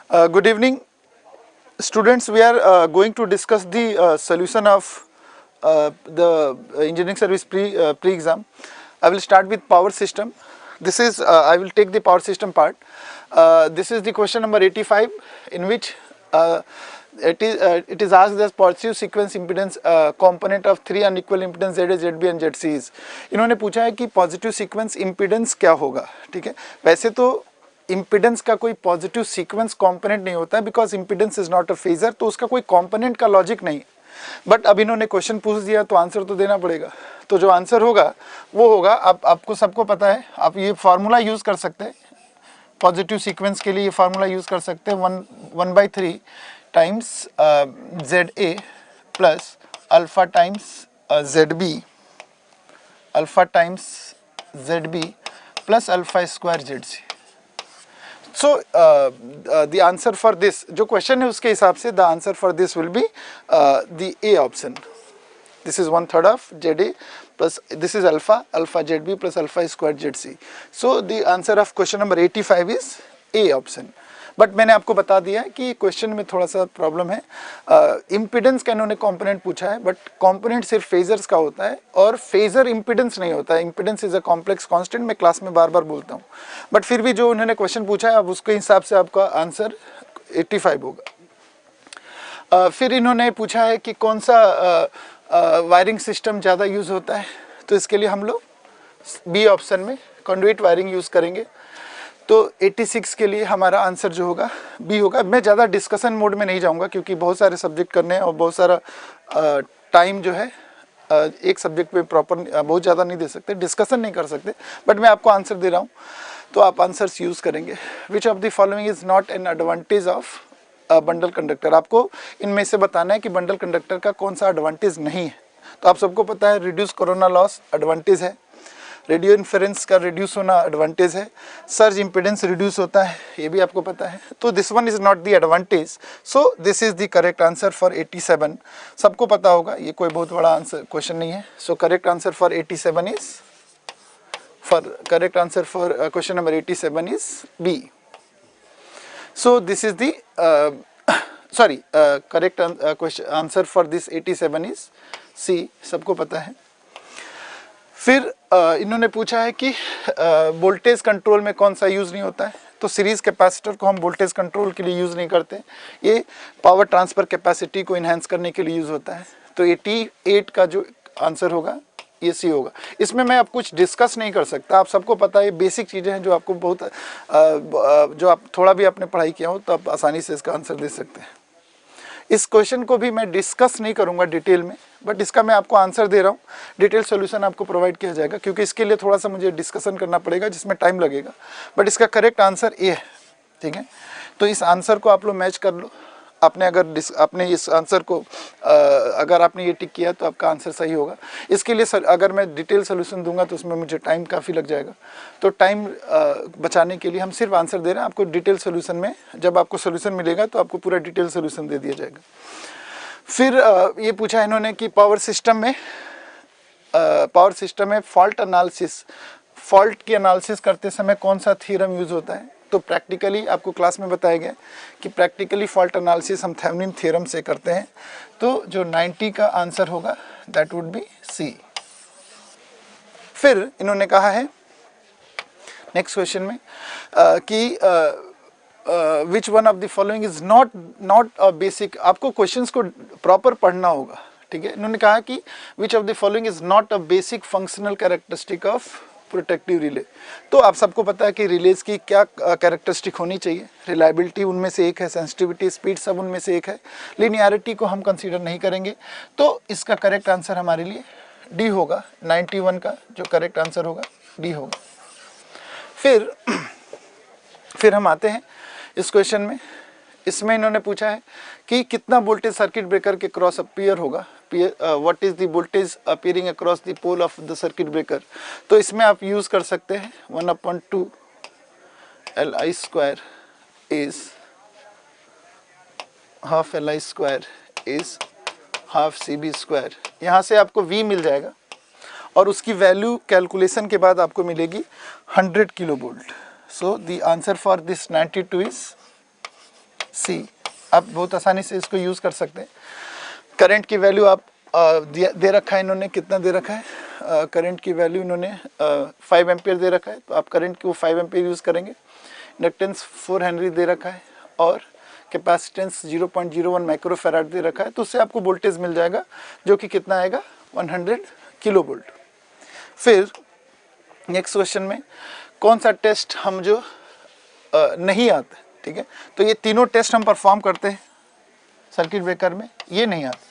Good evening, students. We are going to discuss the solution of the engineering service pre-exam. I will start with power system. This is I will take the power system part. This is the question number 85, in which it is asked as positive sequence impedance component of three unequal impedance ZA, ZB and ZCs. इन्होंने पूछा है कि positive sequence impedance क्या होगा. ठीक है, वैसे तो इम्पीडेंस का कोई पॉजिटिव सीक्वेंस कंपोनेंट नहीं होता है, because impedance is not a phasor, तो उसका कोई कंपोनेंट का लॉजिक नहीं. बट अब इन्होंने क्वेश्चन पूछ दिया तो आंसर तो देना पड़ेगा. तो जो आंसर होगा वो होगा, अब आपको सबको पता है, आप ये फार्मूला यूज कर सकते हैं पॉजिटिव सीक्वेंस के लिए. ये फार्मूला यूज कर सकते हैं 1/3 times ZA plus alpha times ZB, alpha times ZB plus alpha square ZC. So the answer for this, जो क्वेश्चन है उसके हिसाब से the answer for this will be the A option. This is 1/3 of ZA plus this is alpha ZB plus alpha squared ZC. So the answer of question number 85 is A option. But मैंने आपको बता दिया है कि question में थोड़ा सा problem है. इम्पीडेंस का इन्होंने कंपोनेंट पूछा है, बट कंपोनेंट सिर्फ फेजर्स का होता है और फेजर इम्पीडेंस नहीं होता है. Impedance is a complex constant, मैं क्लास में बार बार बोलता हूँ. बट फिर भी जो उन्होंने क्वेश्चन पूछा है, अब उसके हिसाब से आपका आंसर 85 होगा. फिर इन्होंने पूछा है कि कौन सा वायरिंग सिस्टम ज़्यादा यूज़ होता है, तो इसके लिए हम लोग बी ऑप्शन में कंडुइट वायरिंग यूज़ करेंगे. तो 86 के लिए हमारा आंसर जो होगा बी होगा. मैं ज़्यादा डिस्कशन मोड में नहीं जाऊंगा क्योंकि बहुत सारे सब्जेक्ट करने हैं और बहुत सारा टाइम जो है एक सब्जेक्ट पे प्रॉपर बहुत ज़्यादा नहीं दे सकते, डिस्कशन नहीं कर सकते. बट मैं आपको आंसर दे रहा हूँ तो आप आंसर्स यूज़ करेंगे. Which of the following is not an advantage of bundle conductor. आपको इनमें से बताना है कि बंडल कंडक्टर का कौन सा एडवांटेज नहीं है. तो आप सबको पता है रिड्यूस कोरोना लॉस एडवांटेज है, रेडियो इंफेरेंस का रिड्यूस होना एडवांटेज है, सर्ज इंपीडेंस रिड्यूस होता है, ये भी आपको पता है. तो this one is not the advantage. So this is the correct answer for 87. सबको पता होगा, ये कोई बहुत बड़ा आंसर क्वेश्चन नहीं है. So correct answer for 87 is correct answer for question number 87 is B. So this is the correct answer for this 87 is C. सबको पता है. फिर इन्होंने पूछा है कि वोल्टेज कंट्रोल में कौन सा यूज़ नहीं होता है. तो सीरीज़ कैपेसिटर को हम वोल्टेज कंट्रोल के लिए यूज़ नहीं करते, ये पावर ट्रांसफ़र कैपेसिटी को इन्हेंस करने के लिए यूज़ होता है. तो 88 का जो आंसर होगा ये सी होगा. इसमें मैं अब कुछ डिस्कस नहीं कर सकता, आप सबको पता है, बेसिक चीज़ें हैं जो आपको बहुत जो आप थोड़ा भी आपने पढ़ाई किया हो तो आप आसानी से इसका आंसर दे सकते हैं. इस क्वेश्चन को भी मैं डिस्कस नहीं करूंगा डिटेल में, बट इसका मैं आपको आंसर दे रहा हूँ. डिटेल सॉल्यूशन आपको प्रोवाइड किया जाएगा क्योंकि इसके लिए थोड़ा सा मुझे डिस्कशन करना पड़ेगा जिसमें टाइम लगेगा. बट इसका करेक्ट आंसर ए है. ठीक है, तो इस आंसर को आप लोग मैच कर लो. आपने आपने इस आंसर को अगर आपने ये टिक किया तो आपका आंसर सही होगा. इसके लिए अगर मैं डिटेल सोल्यूशन दूंगा तो उसमें मुझे टाइम काफ़ी लग जाएगा. तो टाइम बचाने के लिए हम सिर्फ आंसर दे रहे हैं. आपको डिटेल सोल्यूशन में जब आपको सोल्यूशन मिलेगा तो आपको पूरा डिटेल सोल्यूशन दे दिया जाएगा. फिर ये पूछा इन्होंने कि पावर सिस्टम में फॉल्ट की एनालिसिस करते समय कौन सा थ्योरम यूज़ होता है. तो प्रैक्टिकली आपको क्लास में बताया गया कि प्रैक्टिकली फॉल्ट एनालिसिस हम थेवेनिन थ्योरम से करते हैं. तो जो 90 का आंसर होगा दैट वुड बी सी. फिर इन्होंने कहा है नेक्स्ट क्वेश्चन में कि which one of the following is not a basic. आपको क्वेश्चंस को प्रॉपर पढ़ना होगा. ठीक है, इन्होंने कहा कि which of the following is not a basic functional characteristic of protective relay. तो आप सबको पता है कि रिलेज की क्या कैरेक्टरिस्टिक होनी चाहिए. रिलायबिलिटी उनमें से एक है, सेंसिटिविटी, स्पीड सब उनमें से एक है. लिनियरिटी को हम कंसीडर नहीं करेंगे. तो इसका करेक्ट आंसर हमारे लिए डी होगा. 91 का जो करेक्ट आंसर होगा डी होगा. फिर हम आते हैं इस क्वेश्चन में. इसमें इन्होंने पूछा है कि कितना वोल्टेज सर्किट ब्रेकर के क्रॉस अपीयर होगा. What is the voltage appearing across the pole of the circuit breaker. तो इसमें आप यूज कर सकते हैं 1/2 Li square is half Li square is half CB square. यहाँ से आपको V मिल जाएगा और उसकी वैल्यू कैलकुलेशन के बाद आपको मिलेगी 100 kilo volt. So the answer for this 92 is C, आप बहुत आसानी से इसको यूज़ कर सकते हैं। करंट की वैल्यू आप दे रखा है इन्होंने, कितना दे रखा है, करंट की वैल्यू इन्होंने 5 एम्पियर दे रखा है, तो आप करंट को 5 एम्पियर यूज़ करेंगे। इंडक्टेंस 4 हेनरी दे रखा है और कैपेसिटेंस 0.01 माइक्रोफैराड दे रखा है, तो उससे आपको वोल्टेज मिल जाएगा जो कि कितना आएगा, 100 किलो वोल्ट। फिर नेक्स्ट क्वेश्चन में कौन सा टेस्ट हम जो नहीं आता, ठीक है, तो ये तीनों टेस्ट हम परफॉर्म करते हैं सर्किट ब्रेकर में, ये नहीं आता,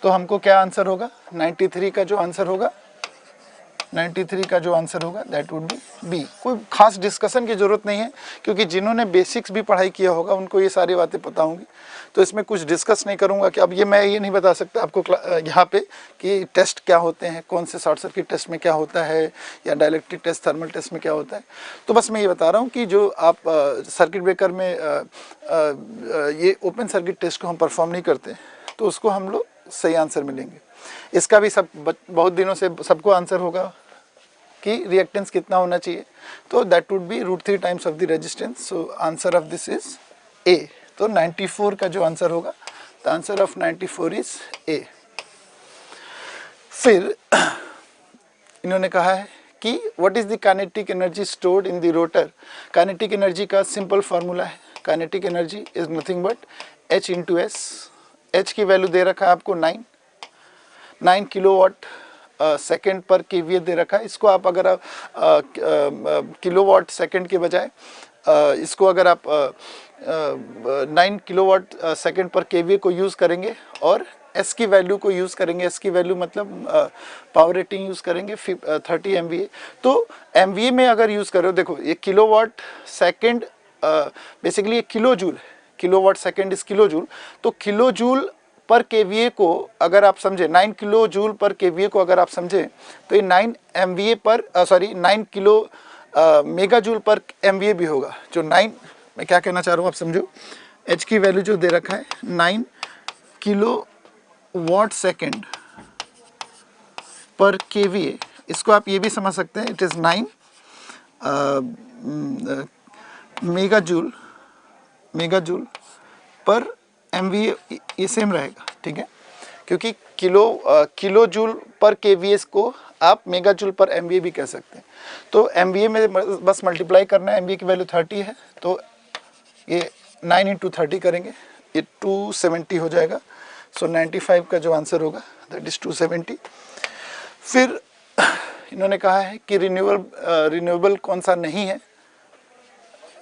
तो हमको क्या आंसर होगा, 93 का जो आंसर होगा, 93 का जो आंसर होगा दैट वुड बी बी। कोई खास डिस्कशन की ज़रूरत नहीं है, क्योंकि जिन्होंने बेसिक्स भी पढ़ाई किया होगा उनको ये सारी बातें पता होंगी, तो इसमें कुछ डिस्कस नहीं करूंगा कि अब ये मैं ये नहीं बता सकता आपको यहाँ पे कि टेस्ट क्या होते हैं, कौन से शॉर्ट सर्किट टेस्ट में क्या होता है या डाइलेक्ट्रिक टेस्ट, थर्मल टेस्ट में क्या होता है। तो बस मैं ये बता रहा हूँ कि जो आप सर्किट ब्रेकर में ये ओपन सर्किट टेस्ट को हम परफॉर्म नहीं करते, तो उसको हम लोग सही आंसर मिलेंगे। इसका भी सब बहुत दिनों से सबको आंसर होगा कि रिएक्टेंस कितना होना चाहिए, तो that would be √3 times of the resistance, so answer of this is a. तो 94 का जो आंसर होगा, the answer of 94 is a. फिर इन्होंने कहा है कि what is the kinetic energy stored in the rotor. Kinetic energy का सिंपल फार्मूला है, kinetic energy is nothing but H into S. H की वैल्यू दे रखा है आपको 9 किलोवाट सेकेंड पर केवीए दे रखा है। इसको आप अगर आप किलोवाट सेकेंड के बजाय इसको अगर आप 9 किलोवाट सेकेंड पर केवीए को यूज़ करेंगे और एस की वैल्यू को यूज़ करेंगे, एस की वैल्यू मतलब पावर रेटिंग यूज़ करेंगे 30 MVA। तो MVA में अगर यूज़ करो, देखो ये किलोवाट सेकेंड बेसिकली ये kilo joule, kilowatt second is kilo joule, तो किलो जूल पर केवीए को अगर आप समझे, 9 किलो जूल पर केवीए को अगर आप समझे, तो ये 9 MVA पर 9 किलो मेगा जूल पर MVA भी होगा। जो 9, मैं क्या कहना चाह रहा हूँ आप समझो, एच की वैल्यू जो दे रखा है 9 किलो वाट सेकेंड पर केवीए, इसको आप ये भी समझ सकते हैं, इट इज़ 9 मेगा जूल पर MVA, ये सेम रहेगा, ठीक है, क्योंकि किलो जूल पर केवीएस को आप मेगा जूल पर MVA भी कह सकते हैं। तो MVA में बस मल्टीप्लाई करना है, MVA की वैल्यू 30 है, तो ये 9 इंटू 30 करेंगे, ये 270 हो जाएगा। सो 95 का जो आंसर होगा दैट इज 270। फिर इन्होंने कहा है कि रिन्यूएबल कौन सा नहीं है,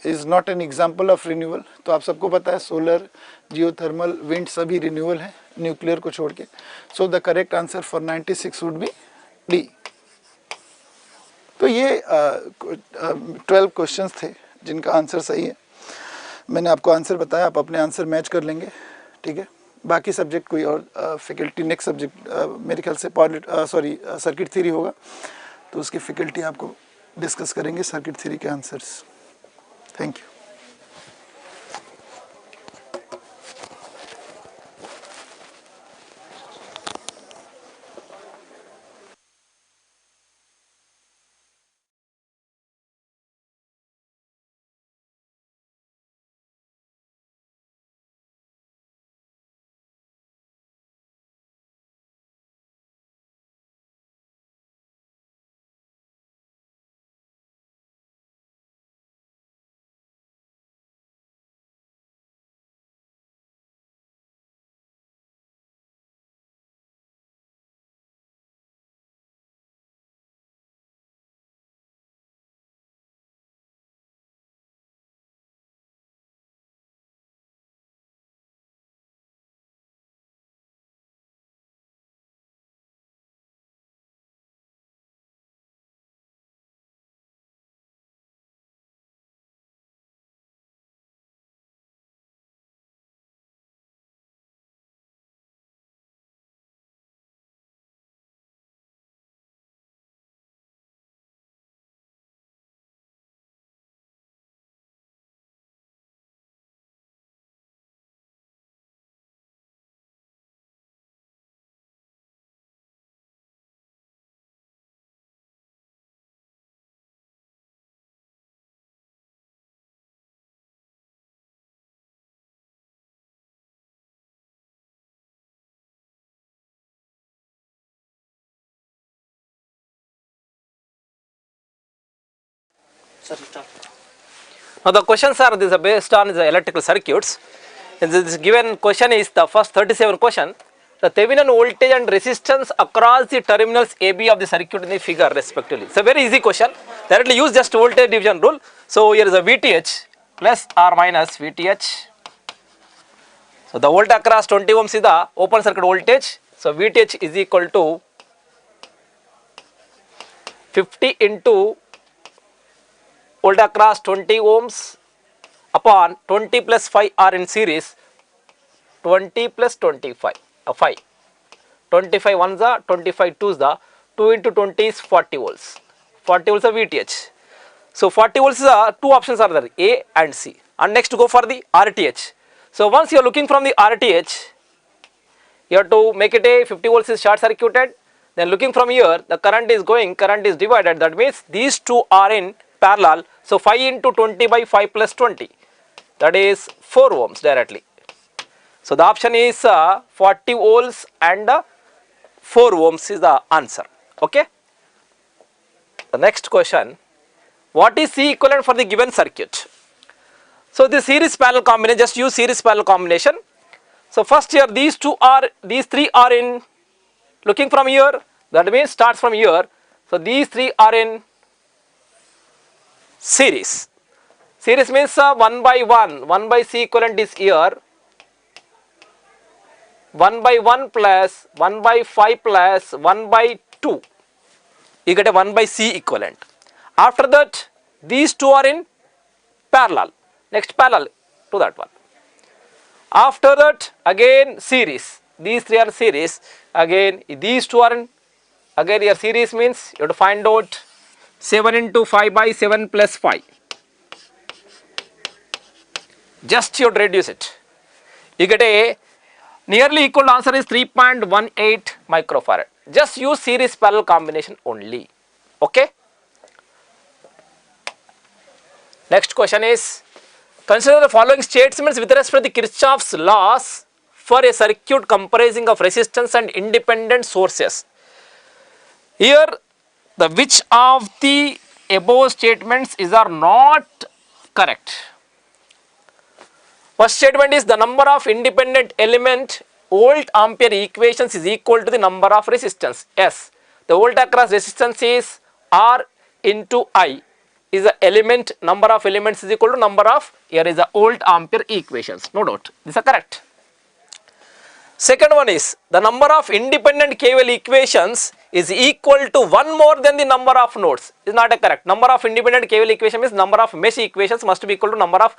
is not an example of renewal. तो आप सबको पता है सोलर, जियोथर्मल, विंड सभी रिन्यूअल है न्यूक्लियर को छोड़ के। So the correct answer for 96 would be D. तो ये 12 क्वेश्चंस थे जिनका आंसर सही है। मैंने आपको आंसर बताया, आप अपने आंसर मैच कर लेंगे, ठीक है। बाकी सब्जेक्ट कोई और फैकल्टी, नेक्स्ट सब्जेक्ट मेरे ख्याल से सर्किट थ्योरी होगा, तो उसकी फैकल्टी आपको डिस्कस करेंगे सर्किट थ्योरी के answers. Thank you. Now the questions are these are based on the electrical circuits. And this given question is the first 37 question. The Thevenin voltage and resistance across the terminals AB of the circuit in the figure respectively. It's a very easy question. Directly use just voltage division rule. So here is a VTH plus or minus VTH. So the volt across 20 ohms is the open circuit voltage. So VTH is equal to 50 into volt across 20 ohms upon 20 plus 5 are in series, 20 plus 25, 5. 25 ones are 25 twos the 2 into 20 is 40 volts. 40 volts are VTH. So 40 volts is two options are there, A and C. And next go for the RTH. So once you are looking from the RTH, you have to make it a 50 volts is short circuited. Then looking from here, the current is going, current is divided. That means these two are in parallel. So 5 into 20 by 5 plus 20. That is 4 ohms directly. So the option is 40 volts and 4 ohms is the answer. Okay. The next question. What is C equivalent for the given circuit? So the series parallel combination, just use series parallel combination. So first here these three are in, looking from here, that means starts from here. So these three are in series. Series means 1 by 1, 1 by C equivalent is here, 1 by 1 plus 1 by 5 plus 1 by 2. You get a 1 by C equivalent. After that, these two are in parallel. Next parallel to that one. After that, again series. These three are series. Again, these two are in. Again, your series means you have to find out 7 into 5 by 7 plus 5. Just you have to reduce it. You get a nearly equal answer is 3.18 microfarad. Just use series parallel combination only. Okay. Next question is, consider the following statements with respect to Kirchhoff's laws for a circuit comprising of resistance and independent sources. Here, the which of the above statements are not correct? First statement is the number of independent element volt ampere equations is equal to the number of resistance. Yes, the volt across resistance is R into I. Is the element, number of elements is equal to number of, here is the volt ampere equations, no doubt, these are correct. Second one is, the number of independent KVL equations is equal to one more than the number of nodes, is not a correct. Number of independent KVL equation means number of mesh equations must be equal to number of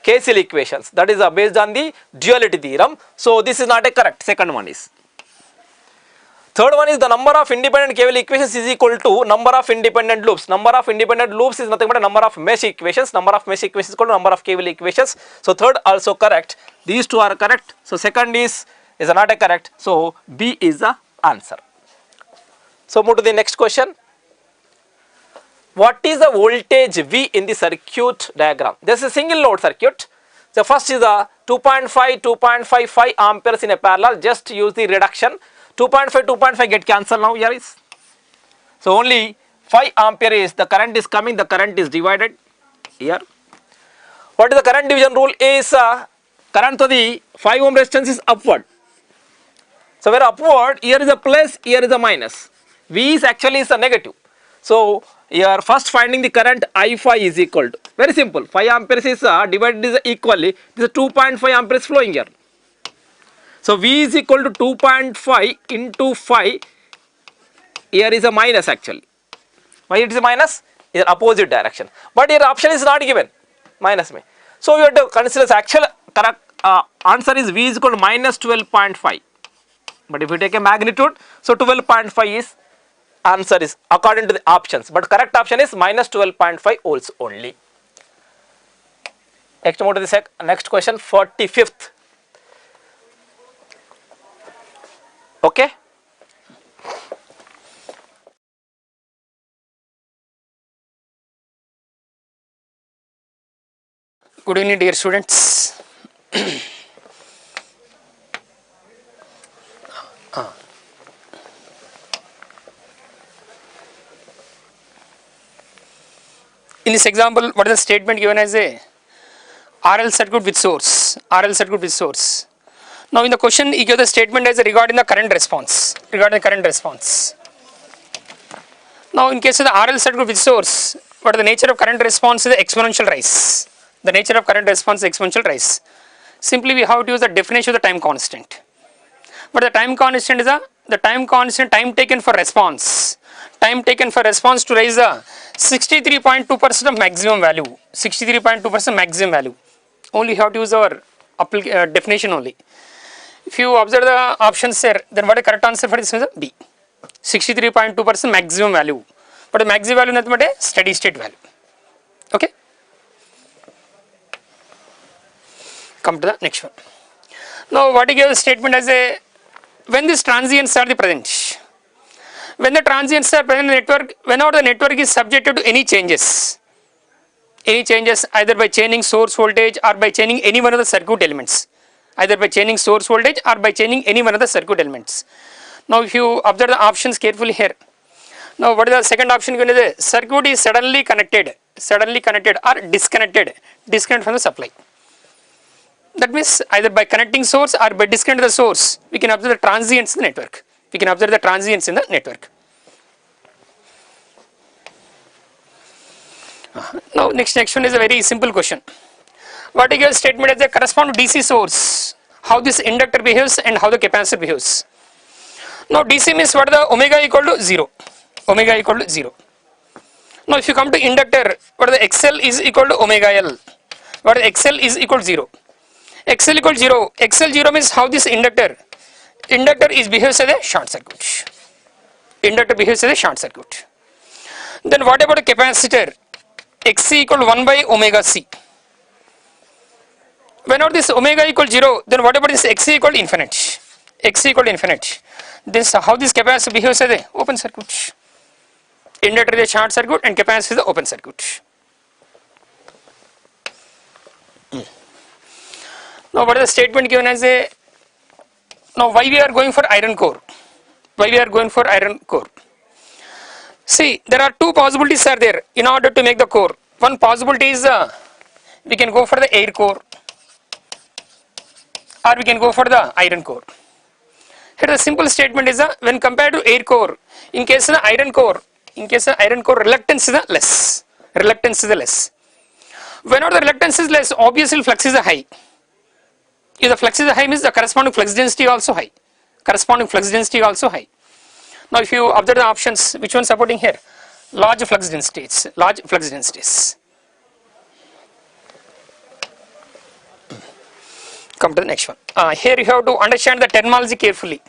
KCL equations, that is based on the duality theorem. So this is not a correct, second one is. Third one is the number of independent KVL equations is equal to number of independent loops. Number of independent loops is nothing but a number of mesh equations. Number of mesh equations is equal to number of KVL equations. So third also correct. These two are correct. So second is not a correct. So B is the answer. So move to the next question. What is the voltage V in the circuit diagram? This is a single node circuit. The first is the 2.55 amperes in a parallel. Just use the reduction. 2.5 get cancelled now here is. So only 5 ampere is the current is coming, the current is divided here. What is the current division rule is current to the 5 ohm resistance is upward. So where upward, here is a plus, here is a minus. V is actually is a negative. So here first finding the current I5 is equal to, very simple, 5 amperes is divided is equally, this is 2.5 amperes flowing here. So V is equal to 2.5 into 5, here is a minus actually. Why it is a minus? In opposite direction. But here option is not given, minus me. So you have to consider the actual correct answer is V is equal to minus 12.5. But if you take a magnitude, so 12.5 is answer is according to the options. But correct option is minus 12.5 volts only. Next move to the next question, 45th. Okay. Good evening, dear students. In this example, what is the statement given as a RL circuit with source, RL circuit with source. Now in the question he gave the statement as regarding the current response, Now in case of the RL circuit with source, what is the nature of current response is the exponential rise. The nature of current response is exponential rise. Simply we have to use the definition of the time constant. But the time constant is the time constant, time taken for response. Time taken for response to raise the 63.2% of maximum value. 63.2% maximum value. Only you have to use our definition only. If you observe the options here, then what is the correct answer for this is B. 63.2% maximum value. But the maximum value is nothing but a steady state value. Okay. Come to the next one. Now what he gives the statement as a when these transients are the present. When the transients are present in the network, whenever the network is subjected to any changes either by changing source voltage or by changing any one of the circuit elements. Either by changing source voltage or by changing any one of the circuit elements. Now if you observe the options carefully here. Now what is the second option given is a circuit is suddenly connected or disconnected from the supply. That means either by connecting source or by disconnecting the source, we can observe the transients in the network. Now next one is a very simple question. What is your statement as a correspond to DC source? How this inductor behaves and how the capacitor behaves. Now DC means what is the omega equal to 0. Now if you come to inductor, what is the XL is equal to omega L. What is XL is equal to 0. XL equal to 0. XL 0 means how this inductor is behaves as a short circuit. Then what about a capacitor? XC equal to 1 by omega C. Whenever this omega equal to 0, then what about this XC equal to infinite? This how this capacitor behaves as a open circuit. Inductor is a short circuit and capacitor is the open circuit. Now what is the statement given as a now why we are going for iron core? See, there are two possibilities are there in order to make the core. One possibility is we can go for the air core or we can go for the iron core. Here the simple statement is when compared to air core, in case of the iron core, reluctance is less. Whenever the reluctance is less, obviously flux is high. If the flux is high means the corresponding flux density also high. Now if you observe the options, which one supporting here? Large flux densities. Come to the next one. Here you have to understand the terminology carefully.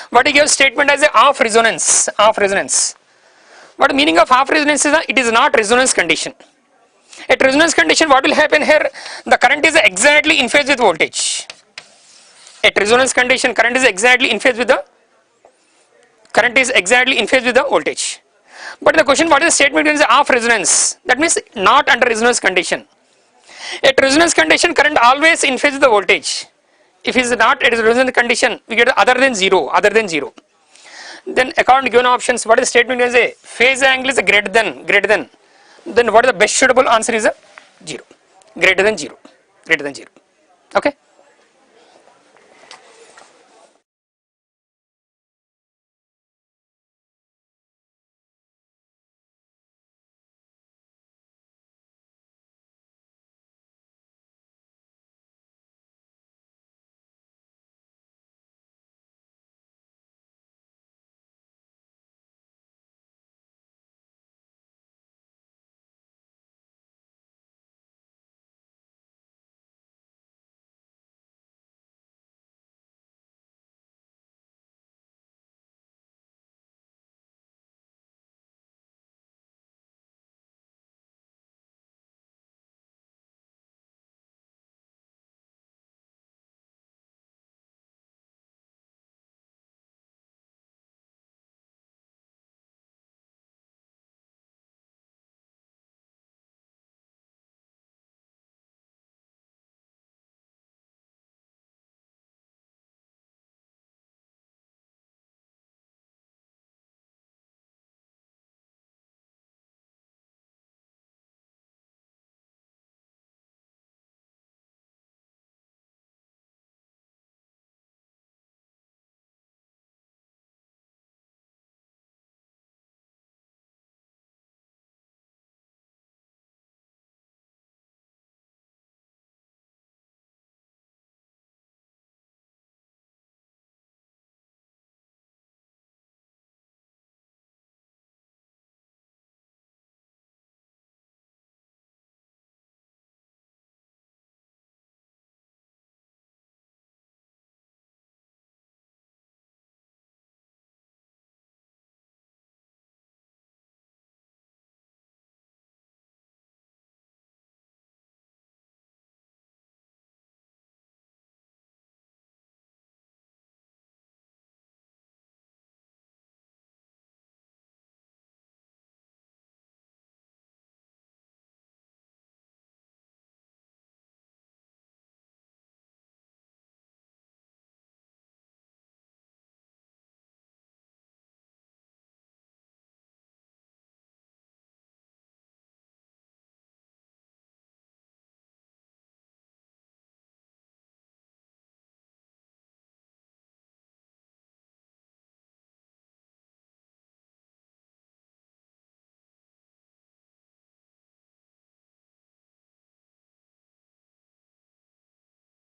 What he gives statement as a half resonance. What the meaning of half resonance is it is not resonance condition. At resonance condition, what will happen here? The current is exactly in phase with voltage. At resonance condition, current is exactly in phase with the voltage. But the question, what is the statement is half resonance? That means not under resonance condition. At resonance condition, current always in phase with the voltage. If it is not at resonance condition, we get other than zero. Then according to given options, what is the statement is a phase angle is a greater than. Then what is the best suitable answer is a 0. Greater than 0. Okay.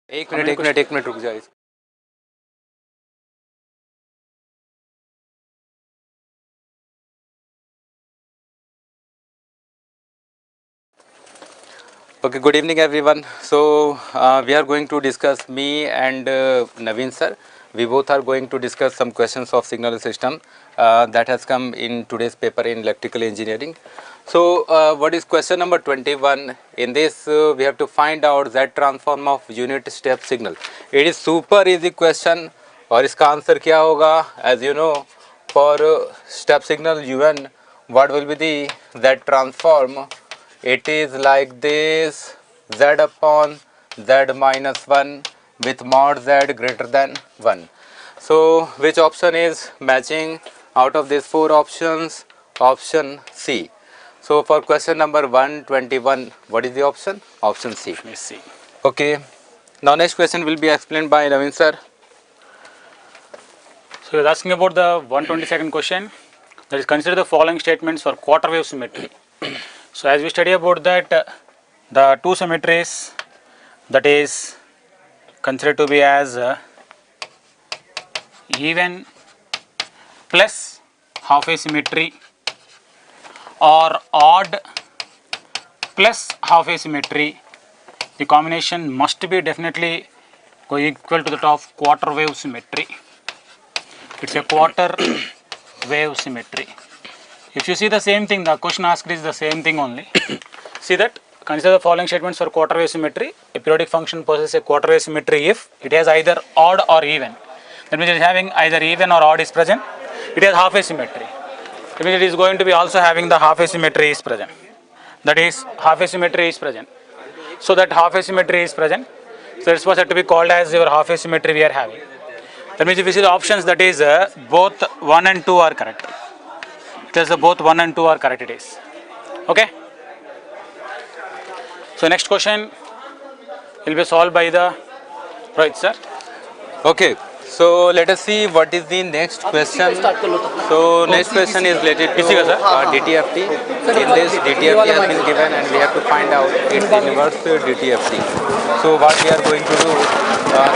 एक minute रुक जाइए. Okay, good evening everyone. So we are going to discuss, me and Naveen sir, we both are going to discuss some questions of signal system that has come in today's paper in electrical engineering. So what is question number 21? In this we have to find out Z transform of unit step signal. It is super easy question. और इसका answer क्या होगा? As you know, for step signal UN, what will be the Z transform? It is like this: Z upon Z minus 1 with mod Z greater than 1. So which option is matching out of these four options? Option C. So for question number 121, what is the option? Option C. C. Okay. Now next question will be explained by Naveen sir. So, he is asking about the 122nd question, that is, consider the following statements for quarter wave symmetry. So, as we study about that, the two symmetries, that is considered to be as even plus half wave symmetry or odd plus half wave symmetry, the combination must be definitely equal to that of quarter wave symmetry. It's a quarter wave symmetry. If you see the same thing, the question asked is the same thing only. See that, consider the following statements for quarter wave symmetry. A periodic function possesses a quarter wave symmetry if it has either odd or even. That means it is having either even or odd is present. It has half wave symmetry. That means it is going to be also having the half wave symmetry is present. That is, half wave symmetry is present. So that half wave symmetry is present. So it's supposed to be called as your half wave symmetry we are having. That means if you see the options, that is both 1 and 2 are correct. It is both 1 and 2 are correct, it is. Okay. So next question will be solved by the Rohit sir. Okay. So let us see what is the next question. So next question is related to DTFT. In this, DTFT has been given and we have to find out its inverse DTFT. So what we are going to do,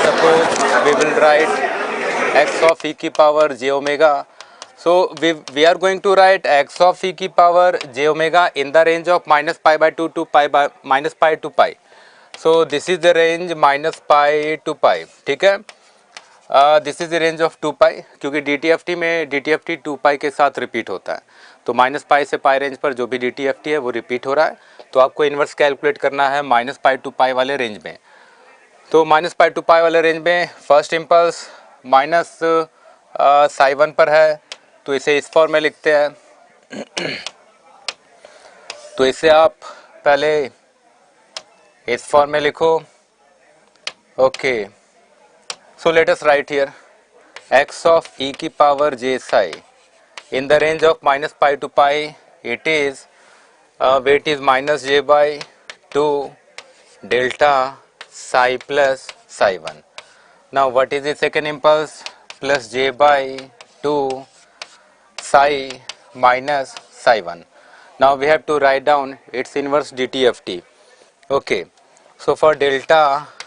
suppose we will write x of e की power j omega. So we are going to write x of e की power j omega in the range of minus pi by 2 to pi by minus pi to pi. So this is the range minus pi to pi. ठीक है? This is the range of 2 पाई, क्योंकि DTFT में DTFT 2 पाई के साथ repeat होता है. तो minus pi से पाई रेंज पर जो भी DTFT है वो रिपीट हो रहा है. तो आपको इन्वर्स कैलकुलेट करना है माइनस पाई टू पाई वाले रेंज में. तो माइनस पाई टू पाई वाले रेंज में फर्स्ट इम्पल्स माइनस साई 1 पर है, तो इसे इस फॉर्म में लिखते हैं. तो इसे आप पहले इस फॉर्म में लिखो. Okay. So let us write here x of e की power j psi in the range of minus pi to pi. It is weight is minus j by 2 delta psi plus psi 1. Now what is the second impulse? Plus j by 2 psi minus psi 1. Now we have to write down its inverse DTFT. Okay. So for delta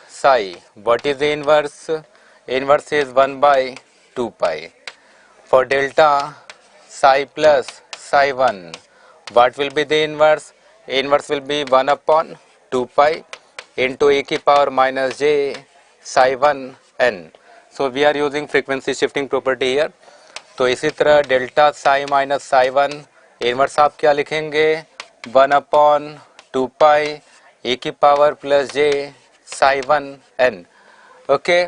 psi, what is the inverse? Inverse is 1 by 2 pi. For delta psi plus psi 1, what will be the inverse? Inverse will be 1 upon 2 pi into e की power minus j psi 1 n. So we are using frequency shifting property here. तो इसी तरह delta psi minus psi 1 inverse आप क्या लिखेंगे? 1 upon 2 pi e की power plus j psi 1 n. Okay.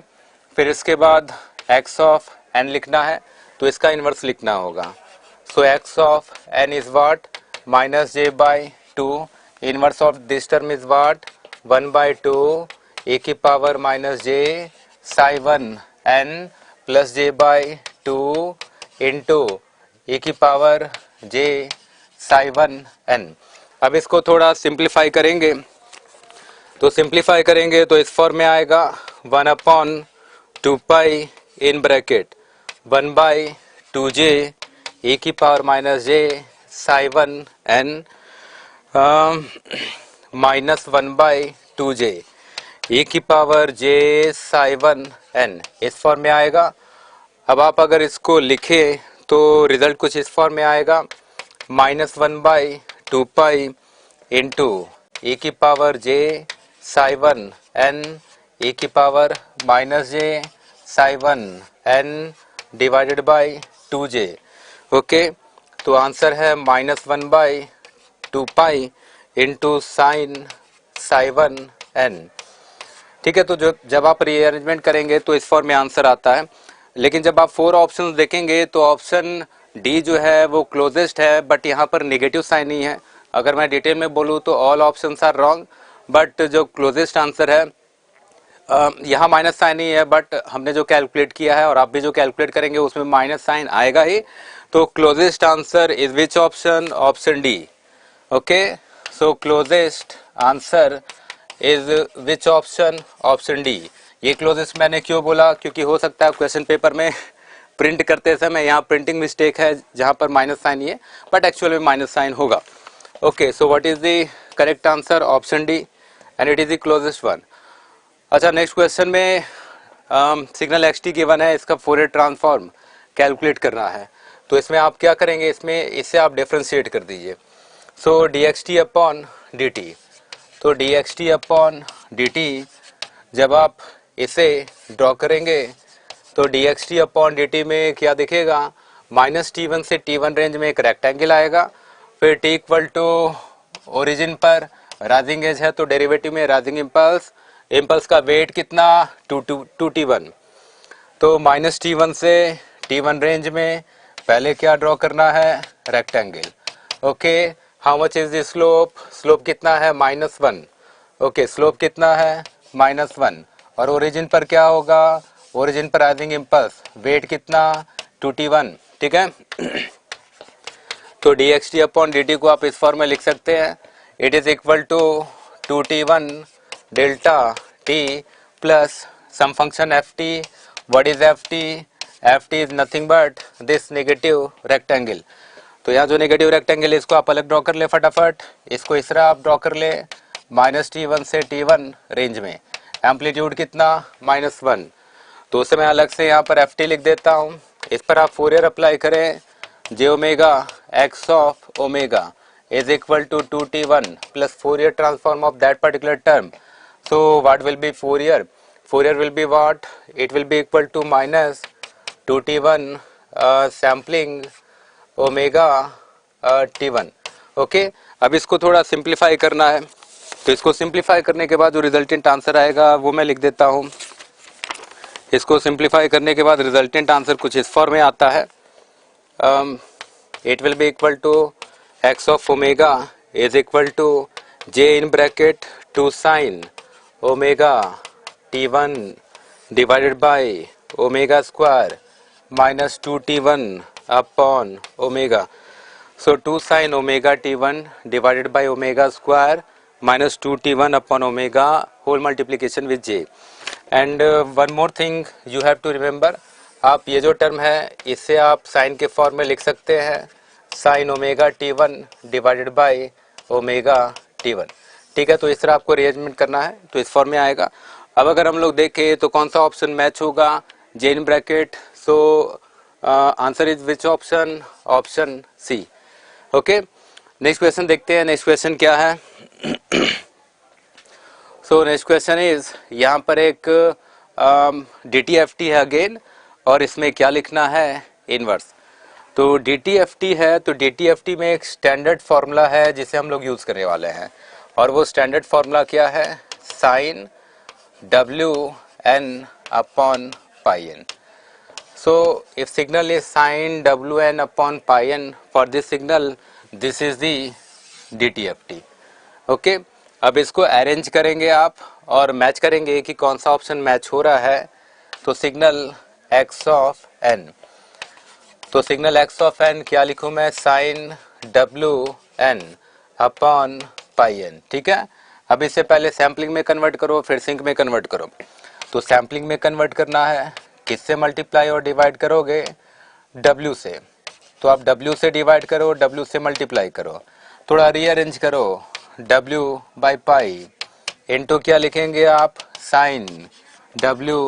फिर इसके बाद x ऑफ n लिखना है, तो इसका इन्वर्स लिखना होगा. सो x of n is what? Minus j by 2. Inverse of this term is what? 1 by 2 e की power minus j psi 1 n plus j by 2 into e की पावर j psi 1 n. अब इसको थोड़ा simplify करेंगे, तो simplify करेंगे तो इस फॉर्म में आएगा 1 upon 2 pi in bracket 1 by 2j e की power minus j psi 1 n minus 1 by 2j. e की पावर j psi 1 n इस फॉर्म में आएगा। अब आप अगर इसको लिखें तो रिजल्ट कुछ इस फॉर्म में आएगा, -1/2 इंटू e की power j psi 1 n e की power -j psi 1 n divided by 2j। Okay, तो आंसर है -1/2 इंटू साइन psi 1 n। ठीक है, तो जब आप रीअरेंजमेंट करेंगे तो इस फॉर्म में आंसर आता है। लेकिन जब आप 4 ऑप्शंस देखेंगे तो ऑप्शन डी जो है वो क्लोजेस्ट है, बट यहाँ पर नेगेटिव साइन नहीं है। अगर मैं डिटेल में बोलूँ तो all options are wrong, but जो क्लोजेस्ट आंसर है यहाँ माइनस साइन नहीं है, बट हमने जो कैलकुलेट किया है और आप भी जो कैलकुलेट करेंगे उसमें माइनस साइन आएगा ही। तो closest answer is which option? Option D. Okay, so closest answer is which option? Option D. ये क्लोजेस्ट मैंने क्यों बोला? क्योंकि हो सकता है क्वेश्चन पेपर में प्रिंट करते समय यहाँ प्रिंटिंग मिस्टेक है जहाँ पर माइनस साइन ही है, बट एक्चुअल में माइनस साइन होगा। Okay, so what is the correct answer? Option D, and it is the closest one. अच्छा, नेक्स्ट क्वेश्चन में सिग्नल एक्स टी गिवन है, इसका फोरियर ट्रांसफॉर्म कैलकुलेट करना है। तो इसमें आप क्या करेंगे? इससे आप डिफ्रेंशिएट कर दीजिए। So d x T upon D t, तो D x T upon D t जब आप इसे ड्रॉ करेंगे तो D x T upon D t में क्या दिखेगा? -t1 से t1 रेंज में एक रेक्टेंगल आएगा, फिर t इक्वल टू ओरिजिन पर राइजिंग एज है तो डेरिवेटिव में राइजिंग इम्पल्स का वेट कितना? 2t1। तो -t1 से t1 रेंज में पहले क्या ड्रॉ करना है? Rectangle. Okay, how much is the slope? Slope कितना है? -1। ओके, स्लोप कितना है? -1। और ओरिजिन पर क्या होगा? ओरिजिन पर राइजिंग इम्पल्स, वेट कितना? 2t1। ठीक है, तो D x T upon D T को आप इस फॉर्म में लिख सकते हैं, it is equal to 2t1 delta T plus some function F T. What is F T? F T is nothing but this negative rectangle. तो यहाँ जो नेगेटिव रेक्टेंगल है इसको आप अलग ड्रॉ कर ले फटाफट। इसको इस तरह आप ड्रॉ कर ले, -t1 से t1 रेंज में एम्पलीट्यूड कितना? -1। तो उसे मैं अलग से यहाँ पर एफ टी लिख देता हूँ। इस पर आप फोरियर अप्लाई करें, j omega x of omega is equal to 2t1 plus Fourier transform of that particular term. So what will be Fourier? Fourier will be what? It will be equal to -2t1 sampling omega t1। Okay, अब इसको थोड़ा simplify करना है, तो इसको simplify करने के बाद जो रिजल्टेंट आंसर आएगा वो मैं लिख देता हूँ। इसको सिंप्लीफाई करने के बाद रिजल्टेंट आंसर कुछ इस फॉर्म में आता है, it will be equal to X of omega is equal to J in bracket 2 sine omega t1 divided by omega square -2t1 upon omega. So 2 sin omega t1 divided by omega square minus 2t1 upon omega whole multiplication with j. And one more thing you have to remember, आप ये जो term है इससे आप sign के form में लिख सकते हैं, sin omega t1 divided by omega t1। ठीक है, तो इस तरह आपको अरेंजमेंट करना है, तो इस फॉर्म में आएगा। अब अगर हम लोग देखें तो कौन सा ऑप्शन मैच होगा? J in bracket, so answer is which option? Option C. Okay, next question देखते हैं। नेक्स्ट क्वेश्चन क्या है? सो नेक्स्ट क्वेश्चन इज, यहाँ पर एक DTFT है अगेन, और इसमें क्या लिखना है? इनवर्स। तो DTFT है, तो DTFT में एक स्टैंडर्ड फार्मूला है जिसे हम लोग यूज करने वाले हैं, और वो स्टैंडर्ड फार्मूला क्या है? Sine WN upon pi N. So if signal is sin Wn upon pi n, for this signal this is the DTFT। Okay, अब इसको अरेंज करेंगे आप और मैच करेंगे कि कौन सा ऑप्शन मैच हो रहा है। तो सिग्नल x ऑफ n, तो सिग्नल x ऑफ n क्या लिखूं मैं? sin Wn अपॉन पाई n। ठीक है, अब इससे पहले सैम्पलिंग में कन्वर्ट करो, फिर सिंक में कन्वर्ट करो। तो सैम्पलिंग में कन्वर्ट करना है, किससे मल्टीप्लाई और डिवाइड करोगे? W से। तो आप W से डिवाइड करो, W से मल्टीप्लाई करो, थोड़ा रीअरेंज करो, W बाई पाई इनटू क्या लिखेंगे आप, sine W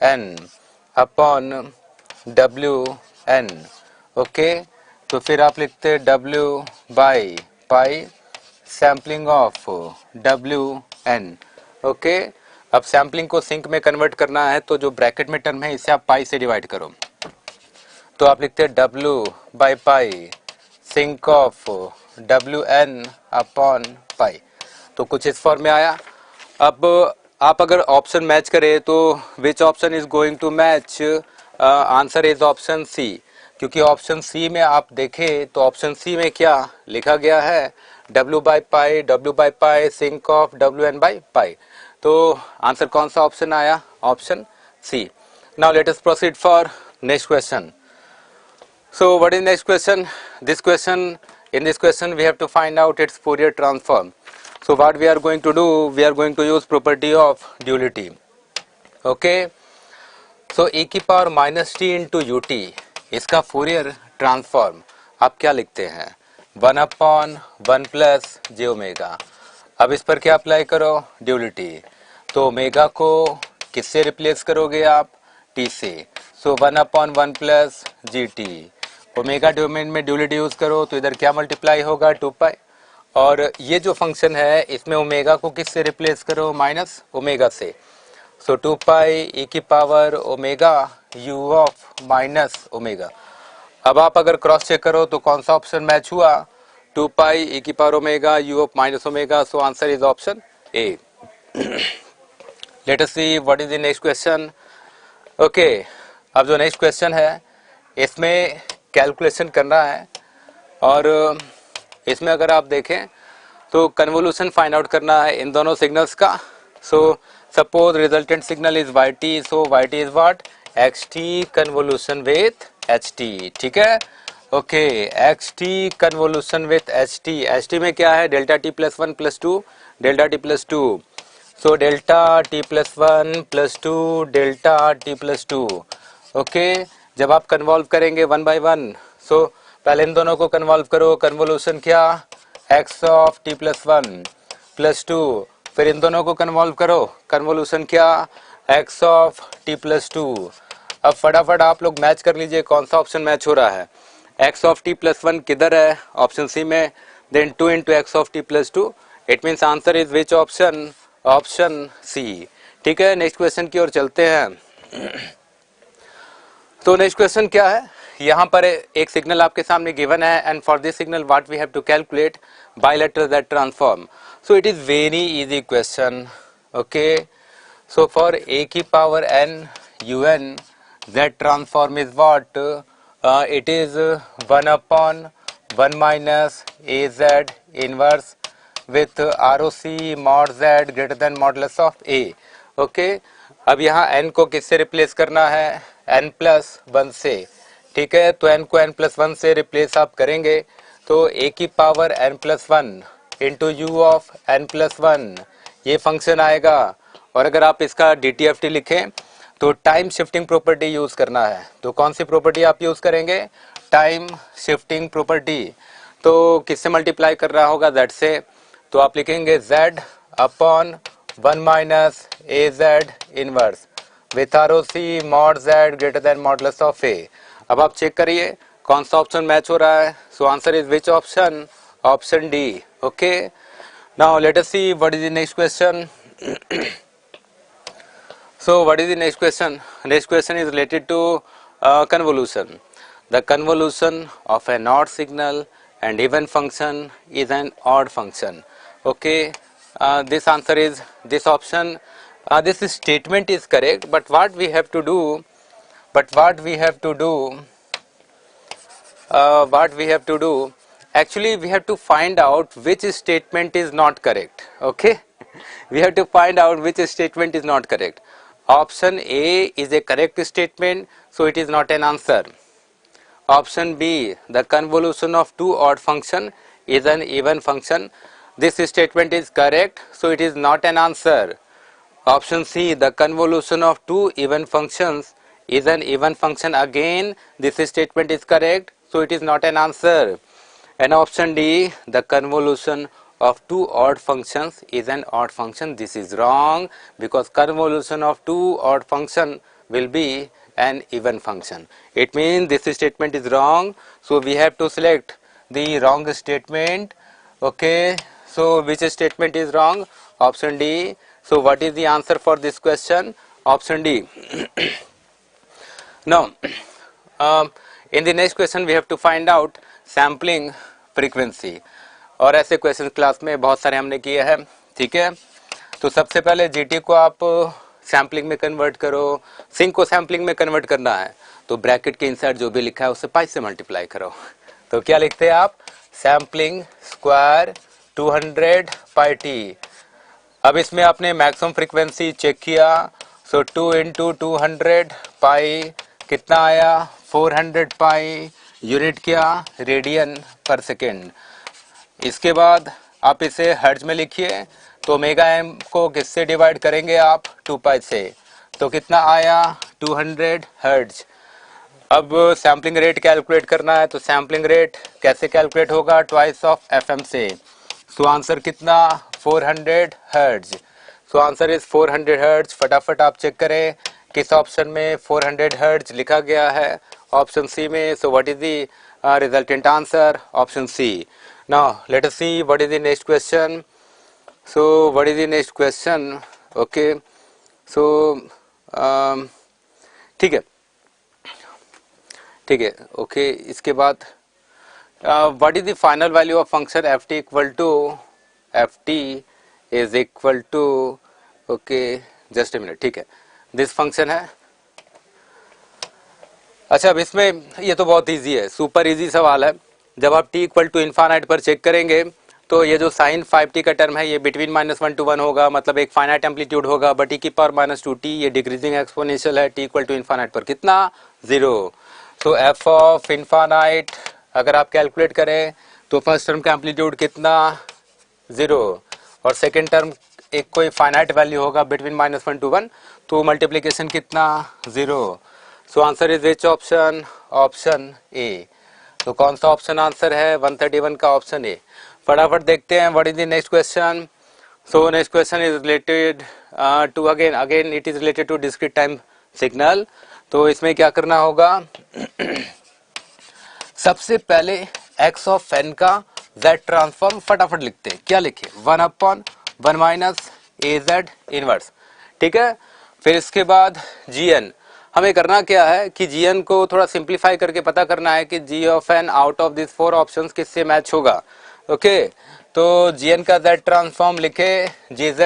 N upon W N. Okay, तो फिर आप लिखते हैं W by pi sampling of W N. Okay, अब सैम्पलिंग को सिंक में कन्वर्ट करना है, तो जो ब्रैकेट में टर्म है इसे आप पाई से डिवाइड करो, तो आप लिखते हैं W by pi sinc of W N upon pi. तो कुछ इस फॉर्म में आया। अब आप अगर ऑप्शन मैच करें तो which option is going to match, answer is option C, क्योंकि ऑप्शन सी में आप देखें तो ऑप्शन सी में क्या लिखा गया है, W by pi sinc of W N by pi. तो आंसर कौन सा ऑप्शन आया, option C. Now let us proceed for next question. So what is next question? This question, in this question we have to find out its Fourier transform. So what we are going to do, we are going to use property of duality. Okay, so e की power minus T into U T, इसका Fourier transform आप क्या लिखते हैं, 1 upon 1 plus जे omega. अब इस पर क्या अप्लाई करो, ड्यूलिटी, तो ओमेगा को किससे रिप्लेस करोगे आप, टी से, सो 1 upon 1 plus G T. Omega domain में ड्यूलिटी यूज करो तो इधर क्या मल्टीप्लाई होगा, 2 पाई, और ये जो फंक्शन है इसमें ओमेगा को किससे रिप्लेस करो, माइनस ओमेगा से, सो 2 पाई ई की power omega you of minus omega. अब आप अगर क्रॉस चेक करो तो कौन सा ऑप्शन मैच हुआ, 2 पाई ई की power omega you of minus omega, so answer is option A. Late us see what is the next question. Okay, अब जो नेक्स्ट क्वेश्चन है इसमें कैलकुलेशन करना है, और इसमें अगर आप देखें तो कन्वोल्यूशन फाइंड आउट करना है इन दोनों सिग्नल्स का। So suppose resultant signal is Y T, so Y T is what, X T convolution with H T, ठीक है। Okay, X T convolution with H T में क्या है, delta T plus 1 plus 2 delta T plus 2, so delta T plus 1 plus 2 delta T plus 2। Okay, जब आप convolve करेंगे 1 by 1, सो पहले इन दोनों को कन्वॉल्व करो, कन्वोल्यूशन क्या, x of T plus 1 plus 2, फिर इन दोनों को कन्वॉल्व करो, कन्वोल्यूशन क्या, x ऑफ टी प्लस 2। अब फटाफट आप लोग मैच कर लीजिए कौन सा ऑप्शन मैच हो रहा है, x ऑफ टी प्लस 1 किधर है, ऑप्शन सी में, then 2 into X of T plus 2, it means answer is which option, option C. ठीक है, नेक्स्ट क्वेश्चन की ओर चलते हैं। तो नेक्स्ट क्वेश्चन क्या है, यहाँ पर एक सिग्नल आपके सामने गिवन है, and for this signal what we have to calculate bilateral z transform. So it is very easy question. Okay, so for a की power n u n z transform is what, it is 1 upon 1 minus a z inverse with R O C mod z greater than modulus of a. Okay, अब यहाँ n को किससे replace करना है, n plus 1 से, ठीक है। तो n को n प्लस 1 से रिप्लेस आप करेंगे तो a की power n plus 1 into you of n plus 1 ये फंक्शन आएगा। और अगर आप इसका DTFT लिखें तो टाइम शिफ्टिंग प्रॉपर्टी यूज करना है, तो कौन सी प्रॉपर्टी आप यूज करेंगे, टाइम शिफ्टिंग प्रॉपर्टी। तो किससे मल्टीप्लाई कर रहा होगा, z से, तो आप लिखेंगे z upon 1 minus a z inverse with R O C mod z greater than modulus of a. अब आप चेक करिए कौन सा ऑप्शन मैच हो रहा है, so answer is which option, option D. Okay, now let us see what is the next question. So what is the next question, next question is related to convolution. The convolution of an odd signal and even function is an odd function. Okay, this answer is this option. This statement is correct, but what we have to do, actually we have to find out which statement is not correct. Okay, we have to find out which statement is not correct. Option A is a correct statement, so it is not an answer. Option B, the convolution of two odd function is an even function. This statement is correct, so it is not an answer. Option C, the convolution of two even functions is an even function. Again, this statement is correct, so it is not an answer. And option D, the convolution of two odd functions is an odd function. This is wrong because convolution of two odd function will be an even function. It means this statement is wrong, so we have to select the wrong statement. Okay, so which statement is wrong? Option D. So what is the answer for this question? Option D. Now in the next question we have to find out sampling frequency, और ऐसे question class में बहुत सारे हमने किए हैं. ठीक है, तो सबसे पहले जीटी को आप सैम्पलिंग में कन्वर्ट करो, सिंक को सैम्पलिंग में कन्वर्ट करना है तो ब्रैकेट के इनसाइड जो भी लिखा है उससे पाई से मल्टीप्लाई करो. तो क्या लिखते हैं आप? Sampling square 200 pi T. अब इसमें आपने मैक्सिमम फ्रीक्वेंसी चेक किया, सो 2 इंटू 200 पाई कितना आया? 400 पाई. यूनिट क्या? रेडियन पर सेकेंड. इसके बाद आप इसे हर्ट्ज में लिखिए, तो ओमेगा एम को किससे डिवाइड करेंगे आप? 2 पाई से. तो कितना आया? 200 हर्ट्ज. अब सैम्पलिंग रेट कैलकुलेट करना है, तो सैम्पलिंग रेट कैसे कैलकुलेट होगा? ट्वाइस ऑफ एफएम से. सो आंसर कितना? 400 hertz. So answer is 400 hertz. फटाफट आप चेक करें किस ऑप्शन में 400 हर्ट्ज लिखा गया है. ऑप्शन सी में. So what is the resultant answer? Option C. Now let us see what is the next question. So what is the next question? Okay, so ठीक है, ठीक है. ओके, इसके बाद what is the final value of function ft equal to ft is equal to okay just a minute. ठीक है, this function है. अच्छा, अब इसमें ये तो बहुत इजी है, सुपर इजी सवाल है. जब आप t इक्वल टू इन्फानाइट पर चेक करेंगे तो ये जो साइन 5t का टर्म है ये बिटवीन -1 to 1 होगा, मतलब एक फाइनाइट एम्पलीट्यूड होगा. बट e की पावर -2t ये डिक्रीजिंग एक्सपोनेंशियल है. t इक्वल टू इन्फानाइट पर कितना? 0. सो f ऑफ इन्फानाइट अगर आप कैलकुलेट करें तो फर्स्ट टर्म का एम्पलीट्यूड कितना? 0. और सेकेंड टर्म एक कोई फाइनाइट वैल्यू होगा बिटवीन -1 to 1, तो मल्टीप्लीकेशन कितना? 0. सो answer is which option? Option A. तो कौन सा ऑप्शन आंसर है? 131 का ऑप्शन ए. फटाफट देखते हैं what is the next question. So next question is related to again it is related to discrete time signal. तो इसमें क्या करना होगा? सबसे पहले x ऑफ n का z ट्रांसफॉर्म फटाफट लिखते हैं. क्या लिखे? 1/1 माइनस ए जेड इनवर्स. ठीक है, फिर इसके बाद gn. हमें करना क्या है कि gn को थोड़ा सिंप्लीफाई करके पता करना है कि g of n out of this 4 options किससे मैच होगा. ओके, तो gn का z ट्रांसफॉर्म लिखे gz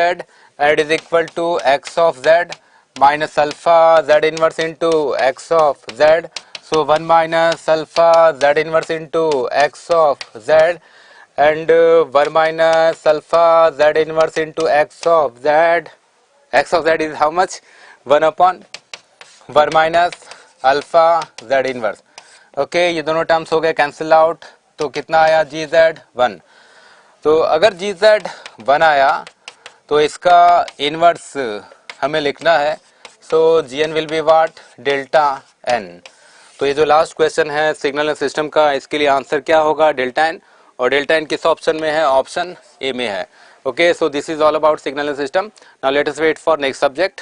and is equal to x of z minus alpha z inverse into x of z. So 1 minus alpha z inverse into x of z and 1 minus alpha z inverse into x of z. x of z is how much? 1/1 minus alpha z inverse. Okay, ये दोनों terms हो गए cancel out. तो कितना आया? gz 1. तो अगर gz 1 आया तो इसका इनवर्स हमें लिखना है. So gn will be what? Delta n. तो ये जो लास्ट क्वेश्चन है सिग्नल एंड सिस्टम का, इसके लिए आंसर क्या होगा? Delta n. और डेल्टा n किस ऑप्शन में है? ऑप्शन ए में है. Okay, so this is all about signal and system. Now let us wait for next subject.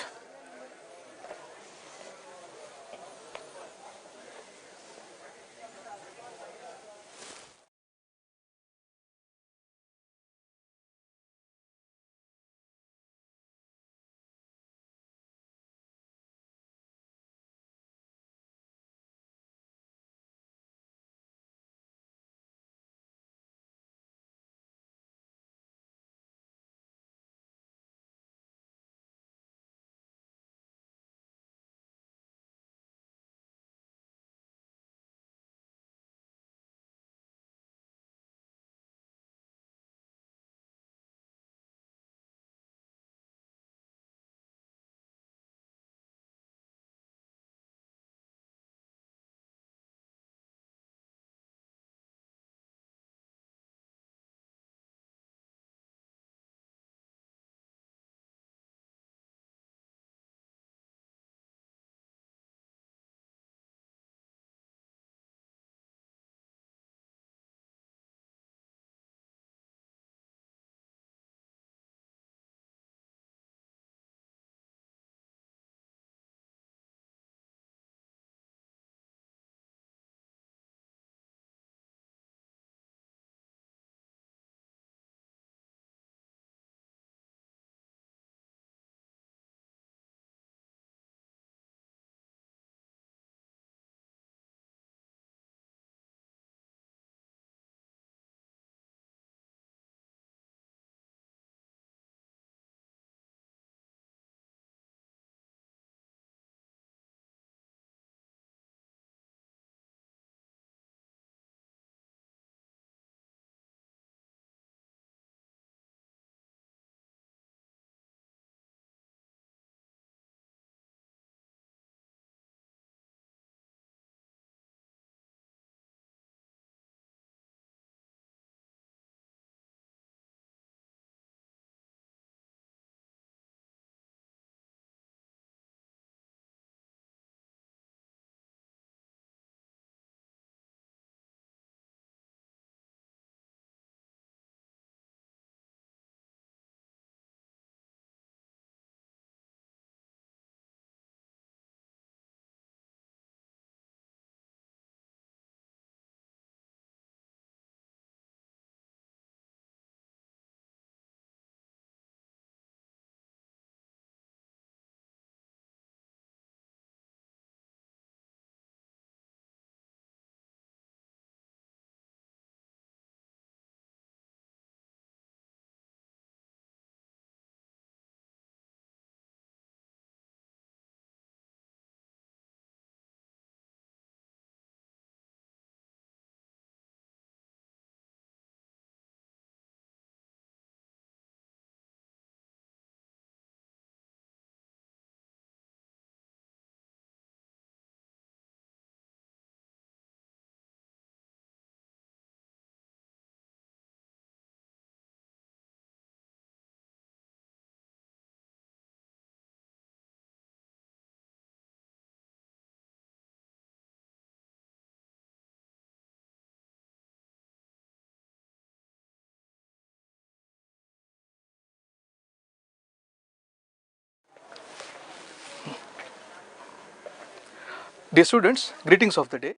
Dear students, greetings of the day.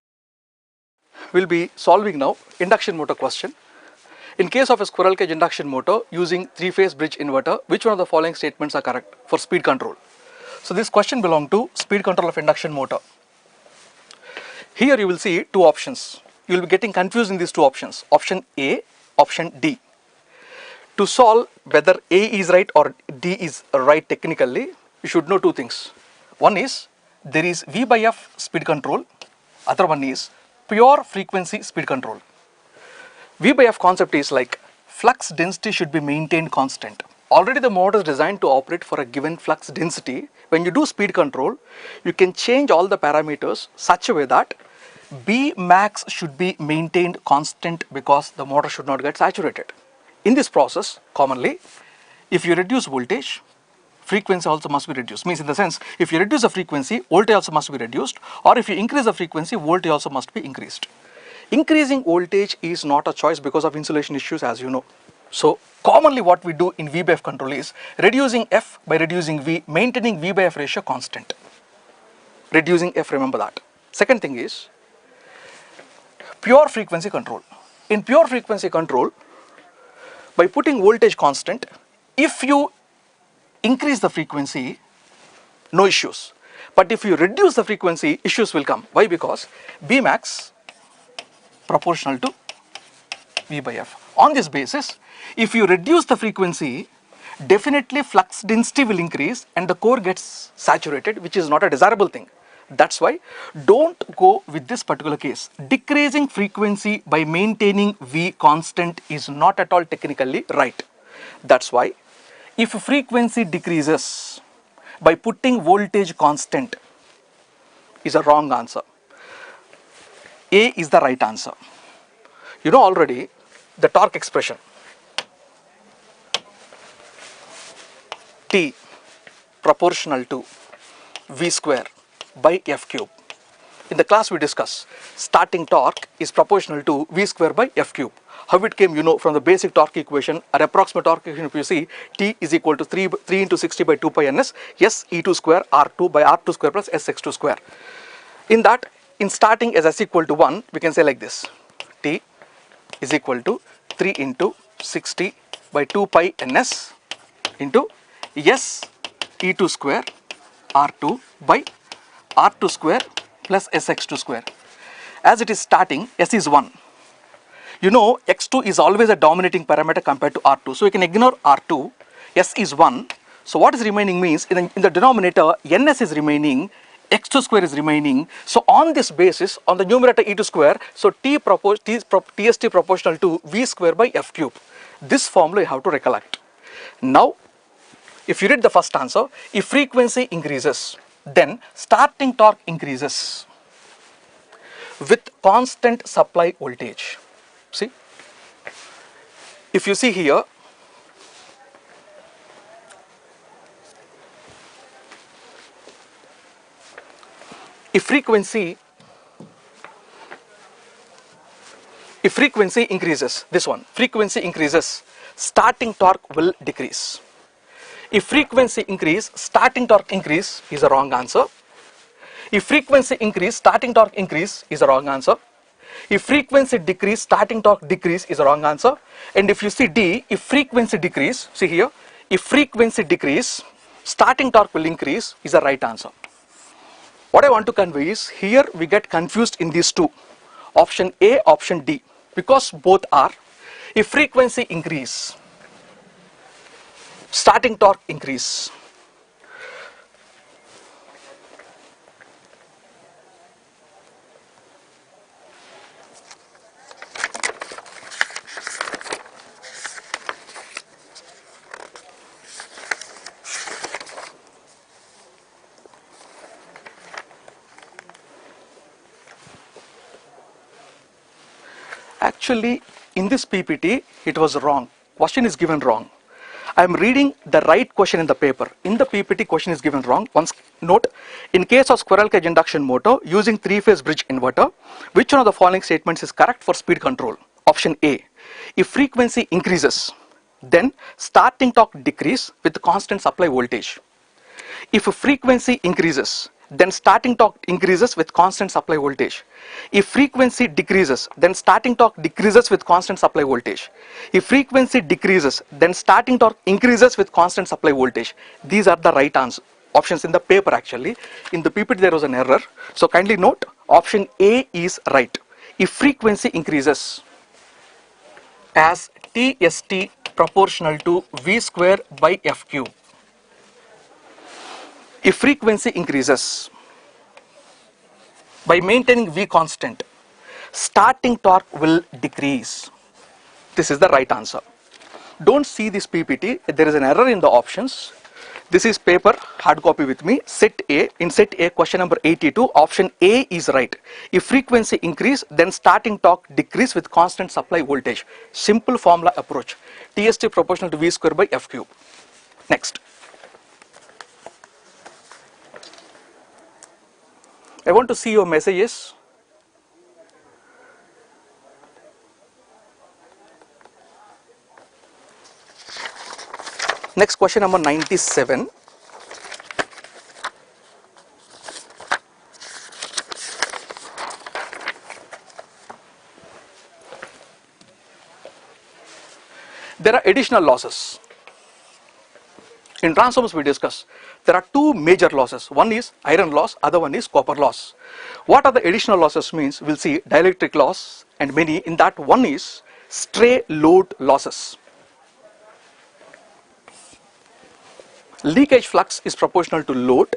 We'll be solving now induction motor question. In case of a squirrel cage induction motor using three-phase bridge inverter, which one of the following statements are correct for speed control? So this question belongs to speed control of induction motor. Here you will see two options. You will be getting confused in these two options. Option A, option D. To solve whether A is right or D is right technically, you should know two things. One is there is V by F speed control. Other one is pure frequency speed control. V by F concept is like flux density should be maintained constant. Already the motor is designed to operate for a given flux density. When you do speed control, you can change all the parameters such a way that B max should be maintained constant because the motor should not get saturated. In this process, commonly, if you reduce voltage, frequency also must be reduced. Means in the sense, if you reduce the frequency, voltage also must be reduced, or if you increase the frequency, voltage also must be increased. Increasing voltage is not a choice because of insulation issues, as you know. So commonly what we do in V by F control is reducing F by reducing V, maintaining V by F ratio constant. Reducing F, remember that. Second thing is pure frequency control. In pure frequency control, by putting voltage constant, if you increase the frequency, no issues. But if you reduce the frequency, issues will come. Why? Because B max proportional to V by F. On this basis, if you reduce the frequency, definitely flux density will increase and the core gets saturated, which is not a desirable thing. That's why don't go with this particular case. Decreasing frequency by maintaining V constant is not at all technically right. That's why if frequency decreases by putting voltage constant is a wrong answer. A is the right answer. You know already the torque expression. T proportional to V square by F cube. In the class we discuss starting torque is proportional to V square by F cube. How it came, you know, from the basic torque equation or approximate torque equation. If you see, T is equal to 3 into 60 by 2 pi ns S E2 square R2 by R2 square plus Sx2 square. In that, in starting as S equal to 1, we can say like this. T is equal to 3 into 60 by 2 pi ns into S E2 square R2 by R2 square plus Sx2 square. As it is starting, S is 1. You know x2 is always a dominating parameter compared to R2. So you can ignore R2, S is 1. So what is remaining means in the denominator ns is remaining, x2 square is remaining. So on this basis, on the numerator E2 square, so TST proportional to V square by F cube. This formula you have to recollect. Now, if you read the first answer, if frequency increases, then starting torque increases with constant supply voltage. See, if you see here, if frequency increases, this one, frequency increases, starting torque will decrease. If frequency increase, starting torque increase is a wrong answer. If frequency increase, starting torque increase is a wrong answer. If frequency decrease, starting torque decrease is a wrong answer. And if you see D, if frequency decrease, see here, if frequency decrease, starting torque will increase is the right answer. What I want to convey is, here we get confused in these two, option A, option D, because both are, if frequency increase, starting torque increase. Actually, in this PPT, it was wrong. Question is given wrong. I am reading the right question in the paper. In the PPT, question is given wrong. Once note, in case of squirrel cage induction motor using three-phase bridge inverter, which one of the following statements is correct for speed control? Option A. If frequency increases, then starting torque decrease with constant supply voltage. If frequency increases, then starting torque increases with constant supply voltage. If frequency decreases, then starting torque decreases with constant supply voltage. If frequency decreases, then starting torque increases with constant supply voltage. These are the right answer options in the paper actually. In the PPT there was an error. So kindly note option A is right. If frequency increases as TST proportional to V square by F cube. If frequency increases by maintaining V constant, starting torque will decrease. This is the right answer. Don't see this PPT, there is an error in the options. This is paper, hard copy with me, set A. In set A, question number 82, option A is right. If frequency increase, then starting torque decrease with constant supply voltage. Simple formula approach. TST proportional to V square by F cube. Next. I want to see your messages. Next question number 97. There are additional losses. In transformers we discuss, there are two major losses. One is iron loss, other one is copper loss. What are the additional losses means? We'll see dielectric loss and many. In that one is stray load losses. Leakage flux is proportional to load.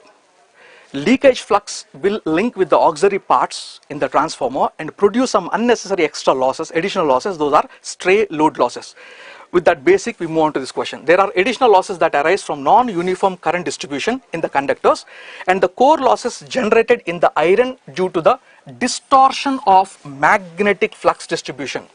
Leakage flux will link with the auxiliary parts in the transformer and produce some unnecessary extra losses, additional losses. Those are stray load losses. With that basic, we move on to this question. There are additional losses that arise from non-uniform current distribution in the conductors and the core losses generated in the iron due to the distortion of magnetic flux distribution.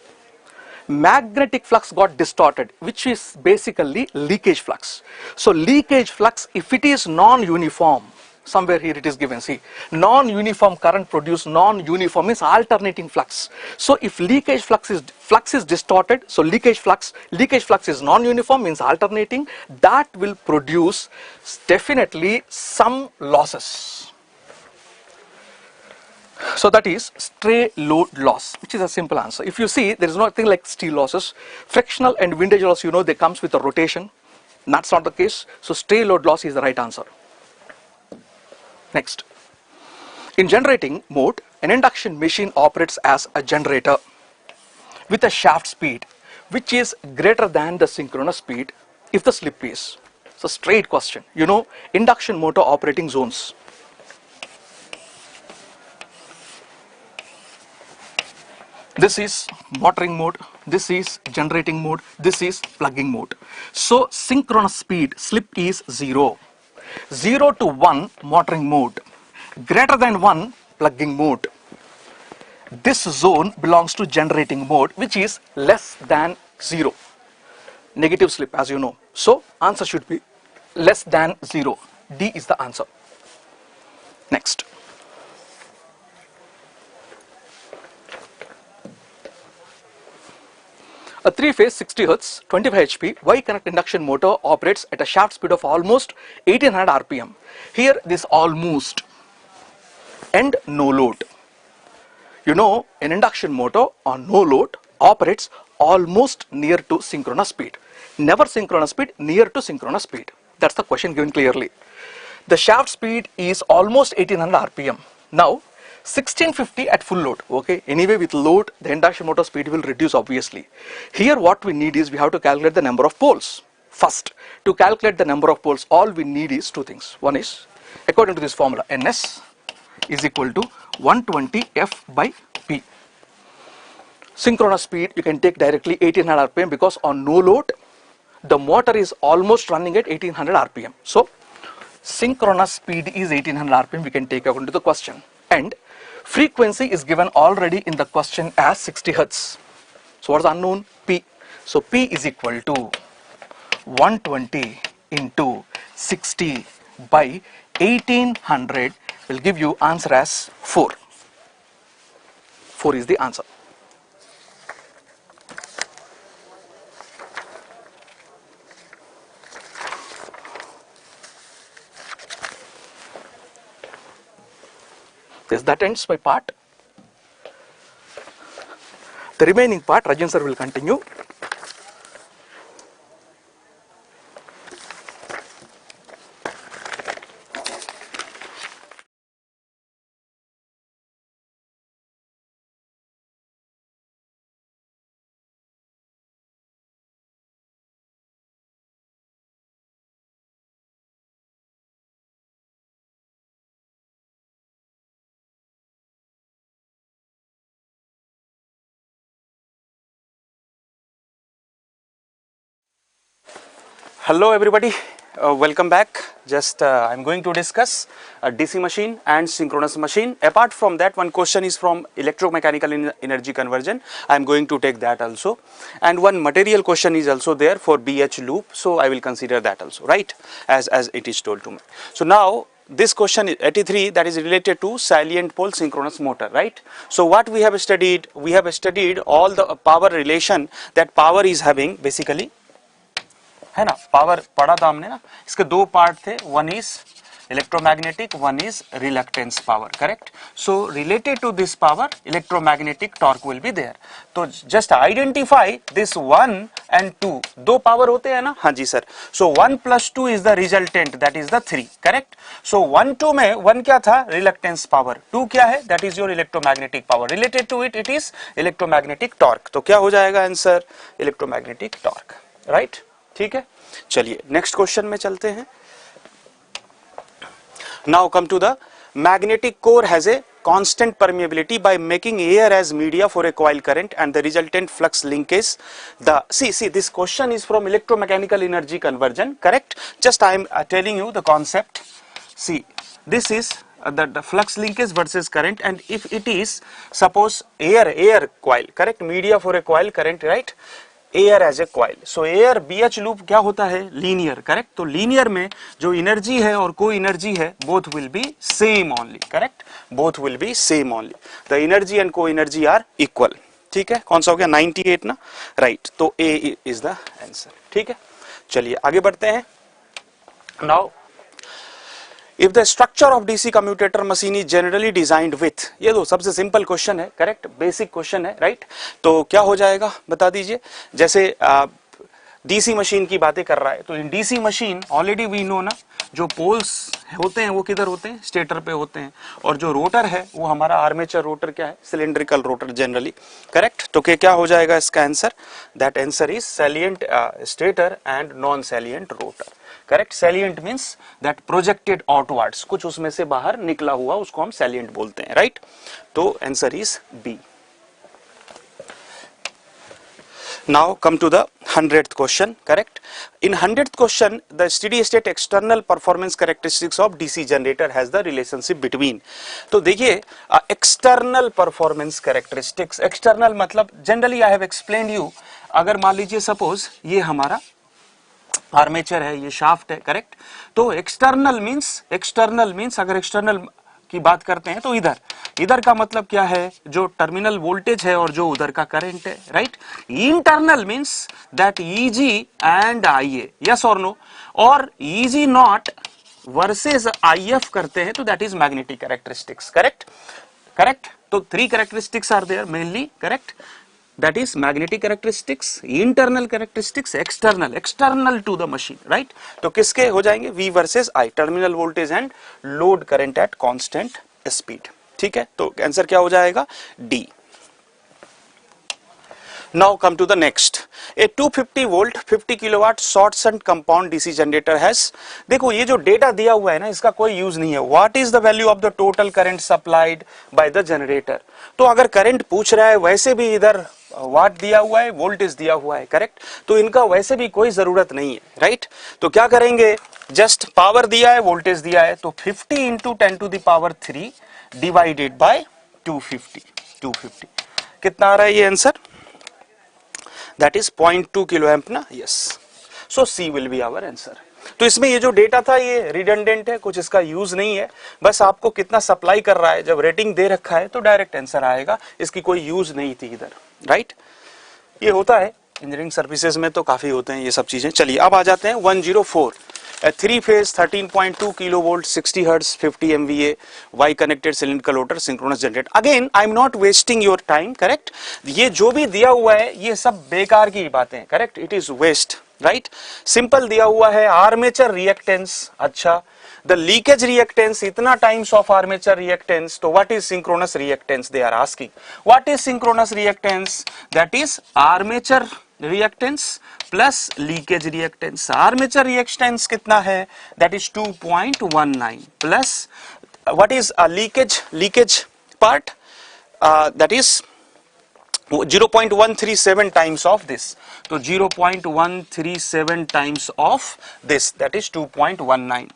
Magnetic flux got distorted, which is basically leakage flux. So leakage flux, if it is non-uniform, somewhere here it is given, see, non-uniform current produced, non-uniform means alternating flux. So if leakage flux is distorted, so leakage flux is non-uniform means alternating, that will produce definitely some losses. So that is stray load loss, which is a simple answer. If you see, there is nothing like steel losses. Frictional and windage loss, you know, they comes with a rotation. That's not the case. So stray load loss is the right answer. Next. In generating mode, an induction machine operates as a generator with a shaft speed which is greater than the synchronous speed if the slip is. It's a straight question. You know, induction motor operating zones. This is motoring mode, this is generating mode, this is plugging mode. So synchronous speed, slip is 0. 0 to 1 motoring mode, greater than 1 plugging mode. This zone belongs to generating mode, which is less than 0. Negative slip, as you know. So answer should be less than 0. D is the answer. Next. A 3-phase 60 Hz 25 HP Y-connect induction motor operates at a shaft speed of almost 1800 RPM. Here this almost and no load. You know, an induction motor on no load operates almost near to synchronous speed. Never synchronous speed, near to synchronous speed. That's the question given clearly. The shaft speed is almost 1800 RPM. Now 1650 at full load, okay. Anyway, with load, the induction motor speed will reduce obviously. Here what we need is we have to calculate the number of poles. First, to calculate the number of poles, all we need is two things. One is, according to this formula, Ns is equal to 120 F by P. Synchronous speed, you can take directly 1800 RPM because on no load, the motor is almost running at 1800 RPM. So, synchronous speed is 1800 RPM, we can take according to the question. And frequency is given already in the question as 60 Hz. So what is unknown? P. So P is equal to 120 into 60 by 1800 will give you answer as 4. 4 is the answer. Yes, that ends my part. The remaining part, Rajan sir will continue. Hello everybody, welcome back. Just I'm going to discuss a DC machine and synchronous machine. Apart from that, one question is from electromechanical energy conversion. I'm going to take that also, and one material question is also there for BH loop, so I will consider that also, right, as it is told to me. So now this question is 83, that is related to salient pole synchronous motor, right? So what we have studied all the power relation that power is having basically, है ना, power पढ़ा था हमने ना, इसके दो part थे, one is electromagnetic, one is reluctance power, correct. So related to this power electromagnetic torque will be there. तो जस्ट आइडेंटिफाई दिस 1 and 2, दो पावर होते हैं ना, हाँ जी sir. So 1 + 2 is the resultant, that is the 3, correct. So 1 2 में 1 क्या था, रिलक्टेंस पावर, 2 क्या है, that is your electromagnetic power, related to it is electromagnetic torque. तो क्या हो जाएगा आंसर, इलेक्ट्रोमैग्नेटिक टॉर्क, राइट. ठीक है, चलिए नेक्स्ट क्वेश्चन में चलते हैं. Now come to the magnetic core has a constant permeability by making air as media for a coil current and the resultant flux linkage. The see this question is from electromechanical energy conversion, correct. Just I am telling you the concept. See, this is the flux linkage versus current, and if it is suppose air coil, correct, media for a coil current, right, air as a coil. So air BH loop क्या होता है, linear, correct. तो linear में जो energy है और को energy है, both will be same only, correct, both will be same only. The energy and को एनर्जी आर इक्वल. ठीक है, कौन सा हो गया, 98 ना, राइट. तो ए इज द आंसर. ठीक है, चलिए आगे बढ़ते हैं. Now if the structure of DC commutator machine is generally designed with, ये दो सबसे सिंपल क्वेश्चन है, करेक्ट, बेसिक क्वेश्चन है, राइट. तो क्या हो जाएगा बता दीजिए. जैसे डीसी मशीन की बातें कर रहा है, तो in DC machine already we know ना, जो पोल्स होते हैं वो किधर होते हैं, स्टेटर पे होते हैं, और जो रोटर है वो हमारा आर्मेचर रोटर क्या है, सिलेंड्रिकल रोटर जनरली, करेक्ट. तो क्या हो जाएगा इसका answer, that answer is salient stator and non salient rotor, correct. Salient means that projected outwards, कुछ उसमें से बाहर निकला हुआ, उसको हम सैलिएंट बोलते हैं, राइट. तो answer is B. Now come to the 100th question, correct. In 100th question, the steady state external performance characteristics of DC generator has the relationship between. तो देखिए external performance characteristics, external मतलब generally I have explained you, अगर मान लीजिए suppose ये हमारा armature है, ये शाफ्ट है, करेक्ट. तो एक्सटर्नल मींस अगर एक्सटर्नल की बात करते हैं तो इधर का मतलब क्या है, जो टर्मिनल वोल्टेज है और जो उधर का करंट है, right. Internal means that EG and IA, yes और नो, और ईजी नॉट वर्सेस आईएफ करते हैं तो that is magnetic characteristics, correct. तो 3 characteristics are there mainly, correct. That is magnetic characteristics, internal characteristics, external to the machine, right. तो किसके हो जाएंगे, V versus I, terminal voltage and load current at constant speed. ठीक है, तो answer क्या हो जाएगा, D. Now come to the next. A 250 volt 50 kilowatt short shunt compound DC generator has, देखो ये जो डेटा दिया हुआ है ना, इसका कोई यूज नहीं है. What is the value of the total current supplied by the generator. तो अगर करंट पूछ रहा है, वैसे भी इधर वाट दिया हुआ है, वोल्टेज दिया हुआ है, करेक्ट. तो इनका वैसे भी कोई जरूरत नहीं है, राइट. तो क्या करेंगे, जस्ट पावर दिया है, वोल्टेज दिया है, तो 50 into 10⁻³ डिवाइडेड बाय 250 कितना आ रहा है ये answer, that is 0.2 kilo amp ना, yes. So C will be our answer. तो इसमें ये जो डेटा था ये रिडंडेंट है, कुछ इसका यूज नहीं है, बस आपको कितना सप्लाई कर रहा है, जब रेटिंग दे रखा है तो डायरेक्ट आंसर आएगा, इसकी कोई यूज नहीं थी इधर, राइट. ये होता है इंजीनियरिंग सर्विसेज में, तो काफी होते हैं ये सब चीजें. चलिए अब आ जाते हैं 104. a 3-phase 13.2 kilovolt 60 hertz 50 MVA Y connected cylindrical rotor synchronous generator. Again I am not wasting your time, correct? ये जो भी दिया हुआ है ये सब बेकार की बातें, correct? It is waste, right? Simple दिया हुआ है armature reactance. अच्छा, the leakage reactance इतना times of armature reactance. तो what is synchronous reactance? They are asking. What is synchronous reactance? That is armature reactance plus leakage reactance. Armature reactance कितना है? That is 2.19 plus what is a leakage part? That is 0.137 times of this. तो 0.137 times of this, that is 2.19.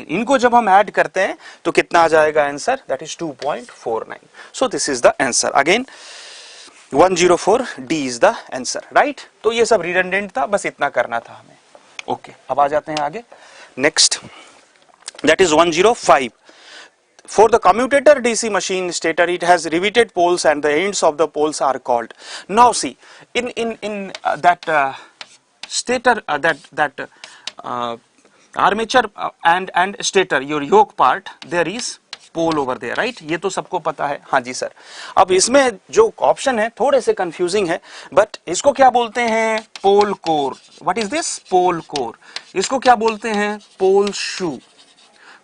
इनको जब हम add करते हैं तो कितना आ जाएगा answer? That is 2.49. So this is the answer. Again 104 D is the answer, right? तो ये सब रिडंडेंट था, बस इतना करना था हमें. ओके, अब आ जाते हैं आगे. Next, that is 105. For the commutator DC machine stator, it has riveted poles and the ends of the poles are called. Now see, in that stator, that armature and stator, your yoke part, there is pole over there, right? ये तो सबको पता है. हाँ जी sir. अब इसमें जो ऑप्शन है थोड़े से कंफ्यूजिंग है, बट इसको क्या बोलते हैं? Pole core. What is this? Pole core. इसको क्या बोलते हैं? Pole shoe.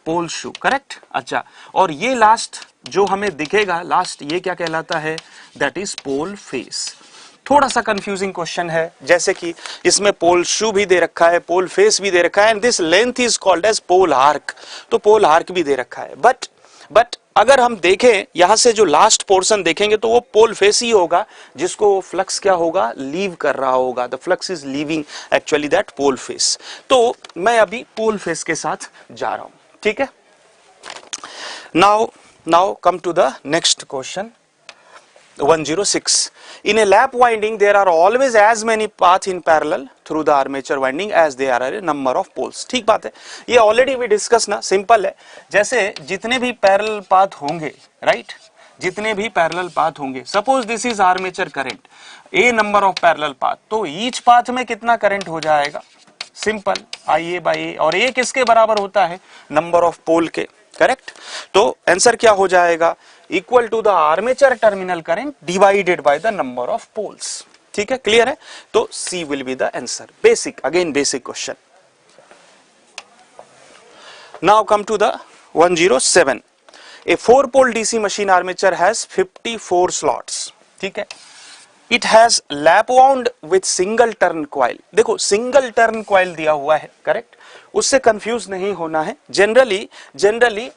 Pole shoe, correct. अच्छा, और ये लास्ट जो हमें दिखेगा लास्ट, ये क्या कहलाता है? That is pole face. थोड़ा सा कंफ्यूजिंग क्वेश्चन है, जैसे कि इसमें पोल शू भी दे रखा है, पोल फेस भी दे रखा है, and this length is called as pole arc. तो पोल आर्क भी दे रखा है, बट अगर हम देखें यहां से जो लास्ट पोर्शन देखेंगे तो वो पोल फेस ही होगा जिसको फ्लक्स क्या होगा? लीव कर रहा होगा. The flux is leaving actually that pole face. तो मैं अभी पोल फेस के साथ जा रहा हूं, ठीक है. Now come to the next question. 106. In a lap winding, there are always as many paths in parallel through the armature winding as there are a number of poles. ठीक बात है, ये ऑलरेडी भी डिस्कस ना, simple है. जैसे जितने भी पैरेलल पाथ होंगे, राइट? जितने भी पैरेलल पाथ होंगे, suppose this is armature current, A number of parallel path, तो ईच पाथ में कितना करंट हो जाएगा? सिंपल, IA बाई ए, और ए किसके बराबर होता है? नंबर ऑफ पोल के, करेक्ट. तो आंसर क्या हो जाएगा? Equal to the armature terminal current divided by the number of poles. ठीक है, क्लियर है? तो C will be the answer. Basic, again basic question. Now come to the 107. A 4-pole DC machine armature has 54 slots. ठीक है. It has lap wound with single turn coil. देखो single turn coil दिया हुआ है, correct. उससे confuse नहीं होना है. जनरली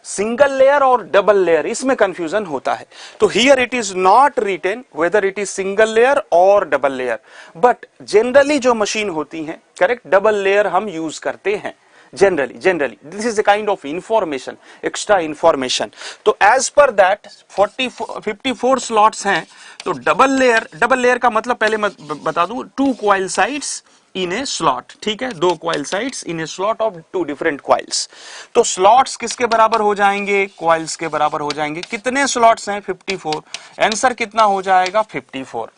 सिंगल लेयर और डबल लेयर, इसमें कंफ्यूजन होता है. तो here it is not written whether it is single layer और डबल लेयर, बट जनरली जो मशीन होती है, करेक्ट, डबल लेयर हम यूज करते हैं. generally this is a kind of information, extra information. तो as per that 54 slots हैं. तो डबल लेयर का मतलब पहले मैं बता दूं, 2 coil sides in a slot. ठीक है, 2 coil sides in a slot of 2 different coils. तो slots किसके बराबर हो जाएंगे? coils के बराबर हो जाएंगे. कितने slots हैं? 54. आंसर कितना हो जाएगा? 54.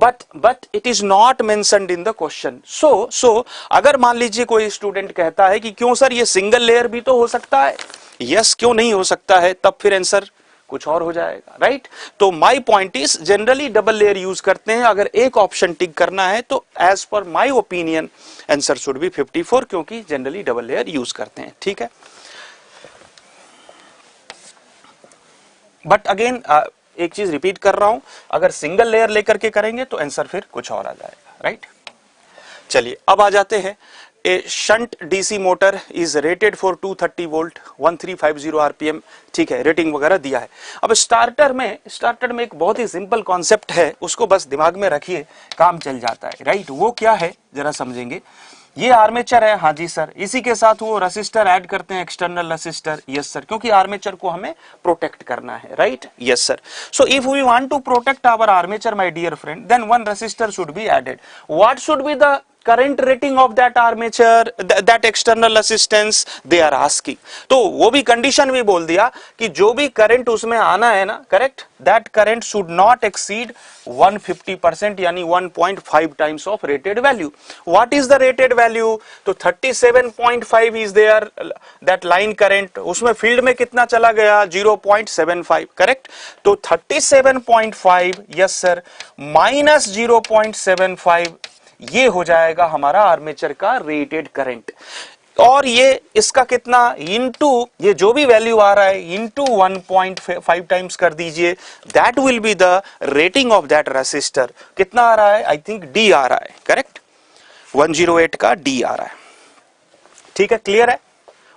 But it is not mentioned in the question. So अगर मान लीजिए कोई स्टूडेंट कहता है कि क्यों सर ये सिंगल लेयर भी तो हो सकता है, यस, क्यों नहीं हो सकता है, तब फिर आंसर कुछ और हो जाएगा, राइट? तो my point is generally double layer use करते हैं. अगर एक ऑप्शन टिक करना है तो as per my opinion answer should be 54, क्योंकि जनरली डबल लेयर यूज करते हैं. ठीक है, बट अगेन एक चीज रिपीट कर रहा हूं, अगर सिंगल लेयर लेकर के करेंगे तो आंसर फिर कुछ और आ जाएगा, राइट? चलिए अब आ जाते हैं. A shunt DC motor is rated for 230 volt 1350 RPM. ठीक है, रेटिंग वगैरह दिया है. अब स्टार्टर में एक बहुत ही सिंपल कॉन्सेप्ट है, उसको बस दिमाग में रखिए, काम चल जाता है, राइट? वो क्या है जरा समझेंगे. ये आर्मेचर है, हाँ जी सर, इसी के साथ वो रेसिस्टर ऐड करते हैं, एक्सटर्नल रेसिस्टर. यस सर, क्योंकि आर्मेचर को हमें प्रोटेक्ट करना है, right? Yes sir. So if we want to protect our armature my dear friend, then one resistor should be added. What should be the current rating of that armature, that external resistance they are asking. तो वो भी condition भी बोल दिया कि जो भी current उसमें आना है ना, correct, that current should not exceed 150% यानी 1.5 times of rated value. What is the rated value? तो 37.5 is there, that line current, उसमें field में कितना चला गया? 0.75, correct. तो 37.5, yes sir, minus 0.75, ये हो जाएगा हमारा आर्मेचर का रेटेड करंट. और ये इसका कितना इनटू ये जो भी वैल्यू आ रहा है इनटू 1.5 टाइम्स कर दीजिए, that will be the rating of that resistor. कितना आ रहा है? आई थिंक डी आ रहा है, करेक्ट. 108 का डी आ रहा है. ठीक है, क्लियर है?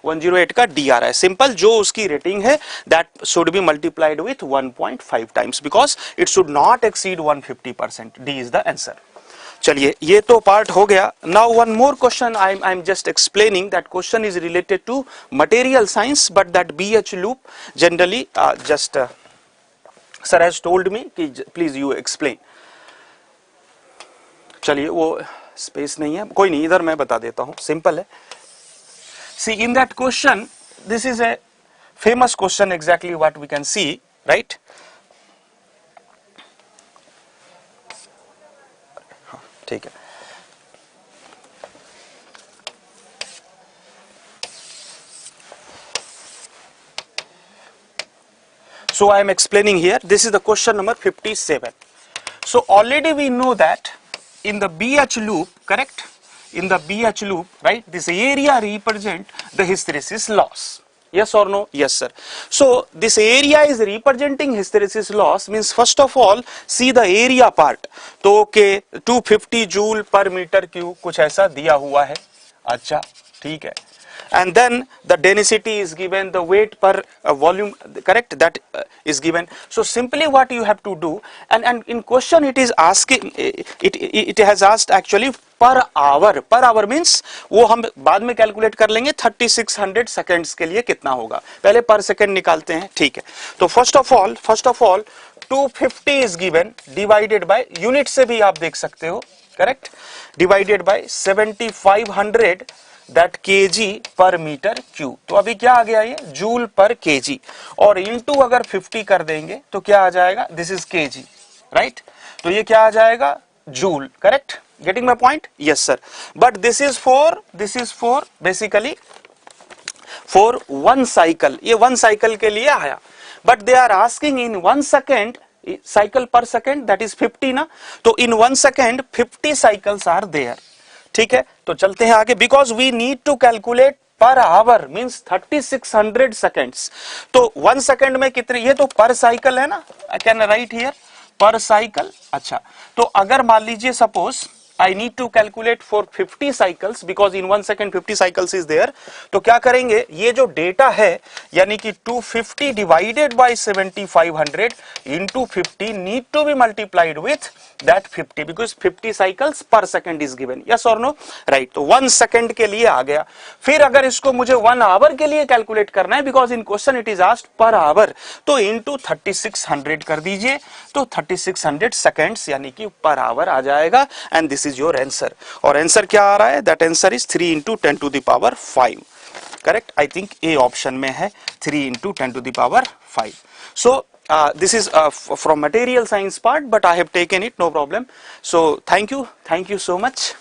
108 का डी आ रहा है. सिंपल, जो उसकी रेटिंग है that should be multiplied with 1.5 times because it should not exceed 150%. D is the answer. चलिए, ये तो पार्ट हो गया. Now one more question I am just explaining. That question is related to material science but that BH loop generally just sir has told me कि please you explain. चलिए, वो space नहीं है, कोई नहीं, इधर मैं बता देता हूं. सिंपल है. See, in that question, this is a famous question, exactly what we can see, right? ठीक है. So I am explaining here. This is the question number 57. So already we know that in the BH loop, correct? In the BH loop, right, this area represent the hysteresis loss. Yes or no? Yes sir. So this area is representing hysteresis loss, means first of all see the area part. तो okay, 250 joule per meter cube कुछ ऐसा दिया हुआ है. अच्छा, ठीक है. And then the density is given, the weight per volume, correct, that is given. So simply what you have to do, and in question it is asking, it has asked actually per hour means वो हम बाद में calculate कर लेंगे 3600 seconds के लिए कितना होगा. पहले पर सेकेंड निकालते हैं. ठीक है, तो first of all 250 is given divided by, unit से भी आप देख सकते हो, correct, divided by 7500 that kg पर मीटर क्यूब. तो अभी क्या आ गया ये? जूल पर kg. और इनटू अगर 50 कर देंगे तो क्या आ जाएगा? This is kg, right. तो ये क्या आ जाएगा? Joule, correct. Getting my point? Yes sir. But this is for basically for one cycle. ये वन साइकिल के लिए आया. But they are asking in 1 second cycle per second, that is 50 ना. तो in 1 second 50 cycles are there. ठीक है, तो चलते हैं आगे. Because we need to calculate per hour means 3600 seconds. तो 1 सेकेंड में कितने? ये तो पर साइकिल है ना, आई कैन राइट हियर पर साइकिल. अच्छा, तो अगर मान लीजिए suppose I need to calculate for 50 cycles because in 1 second 50 cycles is there. तो क्या करेंगे? ये जो डेटा है यानी कि 250 divided by 7500 into 50 need to be multiplied with that 50 because 50 cycles per second is given. Yes or no? Right. तो 1 second के लिए आ गया. फिर अगर इसको मुझे 1 hour के लिए कैलकुलेट करना है because in question it is asked per hour, तो into 3600 कर दीजिए. तो 3600 seconds यानी कि per hour आ जाएगा. And this is your answer. और आंसर क्या आ रहा है? That answer is 3 into 10 to the power 5. Correct? I think A option में है 3 into 10 to the power 5. So this is from material science part, but I have taken it, no problem. So thank you so much.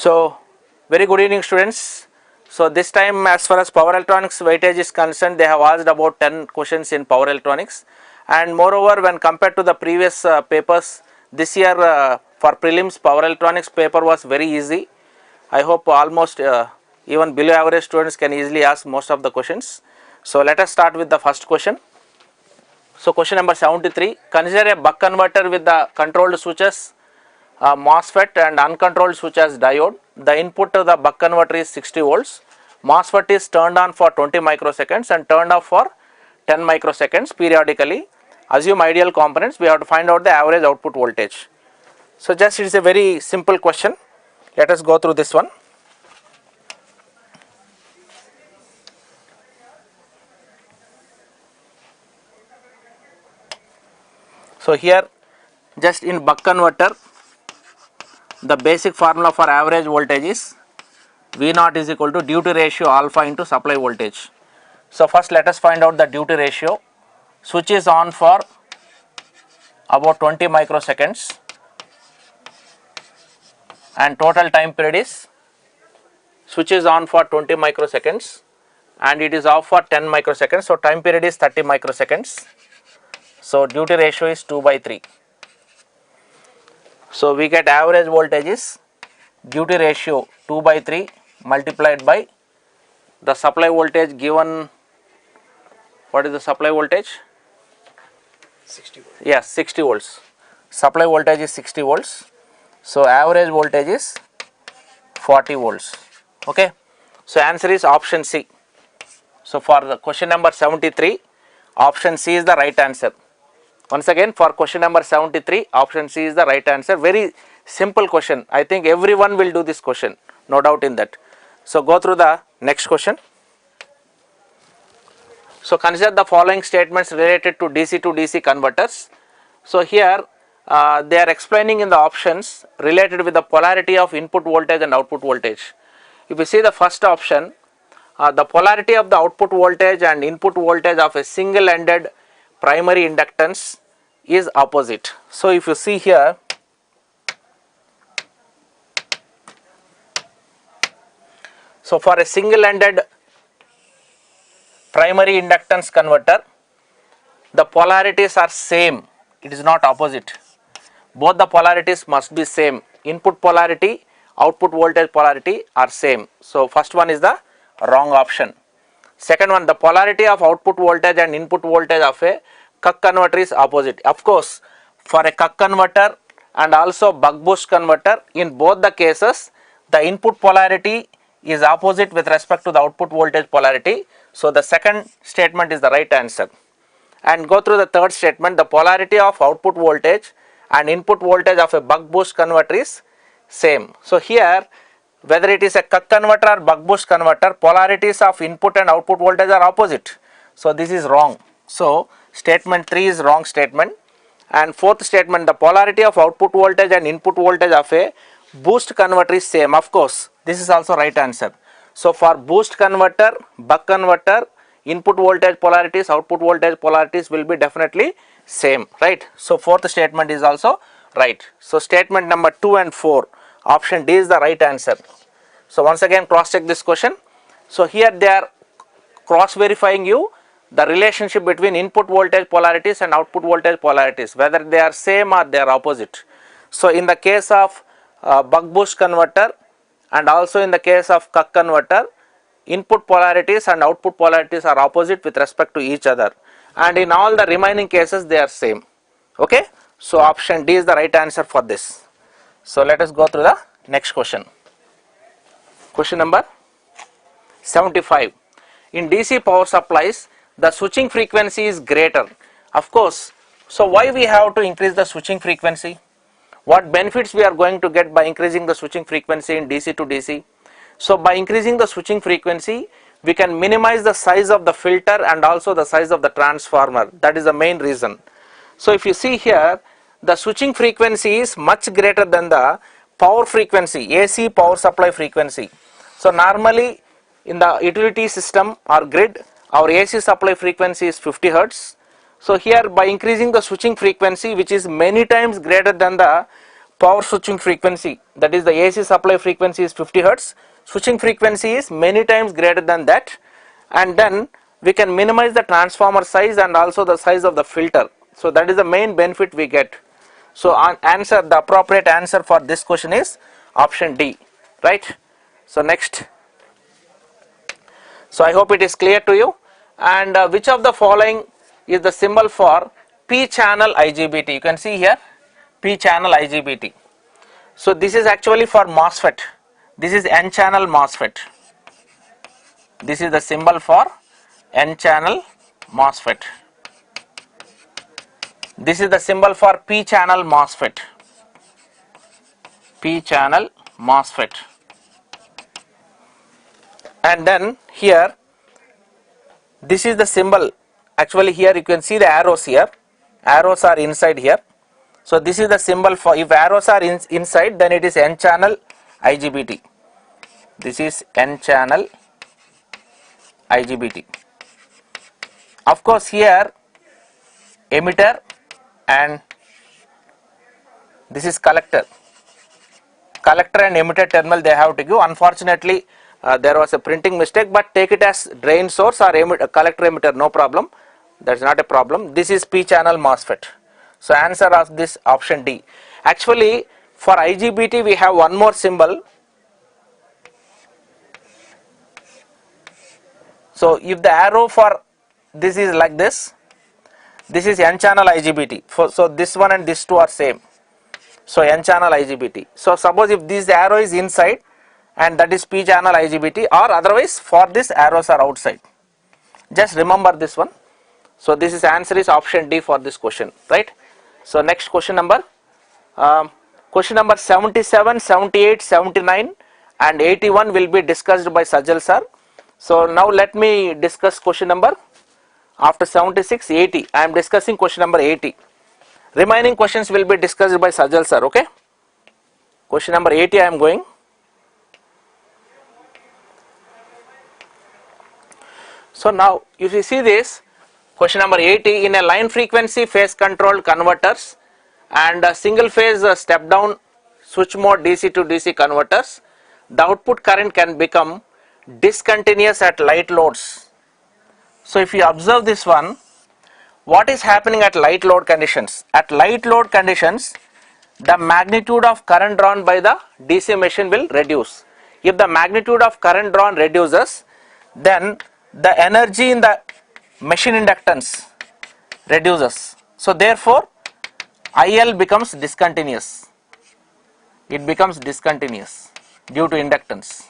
So, very good evening students. So, this time as far as power electronics weightage is concerned, they have asked about 10 questions in power electronics, and moreover when compared to the previous papers, this year for prelims power electronics paper was very easy. I hope almost even below average students can easily ask most of the questions. So, let us start with the first question. So, question number 73, consider a buck converter with the controlled switches, MOSFET and uncontrolled switch as diode. The input to the buck converter is 60 volts. MOSFET is turned on for 20 microseconds and turned off for 10 microseconds periodically. Assume ideal components. We have to find out the average output voltage. So, just it is a very simple question. Let us go through this one. So, here just in buck converter, the basic formula for average voltage is V0 is equal to duty ratio alpha into supply voltage. So, first let us find out the duty ratio. Switch is on for about 20 microseconds and total time period is, switch is on for 20 microseconds and it is off for 10 microseconds. So, time period is 30 microseconds. So, duty ratio is 2/3. So, we get average voltage is duty ratio 2/3 multiplied by the supply voltage given. What is the supply voltage? 60 volts. Yes, 60 volts. Supply voltage is 60 volts. So, average voltage is 40 volts. Okay. So, answer is option C. So, for the question number 73, option C is the right answer. Once again, for question number 73, option C is the right answer. Very simple question. I think everyone will do this question, no doubt in that. So, go through the next question. So, consider the following statements related to DC to DC converters. So, here they are explaining in the options related with the polarity of input voltage and output voltage. If you see the first option, the polarity of the output voltage and input voltage of a single ended primary inductance is opposite. So, if you see here, so for a single ended primary inductance converter, the polarities are same, it is not opposite. Both the polarities must be same. Input polarity, output voltage polarity are same. So, first one is the wrong option. Second one, the polarity of output voltage and input voltage of a Cuck converter is opposite. Of course, for a Cuck converter and also buck boost converter, in both the cases the input polarity is opposite with respect to the output voltage polarity. So, the second statement is the right answer. And go through the third statement, the polarity of output voltage and input voltage of a buck boost converter is same. So, here whether it is a Cuck converter or buck boost converter, polarities of input and output voltage are opposite. So, this is wrong. So, statement 3 is wrong statement. And fourth statement, the polarity of output voltage and input voltage of a boost converter is same. Of course, this is also right answer. So, for boost converter, buck converter, input voltage polarities, output voltage polarities will be definitely same, right. So, fourth statement is also right. So, statement number 2 and 4, option D is the right answer. So, once again cross check this question. So, here they are cross verifying you the relationship between input voltage polarities and output voltage polarities, whether they are same or they are opposite. So, in the case of buck boost converter and also in the case of Cuck converter, input polarities and output polarities are opposite with respect to each other, and in all the remaining cases they are same. Okay. So, option D is the right answer for this. So, let us go through the next question. Question number 75. In DC power supplies, the switching frequency is greater. Of course, so why we have to increase the switching frequency? What benefits we are going to get by increasing the switching frequency in DC to DC? So, by increasing the switching frequency, we can minimize the size of the filter and also the size of the transformer. That is the main reason. So, if you see here, the switching frequency is much greater than the power frequency, AC power supply frequency. So, normally in the utility system or grid, our AC supply frequency is 50 Hertz. So, here by increasing the switching frequency, which is many times greater than the power switching frequency, that is the AC supply frequency is 50 hertz, switching frequency is many times greater than that, and then we can minimize the transformer size and also the size of the filter. So that is the main benefit we get. So the appropriate answer for this question is option D, right? So next. So I hope it is clear to you. And which of the following is the symbol for P channel IGBT? You can see here P channel IGBT. So this is actually for MOSFET. This is N channel MOSFET. This is the symbol for N channel MOSFET. This is the symbol for P channel MOSFET. P channel MOSFET. And then here, this is the symbol. Actually here you can see the arrows here. Arrows are inside here. So this is the symbol for, if arrows are inside, then it is N channel IGBT. This is N channel IGBT. Of course here emitter and this is collector. Collector and emitter terminal they have to give. Unfortunately there was a printing mistake, but take it as drain source or collector emitter, no problem. That's not a problem. This is P channel MOSFET. So answer of this option D. Actually for IGBT we have one more symbol. So if the arrow for this is like this is N channel IGBT. So this one and this two are same. So N channel IGBT. So suppose if this arrow is inside and that is P channel IGBT, or otherwise for this arrows are outside. Just remember this one. So this is answer is option D for this question, right? So next question number 77, 78, 79 and 81 will be discussed by Sajal sir. So now let me discuss question number after 76, 80. I am discussing question number 80. Remaining questions will be discussed by Sajal sir, okay? Question number 80 I am going. So now if you see this, question number 80, in a line frequency phase controlled converters and single phase step down switch mode DC to DC converters, the output current can become discontinuous at light loads. So if you observe this one, what is happening at light load conditions? At light load conditions, the magnitude of current drawn by the DC machine will reduce. If the magnitude of current drawn reduces, then the energy in the machine inductance reduces. So therefore IL becomes discontinuous. It becomes discontinuous due to inductance.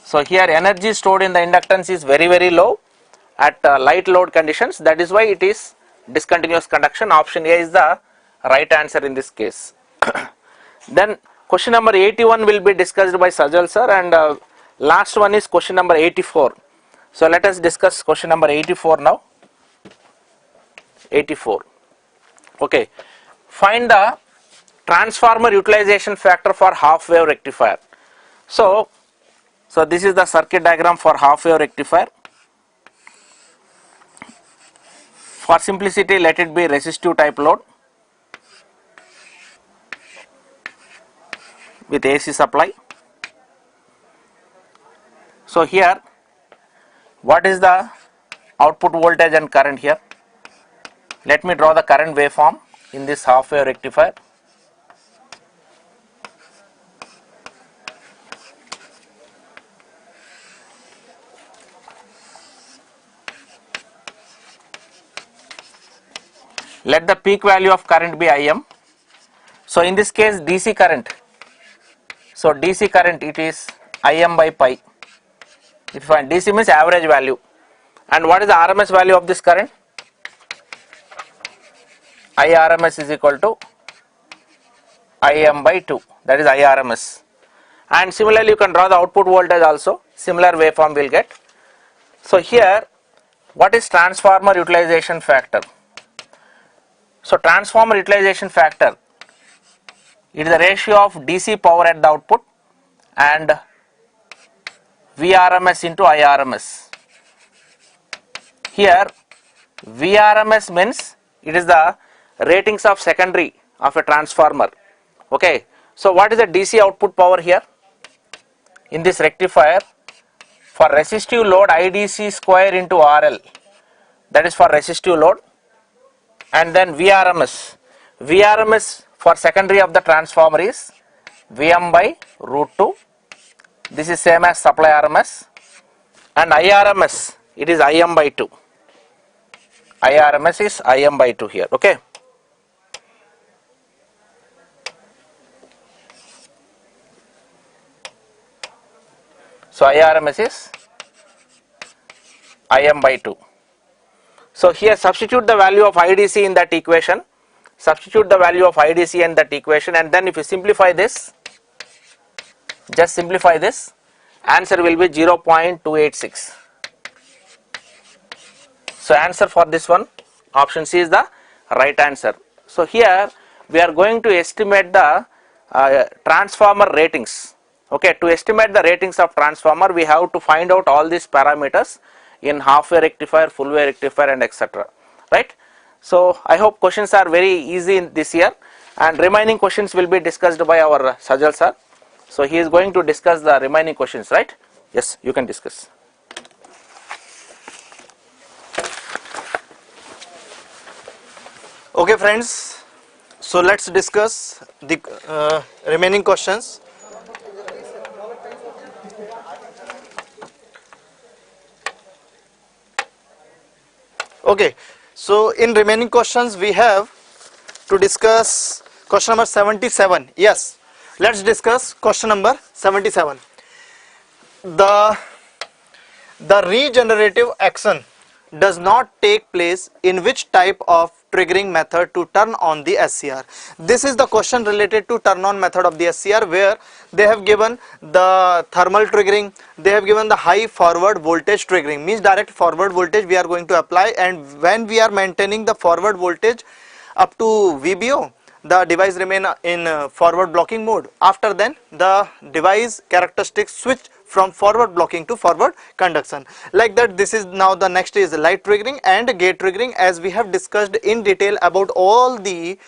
So here energy stored in the inductance is very, very low at light load conditions. That is why it is discontinuous conduction. Option A is the right answer in this case. Then question number 81 will be discussed by Sajal sir, and last one is question number 84. So let us discuss question number 84 now. 84. Okay. Find the transformer utilization factor for half wave rectifier. So this is the circuit diagram for half wave rectifier. For simplicity, let it be resistive type load with AC supply. So here, what is the output voltage and current here? Let me draw the current waveform in this half wave rectifier. Let the peak value of current be Im. So in this case DC current. So DC current, it is Im by pi. If you find DC means average value. And what is the RMS value of this current? IRMS is equal to Im by 2. That is IRMS. And similarly you can draw the output voltage also. Similar waveform will get. So here, what is transformer utilization factor? So transformer utilization factor, it is the ratio of DC power at the output and VRMS into IRMS. Here VRMS means it is the ratings of secondary of a transformer. Okay, so what is the DC output power here in this rectifier? For resistive load IDC square into RL, that is for resistive load, and then VRMS for secondary of the transformer is VM by root 2. This is same as supply RMS, and IRMS, it is IM by 2. IRMS is IM by 2 here. Okay. So IRMS is IM by 2. So here substitute the value of IDC in that equation. Substitute the value of IDC in that equation, and then if you simplify this, just simplify this, answer will be 0.286. So answer for this one, option C is the right answer. So here we are going to estimate the transformer ratings. Okay, to estimate the ratings of transformer, we have to find out all these parameters in half wave rectifier, full wave rectifier, and etc. Right? So I hope questions are very easy in this year, and remaining questions will be discussed by our Sajal sir. So he is going to discuss the remaining questions, right? Yes, you can discuss. Okay friends, so let's discuss the remaining questions. Okay, so in remaining questions we have to discuss question number 77. Yes, let's discuss question number 77. The regenerative action does not take place in which type of triggering method to turn on the SCR. This is the question related to turn on method of the SCR, where they have given the thermal triggering, they have given the high forward voltage triggering, means direct forward voltage we are going to apply, and when we are maintaining the forward voltage up to VBO, the device remain in forward blocking mode. After then the device characteristics switch from forward blocking to forward conduction. Like that, this is now the next is light triggering and gate triggering, as we have discussed in detail about all the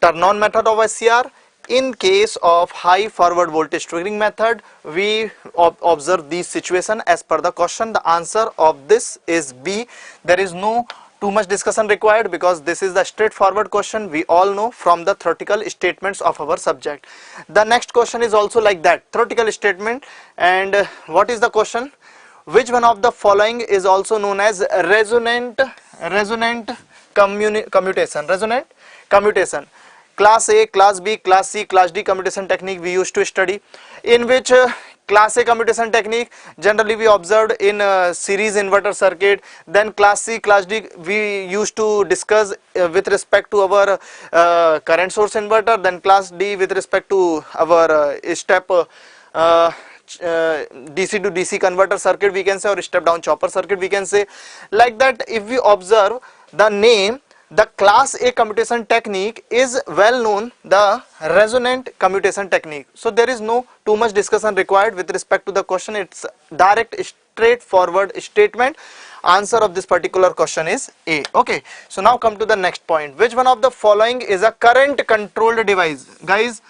turn on method of SCR. In case of high forward voltage triggering method, we observe this situation as per the question. The answer of this is B. There is no too much discussion required, because this is the straightforward question we all know from the theoretical statements of our subject. The next question is also like that, theoretical statement. And what is the question? Which one of the following is also known as resonant commutation? Class A, Class B, Class C, Class D commutation technique we used to study, in which Class A commutation technique generally we observed in series inverter circuit. Then Class C, Class D we used to discuss with respect to our current source inverter. Then Class D with respect to our step DC to DC converter circuit we can say, or step down chopper circuit we can say. Like that, if we observe the name, the Class A commutation technique is well known, the resonant commutation technique. So there is no too much discussion required with respect to the question. It's direct straightforward statement. Answer of this particular question is A. Okay, so now come to the next point. Which one of the following is a current controlled device? Guys,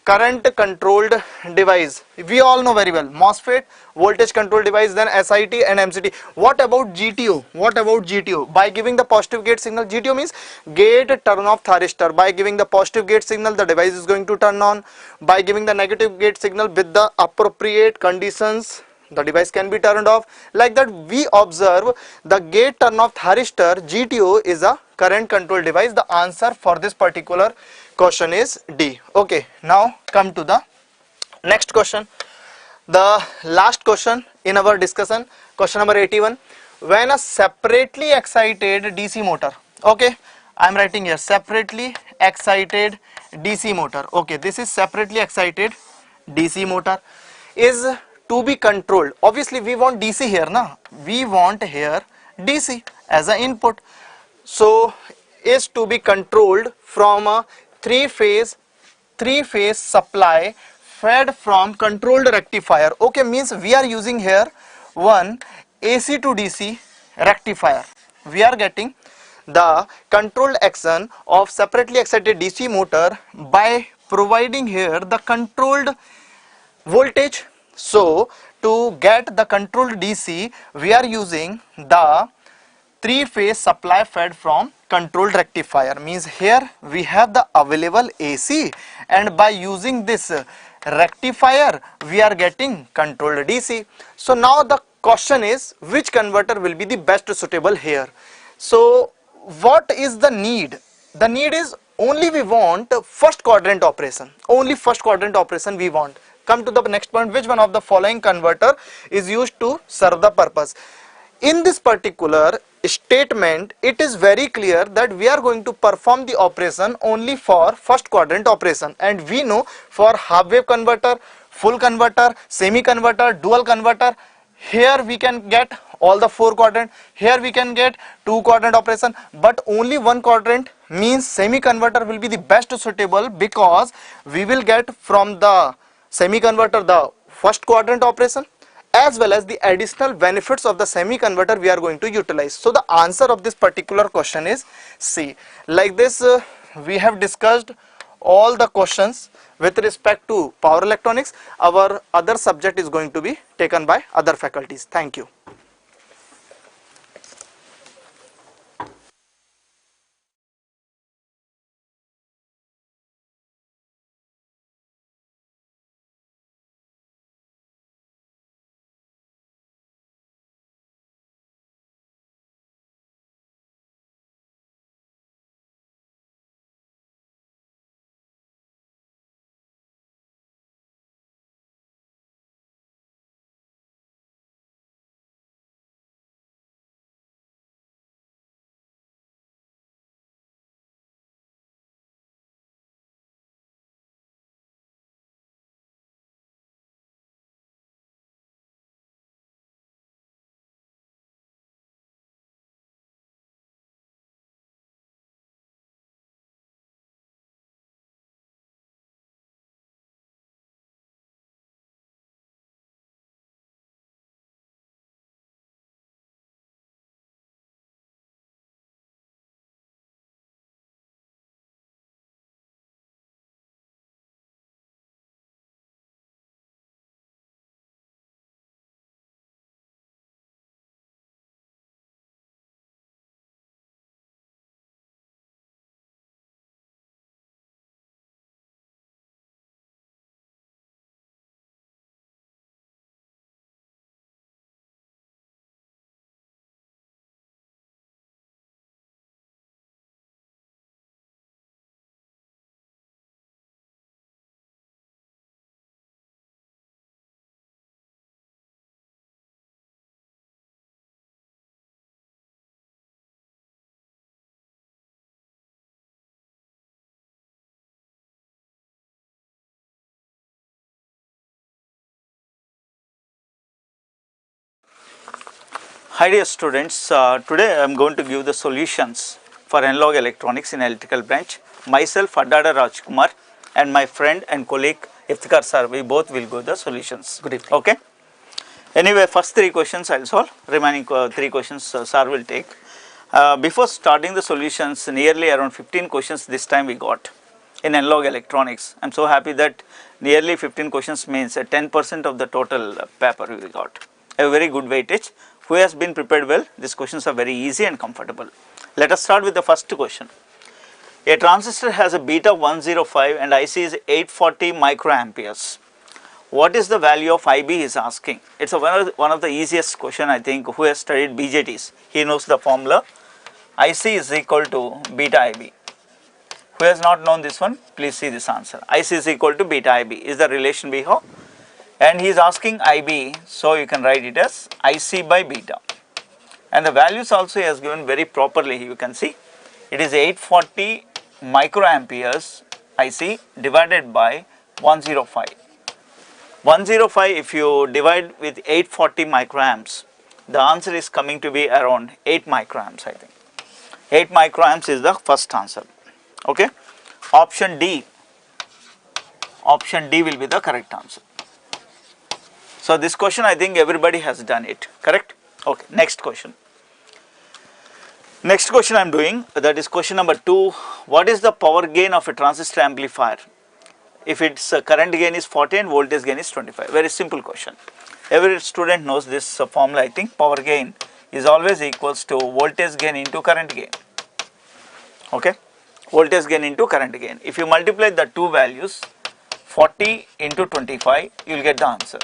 current controlled device we all know very well: MOSFET, voltage control device, then SIT and MCT. What about GTO? What about GTO? By giving the positive gate signal, GTO means gate turn off thyristor. By giving the positive gate signal, the device is going to turn on. By giving the negative gate signal with the appropriate conditions, the device can be turned off. Like that, we observe the gate turn off thyristor, GTO, is a current control device. The answer for this particular question is D. Okay, now come to the next question, the last question in our discussion, question number 81. When a separately excited DC motor, okay, I am writing here separately excited DC motor, okay, this is separately excited DC motor, is to be controlled. Obviously we want DC here, na, we want here DC as an input. So is to be controlled from a three phase supply fed from controlled rectifier. Okay, means we are using here one AC to DC rectifier. We are getting the controlled action of separately excited DC motor by providing here the controlled voltage. So to get the controlled DC, we are using the three-phase supply fed from controlled rectifier. Means here we have the available AC, and by using this rectifier we are getting controlled DC. So now the question is, which converter will be the best suitable here? So what is the need? The need is only we want first quadrant operation. Only first quadrant operation we want. Come to the next point. Which one of the following converter is used to serve the purpose? In this particular statement, it is very clear that we are going to perform the operation only for first quadrant operation, and we know for half wave converter, full converter, semi converter, dual converter, here we can get all the four quadrant, here we can get two quadrant operation, but only one quadrant, means semi converter will be the best suitable, because we will get from the semi converter the first quadrant operation as well as the additional benefits of the semi converter we are going to utilize. So the answer of this particular question is C. Like this, we have discussed all the questions with respect to power electronics. Our other subject is going to be taken by other faculties. Thank you. Hi dear students, today I am going to give the solutions for analog electronics in electrical branch. Myself Addada Rajkumar and my friend and colleague Iftikhar sir, we both will give the solutions. Good evening. Okay. Anyway, first three questions I will solve, remaining three questions sir will take. Before starting the solutions, nearly around 15 questions this time we got in analog electronics. I am so happy that nearly 15 questions means 10% of the total paper we got. A very good weightage. Who has been prepared well? These questions are very easy and comfortable. Let us start with the first question. A transistor has a beta 105 and IC is 840 microamperes. What is the value of IB he is asking? It's one of the easiest question I think. Who has studied BJTs? He knows the formula. IC is equal to beta IB. Who has not known this one? Please see this answer. IC is equal to beta IB is the relation we have. And he is asking IB, so you can write it as IC by beta. And the values also he has given very properly, you can see. It is 840 microamperes IC divided by 105. 105 if you divide with 840 microamps, the answer is coming to be around 8 microamps I think. 8 microamps is the first answer. Okay. Option D will be the correct answer. So this question I think everybody has done it, correct? Okay, next question. Next question I am doing, that is question number 2. What is the power gain of a transistor amplifier? if its current gain is 40 and voltage gain is 25. Very simple question. Every student knows this formula. I think power gain is always equals to voltage gain into current gain. Okay, voltage gain into current gain. If you multiply the two values, 40 into 25, you will get the answer.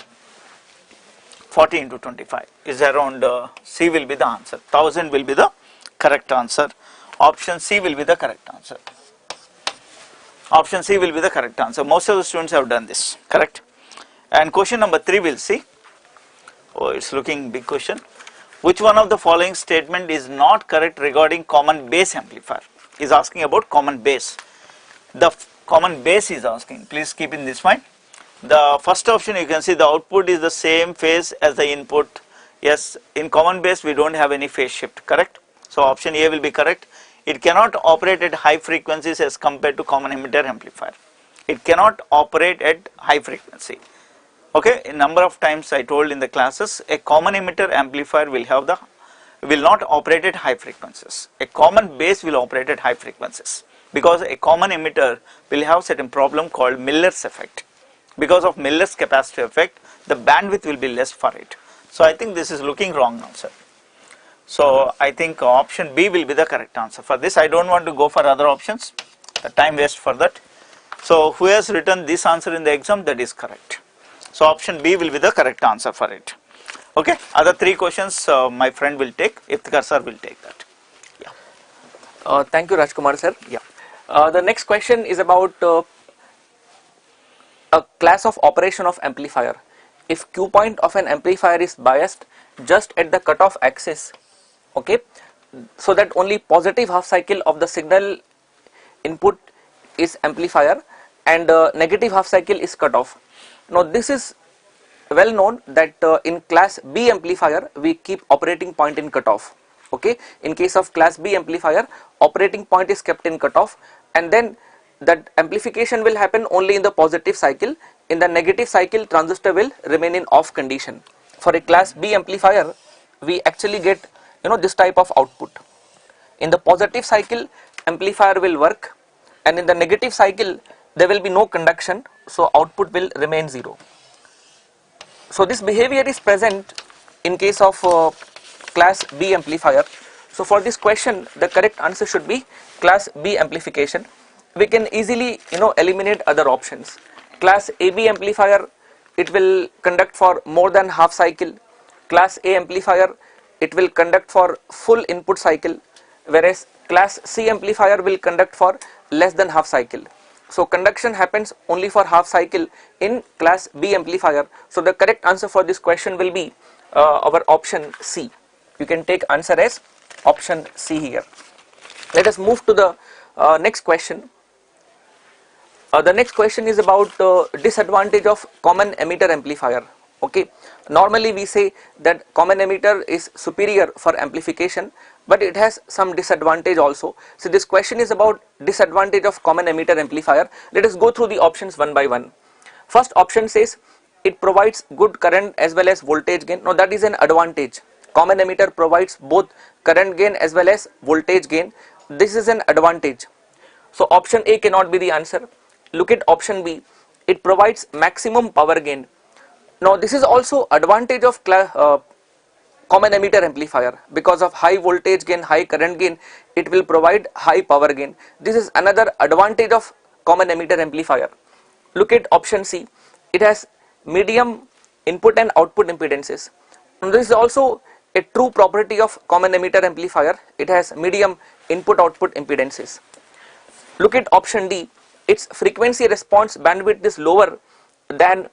40 into 25 is around C will be the answer. 1000 will be the correct answer. Option C will be the correct answer. Option C will be the correct answer. Most of the students have done this, correct? And question number 3 we'll see. Oh, it's looking big question. Which one of the following statement is not correct regarding common base amplifier? Is asking about common base. The common base is asking. Please keep in this mind. The first option, you can see the output is the same phase as the input. Yes, in common base we don't have any phase shift, correct? So option A will be correct. It cannot operate at high frequencies as compared to common emitter amplifier. It cannot operate at high frequency. Okay, a number of times I told in the classes, a common emitter amplifier will not operate at high frequencies. A common base will operate at high frequencies, because a common emitter will have certain problem called Miller's effect. Because of Miller's capacitive effect, the bandwidth will be less for it. So I think this is looking wrong now, sir. So I think option B will be the correct answer. For this I don't want to go for other options, the time waste for that. So who has written this answer in the exam, that is correct. So option B will be the correct answer for it. Okay, other 3 questions my friend will take, Iftikhar sir will take that. Yeah. Thank you, Rajkumar sir. Yeah. The next question is about a class of operation of amplifier. If Q point of an amplifier is biased just at the cutoff axis, okay, so that only positive half cycle of the signal input is amplifier and negative half cycle is cutoff. Now this is well known that in class B amplifier we keep operating point in cutoff. Okay, in case of class B amplifier, operating point is kept in cutoff, and then that amplification will happen only in the positive cycle. In the negative cycle, transistor will remain in off condition. For a class B amplifier, we actually get this type of output. In the positive cycle, amplifier will work, and in the negative cycle there will be no conduction, so output will remain 0. So this behavior is present in case of class B amplifier. So for this question, the correct answer should be class B amplification. We can easily eliminate other options. Class AB amplifier, it will conduct for more than half cycle. Class A amplifier, it will conduct for full input cycle, whereas class C amplifier will conduct for less than half cycle. So conduction happens only for half cycle in class B amplifier. So the correct answer for this question will be our option C. You can take answer as option C here. Let us move to the next question. The next question is about disadvantage of common emitter amplifier. Okay, normally we say that common emitter is superior for amplification, but it has some disadvantage also. So this question is about disadvantage of common emitter amplifier. Let us go through the options one by one. First option says it provides good current as well as voltage gain. Now that is an advantage. Common emitter provides both current gain as well as voltage gain. This is an advantage. So option A cannot be the answer. Look at option B. It provides maximum power gain. Now this is also advantage of common emitter amplifier. Because of high voltage gain, high current gain, it will provide high power gain. This is another advantage of common emitter amplifier. Look at option C. It has medium input and output impedances. Now this is also a true property of common emitter amplifier. It has medium input output impedances. Look at option D. Its frequency response bandwidth is lower than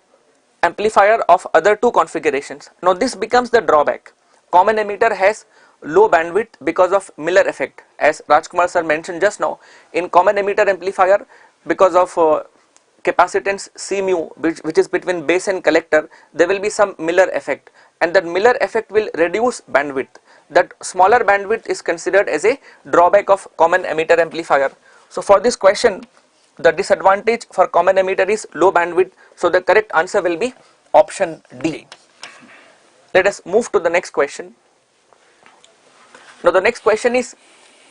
amplifier of other two configurations. Now this becomes the drawback. Common emitter has low bandwidth because of Miller effect. As Rajkumar sir mentioned just now, in common emitter amplifier, because of capacitance C mu, which is between base and collector, there will be some Miller effect, and that Miller effect will reduce bandwidth. That smaller bandwidth is considered as a drawback of common emitter amplifier. So for this question, the disadvantage for common emitter is low bandwidth. So the correct answer will be option D. Let us move to the next question. Now the next question is,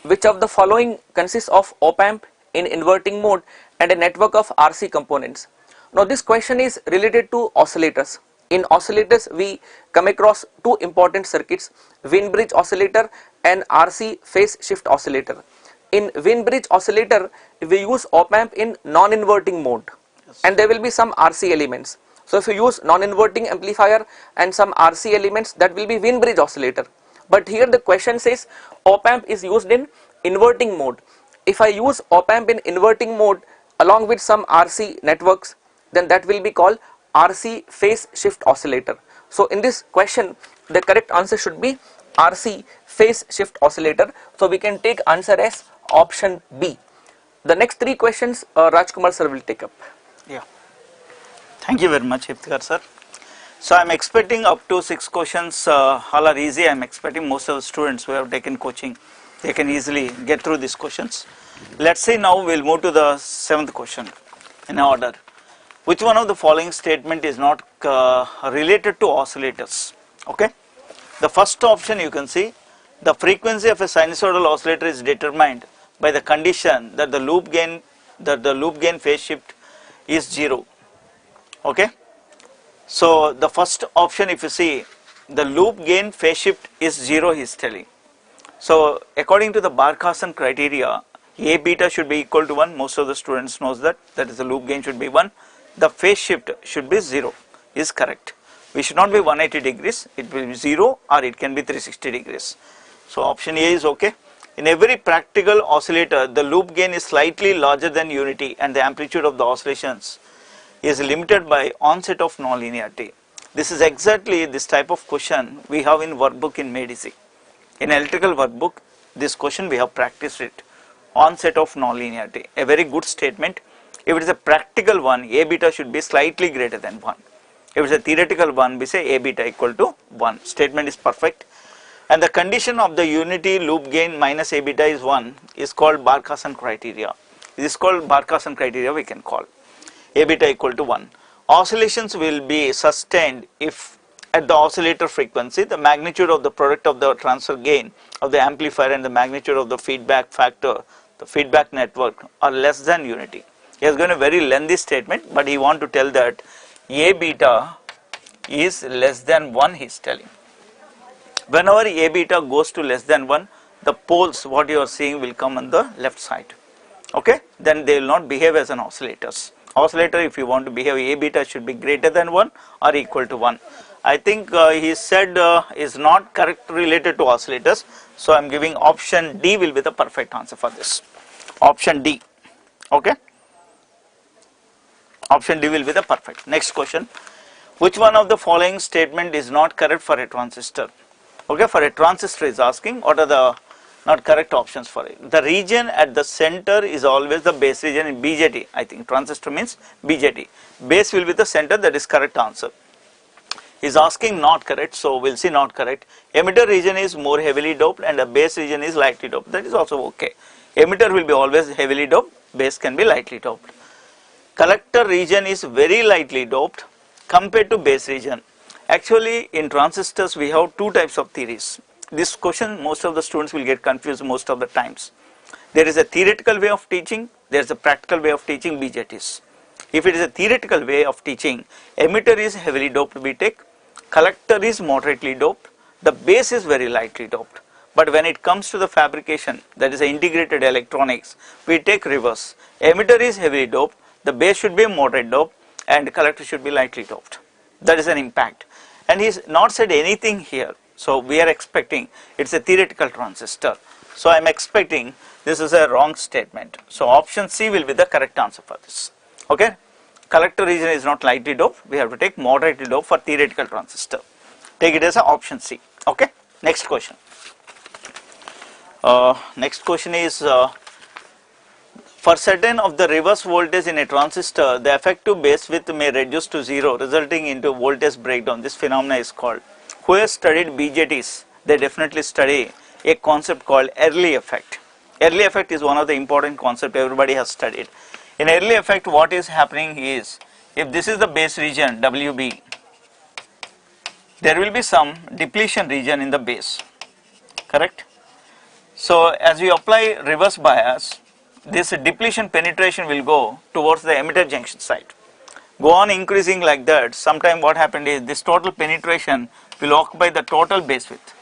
which of the following consists of op amp in inverting mode and a network of RC components. Now this question is related to oscillators. In oscillators we come across two important circuits, Wien bridge oscillator and RC phase shift oscillator. In Wien bridge oscillator we use op amp in non-inverting mode and there will be some RC elements. So if you use non-inverting amplifier and some RC elements, that will be Wien bridge oscillator. But here the question says op amp is used in inverting mode. If I use op amp in inverting mode along with some RC networks, then that will be called RC phase shift oscillator. So in this question the correct answer should be RC phase shift oscillator. So we can take answer as option B. The next three questions Rajkumar sir will take up. Yeah. Thank you very much, Iftikhar sir. So I am expecting up to 6 questions, all are easy. I am expecting most of the students who have taken coaching, they can easily get through these questions. Let's see now, we will move to the 7th question in order. Which one of the following statement is not related to oscillators? Okay. The first option you can see, the frequency of a sinusoidal oscillator is determined by the condition that the loop gain phase shift is 0. Okay. So the first option, if you see, the loop gain phase shift is 0, he is telling. So according to the Barkhasan criteria, A beta should be equal to 1. Most of the students knows that is the loop gain should be 1. The phase shift should be 0 is correct. We should not be 180 degrees, it will be 0 or it can be 360 degrees. So option A is okay. In every practical oscillator, the loop gain is slightly larger than unity and the amplitude of the oscillations is limited by onset of nonlinearity. This is exactly this type of question we have in workbook in GATE ESE. In electrical workbook, this question we have practiced it, onset of nonlinearity, a very good statement. If it is a practical one, A beta should be slightly greater than 1. If it is a theoretical one, we say A beta equal to 1. Statement is perfect. And the condition of the unity loop gain minus A beta is 1 is called Barkhasan criteria. This is called Barkhasan criteria we can call. A beta equal to 1. Oscillations will be sustained if at the oscillator frequency the magnitude of the product of the transfer gain of the amplifier and the magnitude of the feedback factor, the feedback network, are less than unity. He has given a very lengthy statement, but he want to tell that A beta is less than 1, he is telling. Whenever A beta goes to less than 1, the poles what you are seeing will come on the left side. Okay, then they will not behave as an oscillators. Oscillator, if you want to behave, A beta should be greater than 1 or equal to 1. I think he said is not correct related to oscillators. So I am giving option D will be the perfect answer for this. Option D. Okay. Option D will be the perfect. Next question. Which one of the following statement is not correct for a transistor? Okay, for a transistor is asking what are the not correct options for it. The region at the center is always the base region in BJT. I think transistor means BJT. Base will be the center, that is correct answer. He is asking not correct, so we will see not correct. Emitter region is more heavily doped and the base region is lightly doped. That is also okay. Emitter will be always heavily doped, base can be lightly doped. Collector region is very lightly doped compared to base region. Actually in transistors we have two types of theories. This question most of the students will get confused most of the times. There is a theoretical way of teaching, there is a practical way of teaching BJTs. If it is a theoretical way of teaching, emitter is heavily doped, we take, collector is moderately doped, the base is very lightly doped. But when it comes to the fabrication, that is integrated electronics, we take reverse. Emitter is heavily doped, the base should be moderate doped and collector should be lightly doped. That is an impact. And he has not said anything here. So we are expecting it is a theoretical transistor. So I am expecting this is a wrong statement. So option C will be the correct answer for this. Okay. Collector region is not lightly doped. We have to take moderately doped for theoretical transistor. Take it as a option C. Okay. Next question. Next question is for certain of the reverse voltage in a transistor, the effective base width may reduce to 0, resulting into voltage breakdown. This phenomena is called. Who has studied BJTs? They definitely study a concept called early effect. Early effect is one of the important concepts everybody has studied. In early effect, what is happening is, if this is the base region WB, there will be some depletion region in the base, correct? So as we apply reverse bias, this depletion penetration will go towards the emitter junction side. Go on increasing like that, sometime what happened is this total penetration will occupy the total base width.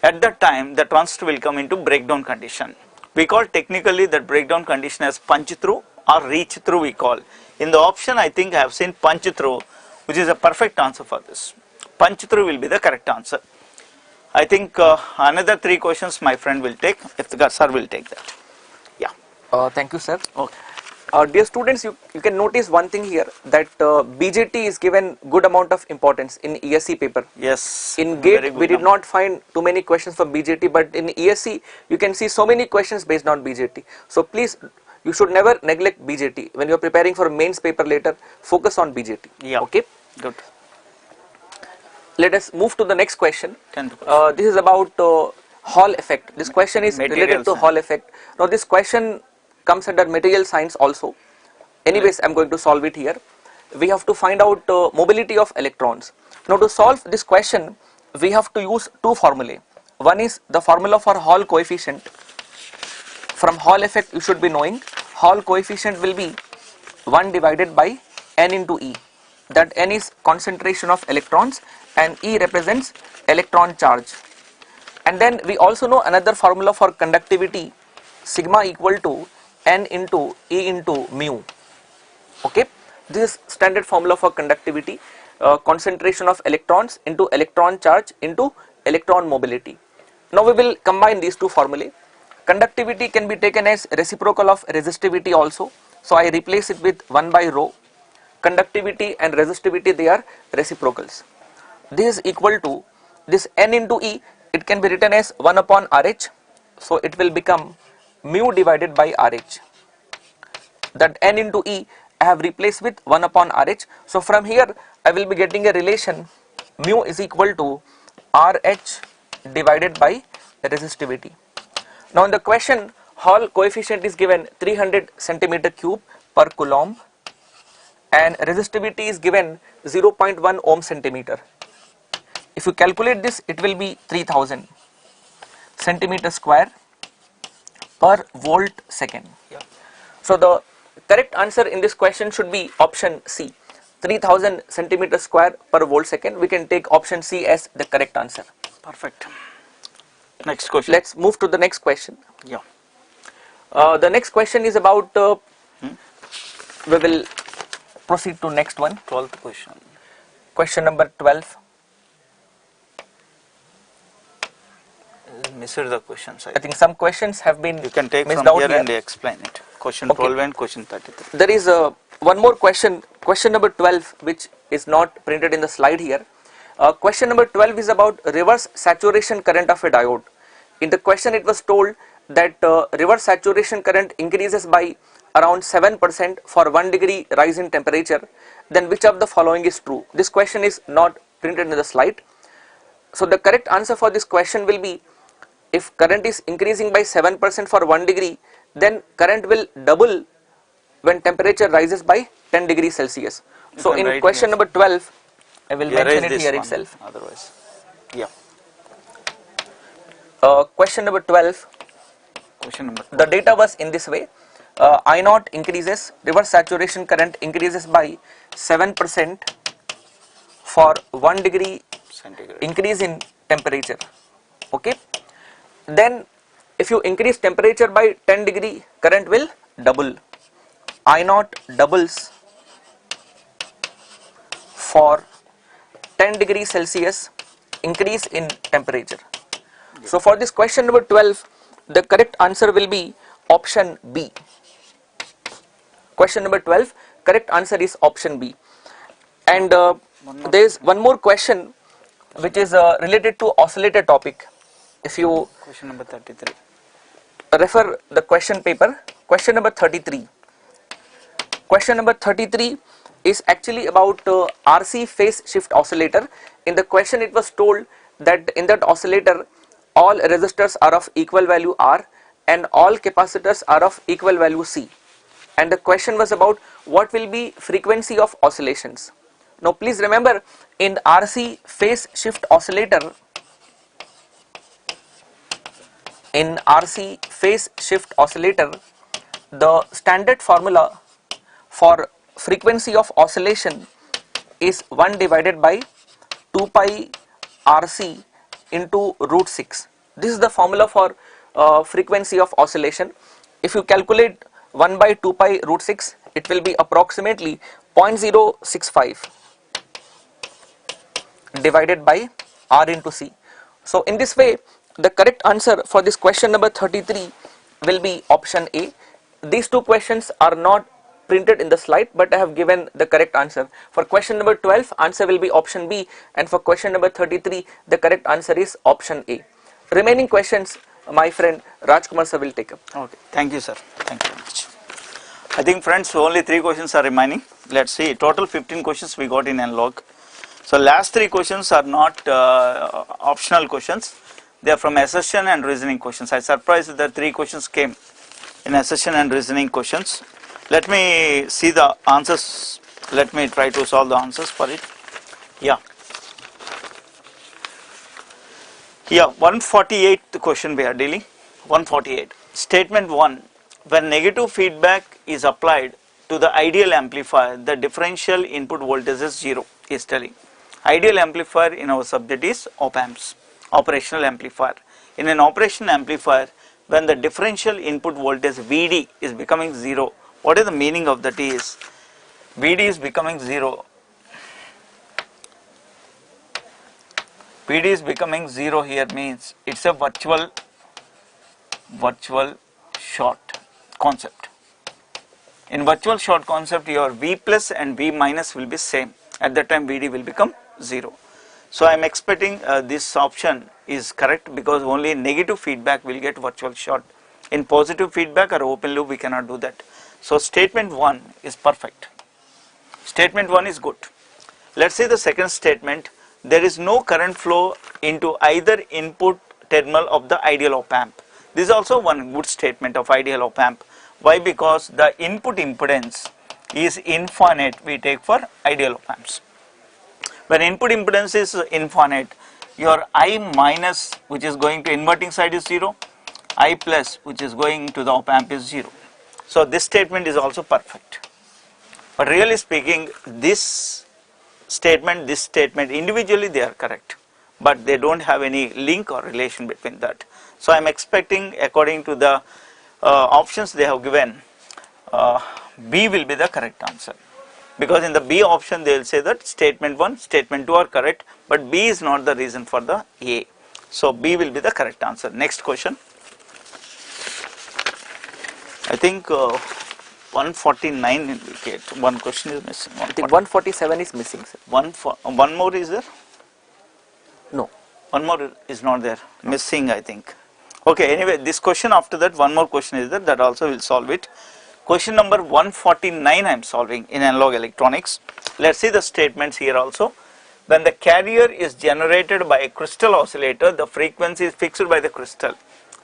At that time the transistor will come into breakdown condition. We call technically that breakdown condition as punch through or reach through we call. In the option I think I have seen punch through, which is a perfect answer for this. Punch through will be the correct answer. I think another 3 questions my friend will take, if the sir will take that. Yeah. Thank you, sir. Okay. Dear students, you can notice one thing here, that BJT is given good amount of importance in ESE paper. Yes. In GATE, we did not find too many questions for BJT, but in ESE, you can see so many questions based on BJT. So please, you should never neglect BJT. When you are preparing for a mains paper later, focus on BJT. Yeah. Okay. Good. Let us move to the next question. 10th This is about Hall effect. This question is Material related to science. Hall effect. Now this question comes under material science also. Anyways, I am going to solve it here. We have to find out mobility of electrons. Now to solve this question, we have to use 2 formulae. One is the formula for Hall coefficient. From Hall effect you should be knowing, Hall coefficient will be 1 divided by n into E. That n is concentration of electrons and E represents electron charge. And then we also know another formula for conductivity, sigma equal to n into E into mu. Okay, this is standard formula for conductivity, concentration of electrons into electron charge into electron mobility. Now we will combine these 2 formulae. Conductivity can be taken as reciprocal of resistivity also. So I replace it with 1 by rho. Conductivity and resistivity, they are reciprocals. This is equal to this n into E, it can be written as 1 upon RH. So it will become mu divided by RH. That n into E I have replaced with 1 upon RH. So from here I will be getting a relation mu is equal to RH divided by resistivity. Now in the question, Hall coefficient is given 300 centimeter cube per coulomb and resistivity is given 0.1 ohm centimeter. If you calculate this, it will be 3000 centimeter square per volt second. So the correct answer in this question should be option C, 3000 centimeter square per volt second. We can take option C as the correct answer. Perfect. Next question. Let's move to the next question. Yeah. The next question is about, we will proceed to next one. 12th question. Question number 12. Missed the questions. I think some questions have been You can take missed from out here here. and explain it. Question Okay. 12 and question 33. There is one more question, question number 12, which is not printed in the slide here. Question number 12 is about reverse saturation current of a diode. In the question it was told that reverse saturation current increases by around 7% for 1 degree rise in temperature. Then which of the following is true? This question is not printed in the slide. So the correct answer for this question will be, if current is increasing by 7% for 1 degree, then current will double when temperature rises by 10 degrees Celsius. So can in write question here. number 12, I will mention Erase it this here one, itself. Otherwise, yeah. Question number 12, Question number. the data was in this way. I naught increases, reverse saturation current increases by 7% for 1 degree Centigrade. increase in temperature. Okay. Then if you increase temperature by 10 degree, current will double. I naught doubles for 10 degrees Celsius increase in temperature. So for this question number 12, the correct answer will be option B. Question number 12, correct answer is option B. And there is one more question which is related to oscillator topic. If you Question number 33. refer the question paper, question number 33. Question number 33 is actually about RC phase shift oscillator. In the question it was told that in that oscillator all resistors are of equal value R and all capacitors are of equal value C. And the question was about what will be frequency of oscillations. Now please remember, in RC phase shift oscillator, the standard formula for frequency of oscillation is 1 divided by 2 pi RC into root 6. This is the formula for frequency of oscillation. If you calculate 1 by 2 pi root 6, it will be approximately 0.065 divided by R into C. So in this way, the correct answer for this question number 33 will be option A. These two questions are not printed in the slide, but I have given the correct answer. For question number 12, answer will be option B, and for question number 33, the correct answer is option A. Remaining questions, my friend Rajkumar sir will take up. Okay, thank you, sir. Thank you very much. I think, friends, only 3 questions are remaining. Let's see, total 15 questions we got in analog. So last 3 questions are not optional questions. They are from assertion and reasoning questions. I surprised that 3 questions came in assertion and reasoning questions. Let me see the answers. Let me try to solve the answers for it. Yeah. Yeah, 148th question we are dealing. 148. Statement 1. When negative feedback is applied to the ideal amplifier, the differential input voltage is 0, is telling. Ideal amplifier in our subject is op amps, operational amplifier. In an operational amplifier, when the differential input voltage Vd is becoming 0, what is the meaning of that is, Vd is becoming 0. Vd is becoming 0 here means it's a virtual short concept. In virtual short concept, your V plus and V minus will be same. At that time Vd will become 0. So I am expecting this option is correct, because only negative feedback will get virtual short. In positive feedback or open loop we cannot do that. So statement 1 is perfect. Statement 1 is good. Let's see the second statement. There is no current flow into either input terminal of the ideal op amp. This is also one good statement of ideal op amp. Why? Because the input impedance is infinite, we take for ideal op amps. When input impedance is infinite, your I minus, which is going to inverting side, is 0, I plus, which is going to the op amp, is 0. So this statement is also perfect. But really speaking, this statement individually they are correct, but they don't have any link or relation between that. So I am expecting, according to the options they have given, B will be the correct answer, because in the B option they will say that statement 1, statement 2 are correct, but B is not the reason for the A. So B will be the correct answer. Next question. I think 149 indicate one question is missing. I think 147 is missing, sir. One more is there? No. One more is not there. Missing, I think. Okay, anyway, this question after that, one more question is there, that also will solve it. Question number 149 I am solving in analog electronics. Let's see the statements here also. When the carrier is generated by a crystal oscillator, the frequency is fixed by the crystal.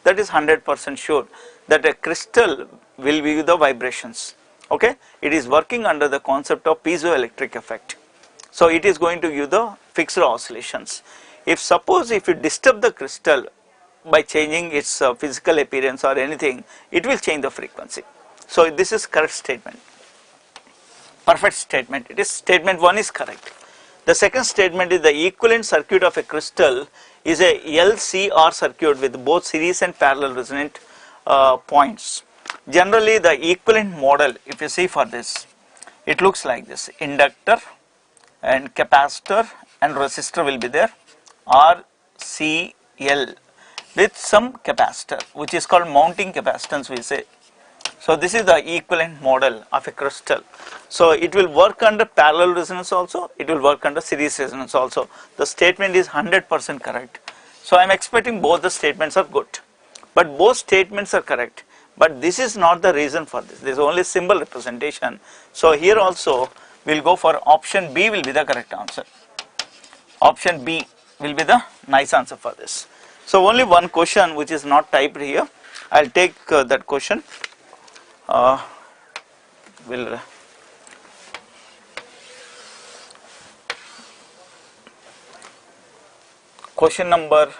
That is 100% sure that a crystal will give the vibrations. Okay, it is working under the concept of piezoelectric effect. So it is going to give the fixed oscillations. If suppose if you disturb the crystal by changing its physical appearance or anything, it will change the frequency. So this is correct statement. Perfect statement. It is statement 1 is correct. The second statement is the equivalent circuit of a crystal is a LCR circuit with both series and parallel resonant points. Generally the equivalent model, if you see for this, it looks like this: inductor and capacitor and resistor will be there, RCL with some capacitor, which is called mounting capacitance, we say. So this is the equivalent model of a crystal. So it will work under parallel resonance also, it will work under series resonance also. The statement is 100% correct. So I am expecting both the statements are good, but both statements are correct. But this is not the reason for this. There is only symbol representation. So here also we will go for option B will be the correct answer. Option B will be the nice answer for this. So only one question which is not typed here. I will take that question. Question number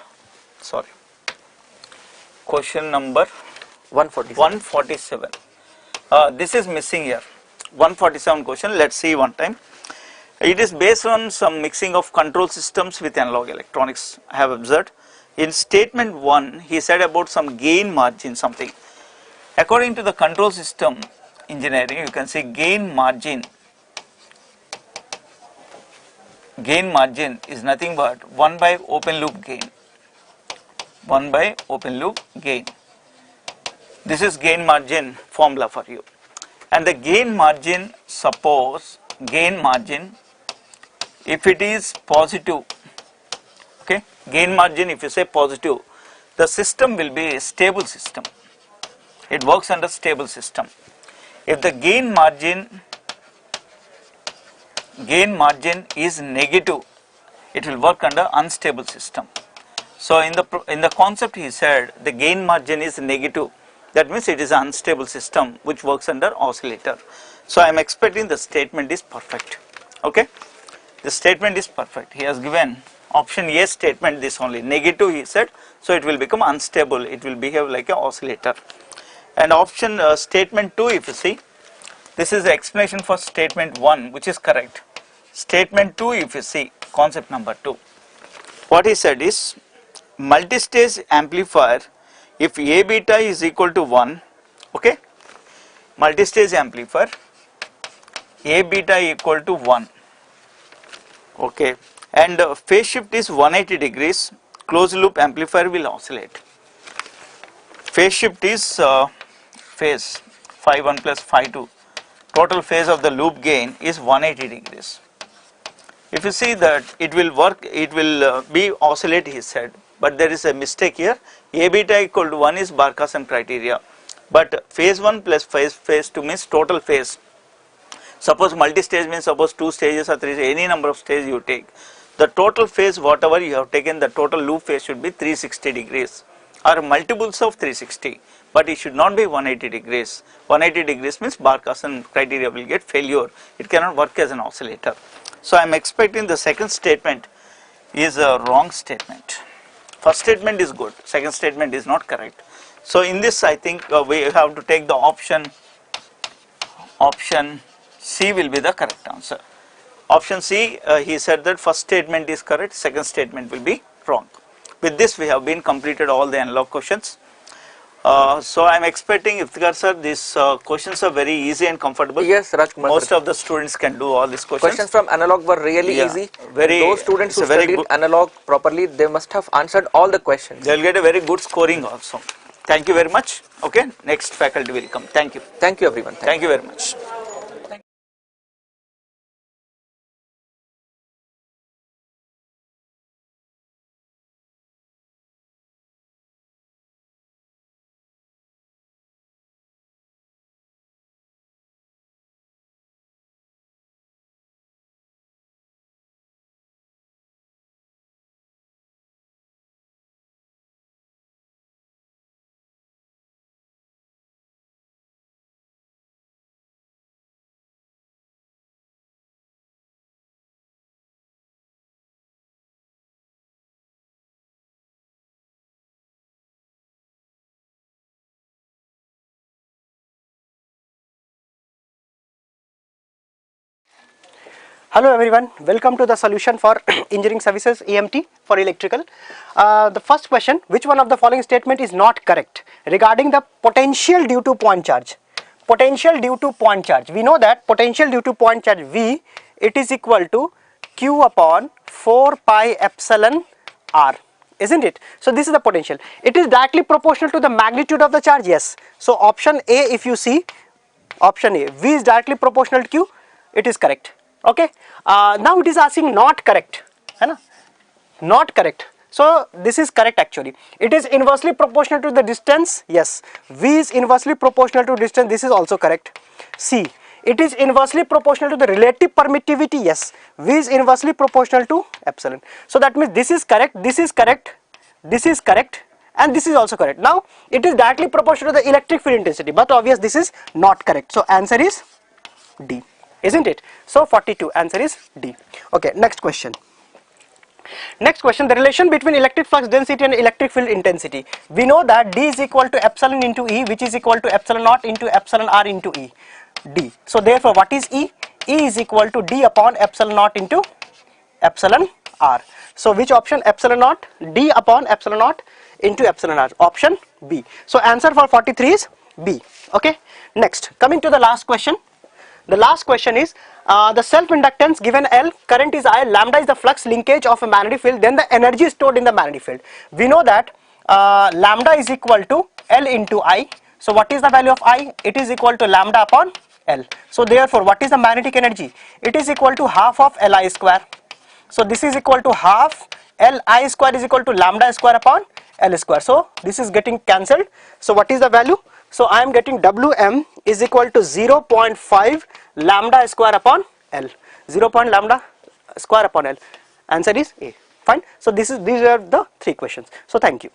147. This is missing here. 147 question. Let's see one time. It is based on some mixing of control systems with analog electronics. I have observed. In statement 1, he said about some gain margin something. According to the control system engineering, you can see gain margin is nothing but 1 by open loop gain. 1 by open loop gain. This is gain margin formula for you. And the gain margin, suppose gain margin, if it is positive, okay, gain margin if you say positive, the system will be a stable system. It works under stable system. If the gain margin is negative, it will work under unstable system. So in the concept he said the gain margin is negative. That means it is an unstable system which works under oscillator. So I am expecting the statement is perfect. Okay, the statement is perfect. He has given option A statement this only negative he said, so it will become unstable. It will behave like an oscillator. And option statement 2, if you see, this is the explanation for statement 1 which is correct. Statement 2, if you see, concept number 2, what he said is multistage amplifier, if A beta is equal to 1, okay, multistage amplifier A beta equal to 1, okay, and phase shift is 180 degrees, closed loop amplifier will oscillate. Phase shift is phase phi 1 plus phi 2, total phase of the loop gain is 180 degrees. If you see that it will work, it will be oscillate he said, but there is a mistake here. A beta equal to 1 is Barkhasan criteria, but phase 1 plus phase 2 means total phase. Suppose multi-stage means suppose 2 stages or 3 stages, any number of stages you take. The total phase whatever you have taken, the total loop phase should be 360 degrees or multiples of 360, but it should not be 180 degrees. 180 degrees means Barkhasan criteria will get failure. It cannot work as an oscillator. So I am expecting the second statement is a wrong statement. First statement is good, second statement is not correct. So in this I think we have to take the option C will be the correct answer. Option C, he said that first statement is correct, second statement will be wrong. With this we have been completed all the analog questions. So I am expecting, Iftikhar sir, these questions are very easy and comfortable. Yes, Rajkumar. Most of the students can do all these questions. Questions from analog were really easy. Very, those students who studied analog properly, they must have answered all the questions. They will get a very good scoring also. Thank you very much. Okay, next faculty will come. Thank you. Thank you everyone. Thank you very much. Hello everyone, welcome to the solution for engineering services EMT for electrical. The first question, which one of the following statement is not correct regarding the potential due to point charge? Potential due to point charge. We know that potential due to point charge V, it is equal to Q upon 4 pi epsilon R, isn't it? So this is the potential. It is directly proportional to the magnitude of the charge, yes. So option A, if you see, option A, V is directly proportional to Q, it is correct. Okay, now it is asking not correct, है ना? Not correct. So this is correct actually. It is inversely proportional to the distance. Yes, V is inversely proportional to distance. This is also correct. C, it is inversely proportional to the relative permittivity. Yes, V is inversely proportional to epsilon. So that means this is correct. This is correct. This is correct. And this is also correct. Now it is directly proportional to the electric field intensity. But obvious this is not correct. So answer is D. Isn't it? So 42, answer is D. Okay, next question. Next question, the relation between electric flux density and electric field intensity. We know that D is equal to epsilon into E, which is equal to epsilon naught into epsilon R into E, D. So therefore, what is E? E is equal to D upon epsilon naught into epsilon R. So which option? Epsilon naught, D upon epsilon naught into epsilon R. Option B. So answer for 43 is B. Okay. Next, coming to the last question. The last question is the self inductance given L, current is I, lambda is the flux linkage of a magnetic field, then the energy stored in the magnetic field. We know that lambda is equal to L into I. So what is the value of I? It is equal to lambda upon L. So therefore, what is the magnetic energy? It is equal to half of Li square. So this is equal to half Li square is equal to lambda square upon L square. So this is getting cancelled. So what is the value? So I am getting Wm is equal to 0.5 lambda square upon L. 0. Lambda square upon L. Answer is A. Fine. So these are the 3 questions. So thank you.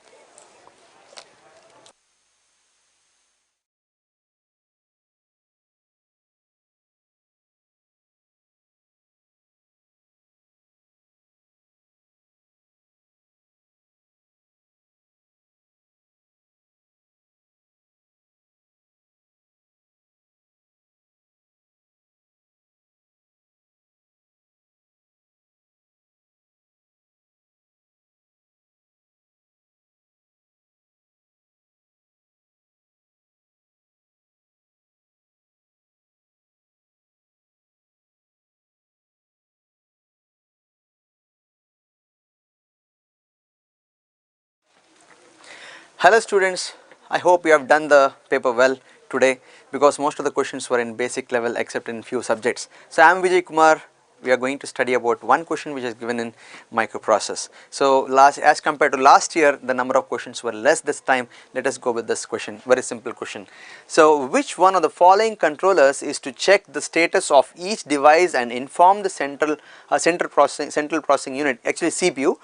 Hello students, I hope you have done the paper well today because most of the questions were in basic level except in few subjects. So I am Vijay Kumar. We are going to study about one question which is given in microprocess. So as compared to last year, the number of questions were less this time. Let us go with this question, very simple question. So which one of the following controllers is to check the status of each device and inform the central processing unit, actually CPU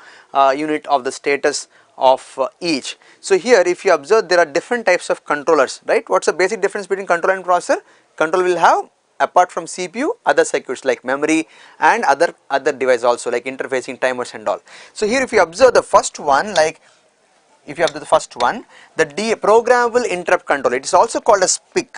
unit of the status of each. So here if you observe, there are different types of controllers, right? What's the basic difference between controller and processor? Controller will have, apart from CPU, other circuits like memory and other devices also like interfacing, timers and all. So here if you observe the first one, like if you observe the first one, the programmable interrupt controller, it is also called as PIC,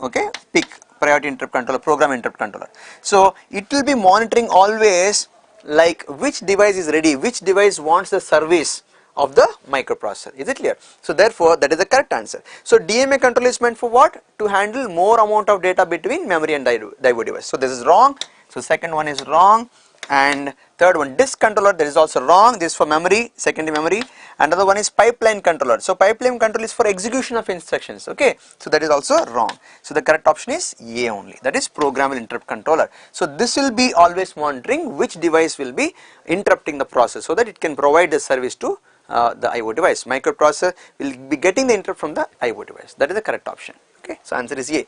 okay, PIC, priority interrupt controller, program interrupt controller. So it will be monitoring always like which device is ready, which device wants the service of the microprocessor. Is it clear? So therefore that is the correct answer. So DMA control is meant for what? To handle more amount of data between memory and diode device. So this is wrong. So second one is wrong, and third one, disk controller, that is also wrong. This is for memory, secondary memory. Another one is pipeline controller. So pipeline control is for execution of instructions, okay. So that is also wrong. So the correct option is A only, that is programmable interrupt controller. So this will be always monitoring which device will be interrupting the process so that it can provide the service to the IO device. Microprocessor will be getting the interrupt from the IO device. That is the correct option. Okay, so answer is A.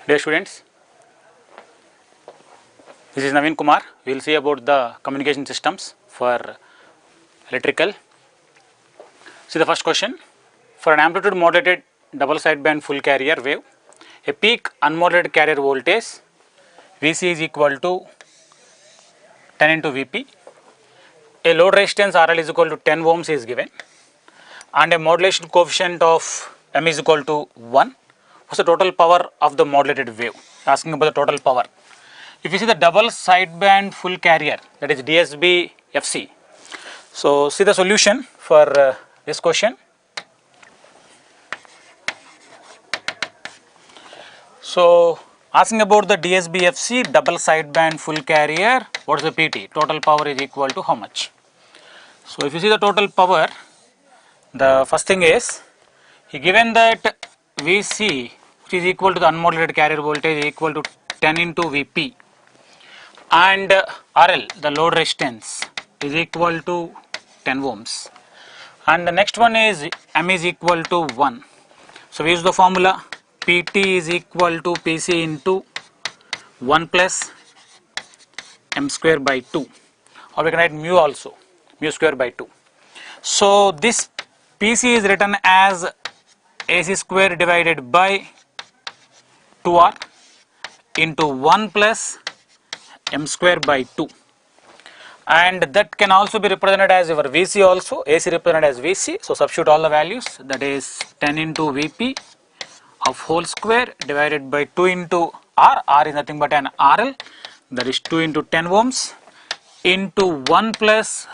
Dear students, this is Naveen Kumar. We will see about the communication systems for electrical. See the first question. For an amplitude modulated double sideband full carrier wave, a peak unmodulated carrier voltage Vc is equal to 10 into Vp. A load resistance RL is equal to 10 ohms is given, and a modulation coefficient of M is equal to 1. What's the total power of the modulated wave? Asking about the total power. If you see the double sideband full carrier, that is DSB FC. So see the solution for this question. So asking about the DSB FC double sideband full carrier, what is the PT? Total power is equal to how much? So if you see the total power, the first thing is he given that Vc, which is equal to the unmodulated carrier voltage, equal to 10 into Vp, and RL, the load resistance, is equal to 10 ohms, and the next one is M is equal to 1. So we use the formula PT is equal to PC into 1 plus M square by 2, or we can write mu also, mu square by 2. So this PC is written as AC square divided by 2R into 1 plus M square by 2, and that can also be represented as your Vc also, AC represented as Vc. So substitute all the values, that is 10 into Vp of whole square divided by 2 into R, R is nothing but an RL, that is 2 into 10 ohms into 1 plus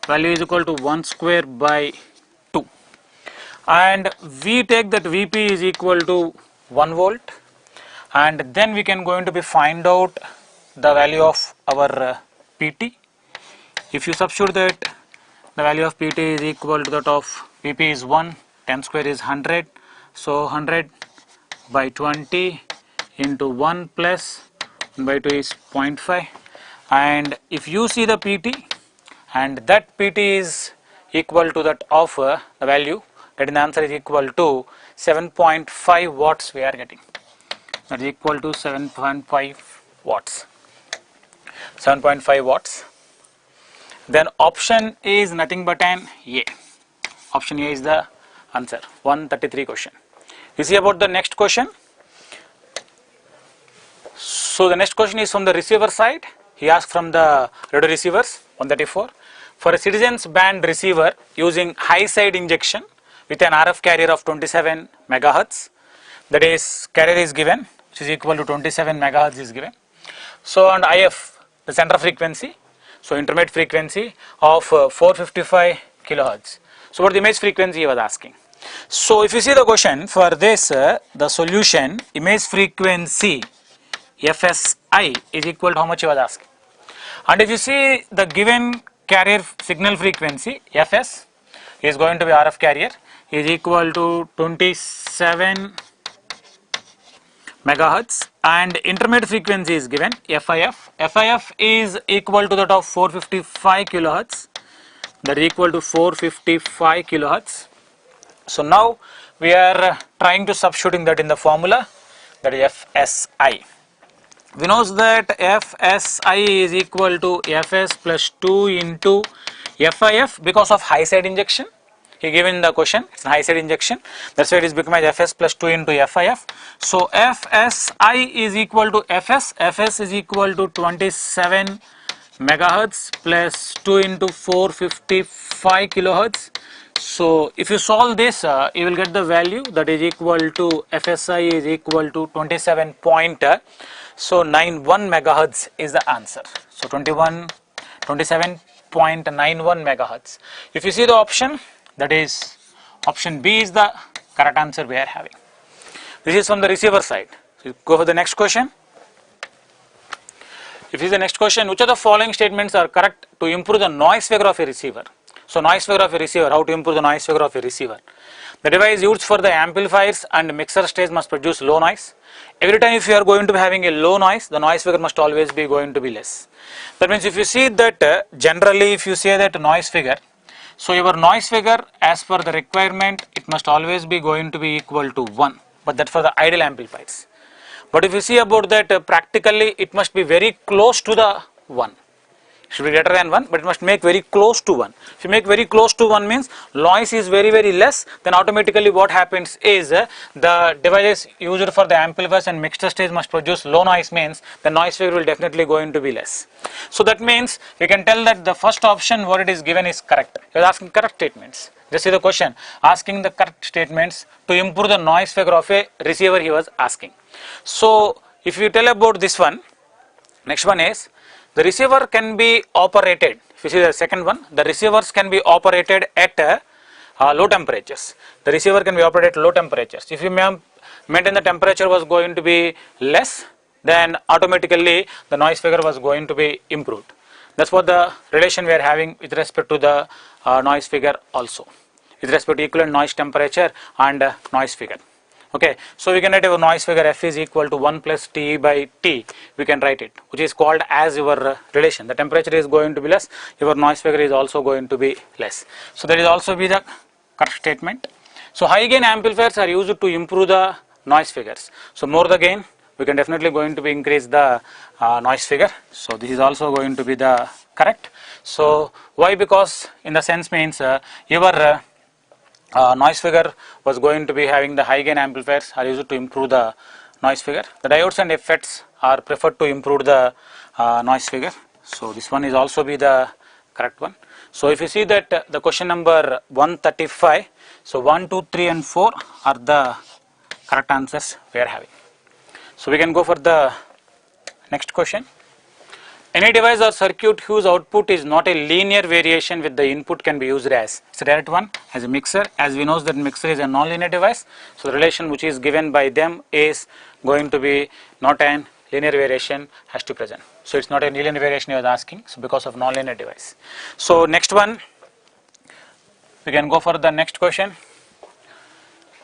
value is equal to 1 square by 2, and we take that Vp is equal to 1 volt, and then we can going to be find out the value of our PT. If you substitute that, the value of PT is equal to that of Vp is 1, 10 square is 100, so 100 by 20 into 1 plus 1 by 2 is 0.5, and if you see the PT, and that PT is equal to that of the value, that in the answer is equal to 7.5 watts we are getting, that is equal to 7.5 watts. 7.5 watts. Then option is nothing but an A. Option A is the answer. 133 question. You see about the next question. So the next question is from the receiver side. He asked from the radio receivers 134. For a citizens band receiver using high side injection with an RF carrier of 27 megahertz, that is carrier is given, which is equal to 27 megahertz is given. So and IF, the center frequency, so intermediate frequency of 455 kilohertz. So what the image frequency he was asking. So if you see the question for this, the solution image frequency FSI is equal to how much he was asking. And if you see the given carrier signal frequency Fs is going to be RF carrier is equal to 27 megahertz, and intermediate frequency is given FIF. FIF is equal to that of 455 kilohertz, that is equal to 455 kilohertz. So now we are trying to substituting that in the formula, that is FSI. We know that FSI is equal to Fs plus 2 into FIF because of high side injection. He given the question, it's a high side injection, that's why it is become as Fs plus 2 into FIF. So FSI is equal to Fs, Fs is equal to 27 megahertz plus 2 into 455 kilohertz. So if you solve this, you will get the value that is equal to FSI is equal to 27.91 megahertz is the answer. So 27.91 megahertz. If you see the option, that is option B is the correct answer we are having. This is from the receiver side. So you go for the next question. If this is the next question, which of the following statements are correct to improve the noise figure of a receiver? So noise figure of a receiver, how to improve the noise figure of a receiver? The device used for the amplifiers and mixer stage must produce low noise. Every time if you are going to be having a low noise, the noise figure must always be going to be less. That means if you see that generally if you say that noise figure, so your noise figure as per the requirement, it must always be going to be equal to 1, but that for the ideal amplifiers. But if you see about that practically, it must be very close to the 1. should be greater than 1, but it must make very close to 1. If you make very close to 1 means noise is very less, then automatically what happens is the devices used for the amplifiers and mixture stage must produce low noise, means the noise figure will definitely going to be less. So that means we can tell that the first option what it is given is correct. You are asking correct statements. Just see the question, asking the correct statements to improve the noise figure of a receiver he was asking. So if you tell about this one, next one is the receiver can be operated. If you see the second one, the receivers can be operated at low temperatures. The receiver can be operated at low temperatures. If you maintain the temperature was going to be less, then automatically the noise figure was going to be improved. That's what the relation we are having with respect to the noise figure also, with respect to equivalent noise temperature and noise figure. Okay, so we can write our noise figure F is equal to 1 plus T by T, we can write it, which is called as your relation. The temperature is going to be less, your noise figure is also going to be less. So that is also be the correct statement. So high gain amplifiers are used to improve the noise figures. So more the gain, we can definitely going to be increase the noise figure. So this is also going to be the correct. So why? Because in the sense means your noise figure was going to be having the high gain amplifiers are used to improve the noise figure. The diodes and FETs are preferred to improve the noise figure. So this one is also be the correct one. So if you see that the question number 135, so 1, 2, 3 and 4 are the correct answers we are having. So we can go for the next question. Any device or circuit whose output is not a linear variation with the input can be used as, it's a direct one, as a mixer. As we know that mixer is a non-linear device, so the relation which is given by them is going to be not an linear variation has to present. So it's not a linear variation you are asking, so because of non-linear device. So next one, we can go for the next question.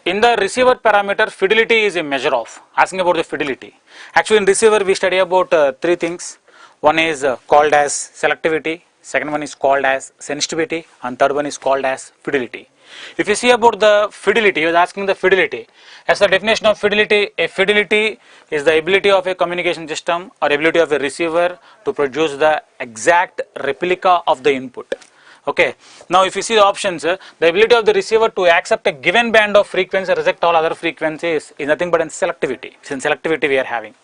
In the receiver parameter, fidelity is a measure of, asking about the fidelity. Actually in receiver we study about three things. One is called as selectivity, second one is called as sensitivity, and third one is called as fidelity. If you see about the fidelity, you are asking the fidelity. As the definition of fidelity, a fidelity is the ability of a communication system or ability of a receiver to produce the exact replica of the input. Okay. Now if you see the options, the ability of the receiver to accept a given band of frequency and reject all other frequencies is nothing but in selectivity. It's in selectivity we are having.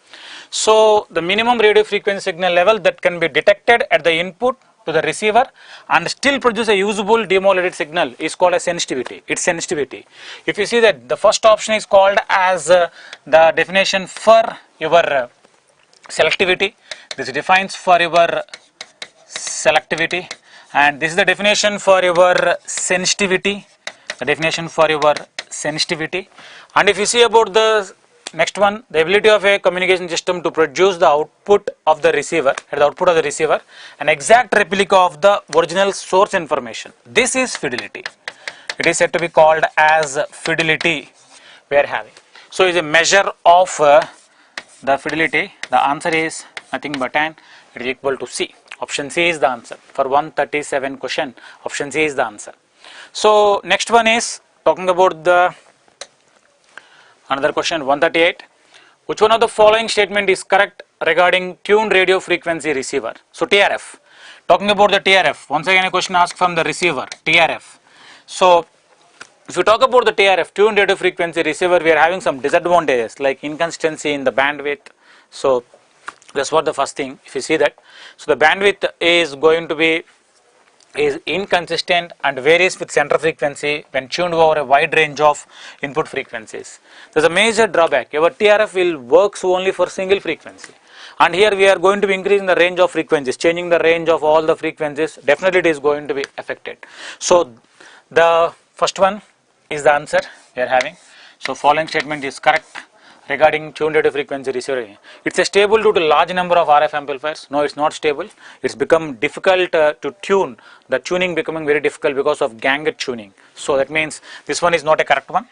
So the minimum radio frequency signal level that can be detected at the input to the receiver and still produce a usable demodulated signal is called as sensitivity. It's sensitivity. If you see that the first option is called as the definition for your selectivity, this defines for your selectivity, and this is the definition for your sensitivity, the definition for your sensitivity. And if you see about the next one, the ability of a communication system to produce the output of the receiver, at the output of the receiver, an exact replica of the original source information. This is fidelity. It is said to be called as fidelity we are having. So is a measure of the fidelity. The answer is nothing but it is equal to C. Option C is the answer. For 137 question, option C is the answer. So next one is talking about the another question, 138. Which one of the following statement is correct regarding tuned radio frequency receiver? So TRF. Talking about the TRF, once again a question asked from the receiver, TRF. So if you talk about the TRF, tuned radio frequency receiver, we are having some disadvantages like inconsistency in the bandwidth. So that's what the first thing, if you see that. So the bandwidth is going to be inconsistent and varies with center frequency when tuned over a wide range of input frequencies. There's a major drawback. Your TRF will works only for single frequency. And here we are going to be increasing the range of frequencies, changing the range of all the frequencies, definitely it is going to be affected. So the first one is the answer we are having. So following statement is correct regarding tuned radio frequency receiver. It's a stable due to large number of RF amplifiers. No, it's not stable. It's become difficult to tune. The tuning becoming very difficult because of ganget tuning. So that means this one is not a correct one.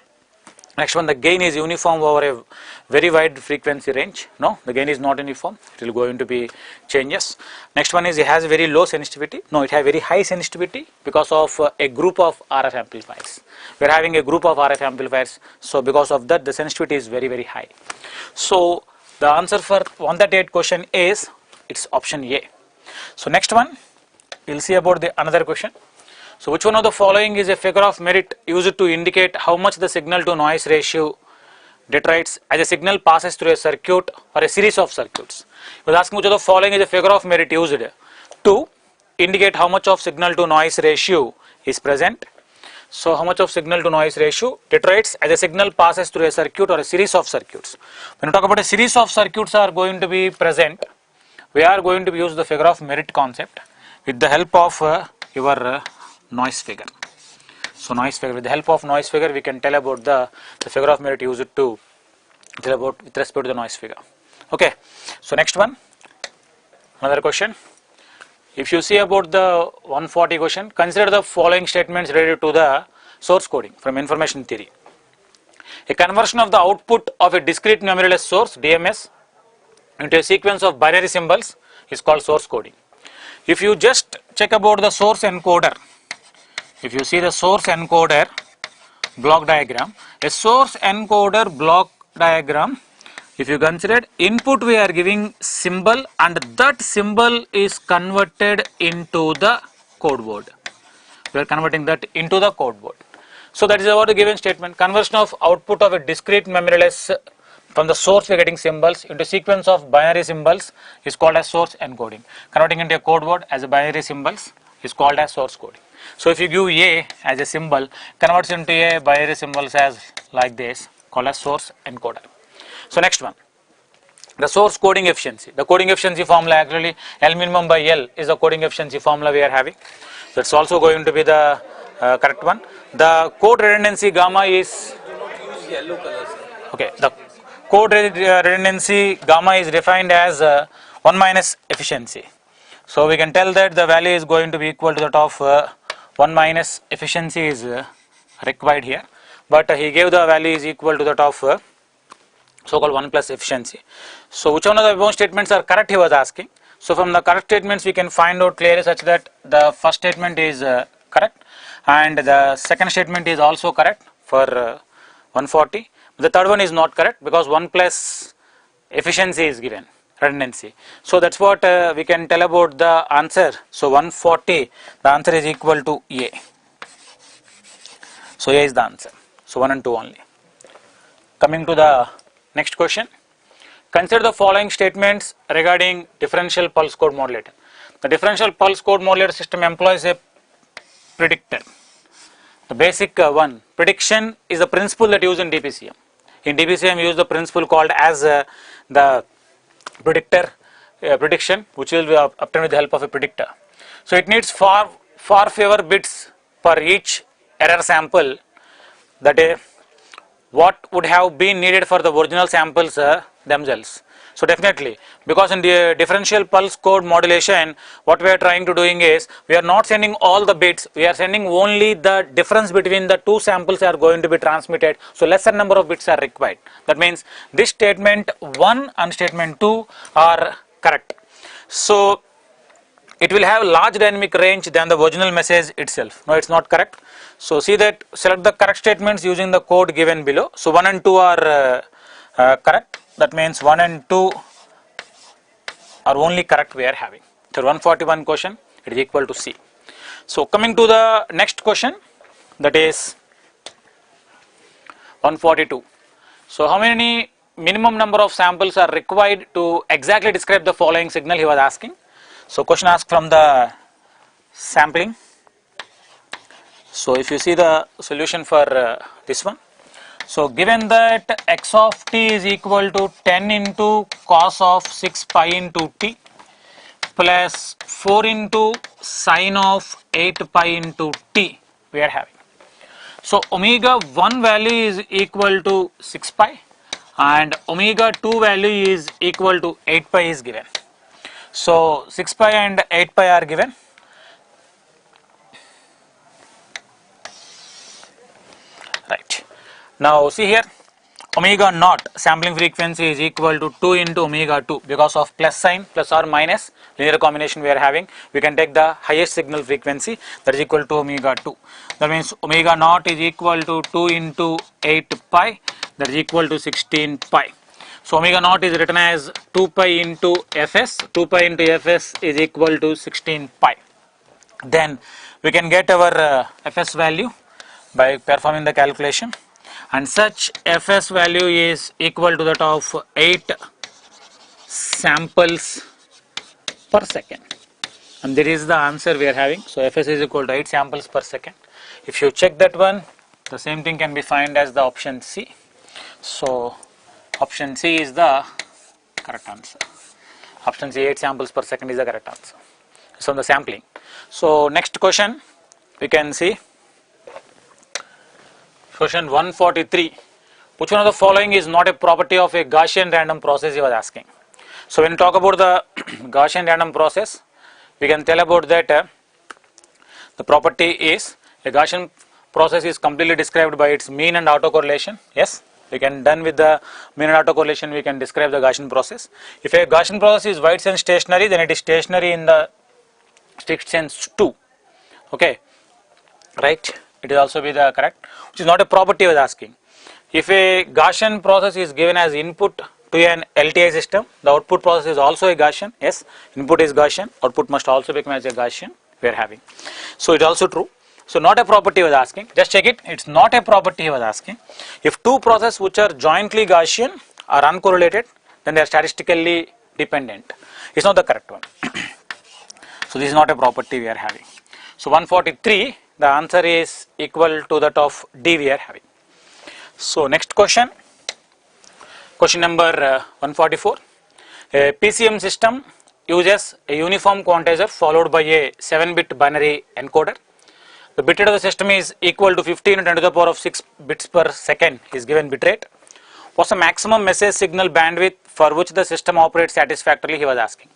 Next one, the gain is uniform over a very wide frequency range. No, the gain is not uniform. It will going to be changes. Next one is it has very low sensitivity. No, it has very high sensitivity because of a group of RF amplifiers. We are having a group of RF amplifiers. So because of that, the sensitivity is very, very high. So the answer for 138 question is, it's option A. So next one, we'll see about the another question. So which one of the following is a figure of merit used to indicate how much the signal to noise ratio deteriorates as a signal passes through a circuit or a series of circuits? He was asking which of the following is a figure of merit used to indicate how much of signal to noise ratio is present. So how much of signal to noise ratio deteriorates as a signal passes through a circuit or a series of circuits. When you talk about a series of circuits are going to be present, we are going to use the figure of merit concept with the help of your noise figure. So noise figure, with the help of noise figure we can tell about the figure of merit used to tell about with respect to the noise figure. Okay, so next one, another question. If you see about the 140 question, consider the following statements related to the source coding from information theory. A conversion of the output of a discrete numerical source DMS into a sequence of binary symbols is called source coding. If you just check about the source encoder, if you see the source encoder block diagram, a source encoder block diagram, if you consider input we are giving symbol and that symbol is converted into the code word. We are converting that into the code word. So that is about the given statement. Conversion of output of a discrete memoryless from the source we are getting symbols into sequence of binary symbols is called as source encoding. Converting into a code word as a binary symbols is called as source coding. So if you give A as a symbol, converts into a binary symbols as like this, called as source encoder. So next one, the source coding efficiency. The coding efficiency formula actually L minimum by L is the coding efficiency formula we are having. So it's also going to be the correct one. The code redundancy gamma is okay. The code redundancy gamma is defined as 1 minus efficiency. So we can tell that the value is going to be equal to that of 1 minus efficiency is required here, but he gave the value is equal to that of so-called 1 plus efficiency. So which one of the above statements are correct, he was asking. So from the correct statements we can find out clearly such that the first statement is correct and the second statement is also correct for 140. The third one is not correct because 1 plus efficiency is given, redundancy. So that's what we can tell about the answer. So 140, the answer is equal to A. So A is the answer. So 1 and 2 only. Coming to the next question. Consider the following statements regarding differential pulse code modulator. The differential pulse code modulator system employs a predictor. The basic one, prediction is the principle that used in DPCM. In DPCM we use the principle called as the predictor prediction, which will be obtained with the help of a predictor. So it needs far fewer bits per each error sample that is what would have been needed for the original samples themselves. So definitely, because in the differential pulse code modulation, what we are trying to doing is, we are not sending all the bits, we are sending only the difference between the two samples are going to be transmitted. So lesser number of bits are required. That means this statement 1 and statement 2 are correct. So it will have large dynamic range than the original message itself. No, it's not correct. So see that, select the correct statements using the code given below. So 1 and 2 are correct. That means 1 and 2 are only correct we are having. So 141 question, it is equal to C. So coming to the next question, that is 142. So how many minimum number of samples are required to exactly describe the following signal, he was asking. So question asked from the sampling. So if you see the solution for this one. So given that x of t is equal to 10 into cos of 6 pi into t plus 4 into sine of 8 pi into t we are having. So omega 1 value is equal to 6 pi and omega 2 value is equal to 8 pi is given. So 6 pi and 8 pi are given. Right. Now see here, omega naught sampling frequency is equal to 2 into omega 2 because of plus sign, plus or minus linear combination we are having. We can take the highest signal frequency, that is equal to omega 2. That means omega naught is equal to 2 into 8 pi, that is equal to 16 pi. So omega naught is written as 2 pi into Fs. 2 pi into Fs is equal to 16 pi. Then we can get our Fs value by performing the calculation, and such Fs value is equal to that of 8 samples per second, and that is the answer we are having. So Fs is equal to 8 samples per second. If you check that one, the same thing can be found as the option C. So option C is the correct answer. Option C, 8 samples per second, is the correct answer. So the sampling. So next question we can see question 143. Which one of the following is not a property of a Gaussian random process, he was asking. So when you talk about the Gaussian random process, we can tell about that the property is a Gaussian process is completely described by its mean and autocorrelation. Yes, we can done with the mean and autocorrelation, we can describe the Gaussian process. If a Gaussian process is wide sense stationary, then it is stationary in the strict sense too. Okay, right, it will also be the correct, which is not a property I was asking. If a Gaussian process is given as input to an LTI system, the output process is also a Gaussian. Yes, input is Gaussian, output must also become as a Gaussian we are having. So it is also true. So not a property I was asking, just check it, it's not a property I was asking. If two processes which are jointly Gaussian are uncorrelated, then they are statistically dependent. It's not the correct one. So this is not a property we are having. So 143, the answer is equal to that of D we are having. So next question, question number 144. A PCM system uses a uniform quantizer followed by a 7-bit binary encoder. The bit rate of the system is equal to 15 and 10 to the power of 6 bits per second is given bit rate. What's the maximum message signal bandwidth for which the system operates satisfactorily, he was asking.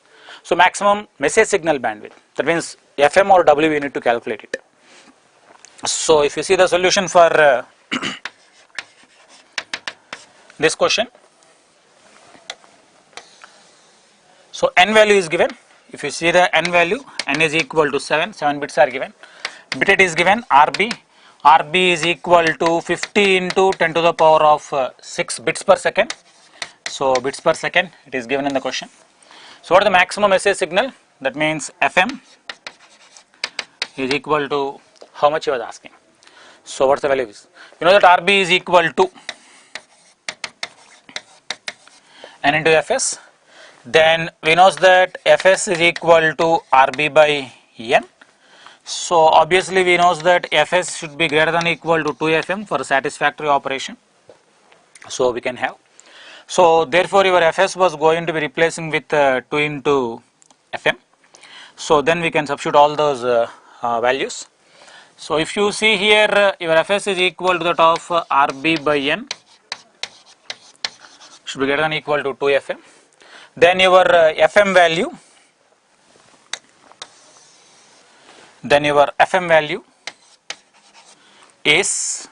So maximum message signal bandwidth, that means FM or W, we need to calculate it. So if you see the solution for this question, so n value is given. If you see the n value, n is equal to 7 bits are given. Bit rate is given RB is equal to 50 into 10 to the power of 6 bits per second. So bits per second it is given in the question. So what is the maximum message signal? That means FM is equal to how much he was asking. So what's the value is? You know that RB is equal to N into Fs. Then we know that Fs is equal to RB by N. So obviously we know that Fs should be greater than or equal to 2Fm for satisfactory operation. So we can have. So therefore your Fs was going to be replacing with 2 into Fm. So then we can substitute all those values. So if you see here your Fs is equal to that of RB by N should be greater than or equal to 2Fm. Then your FM value is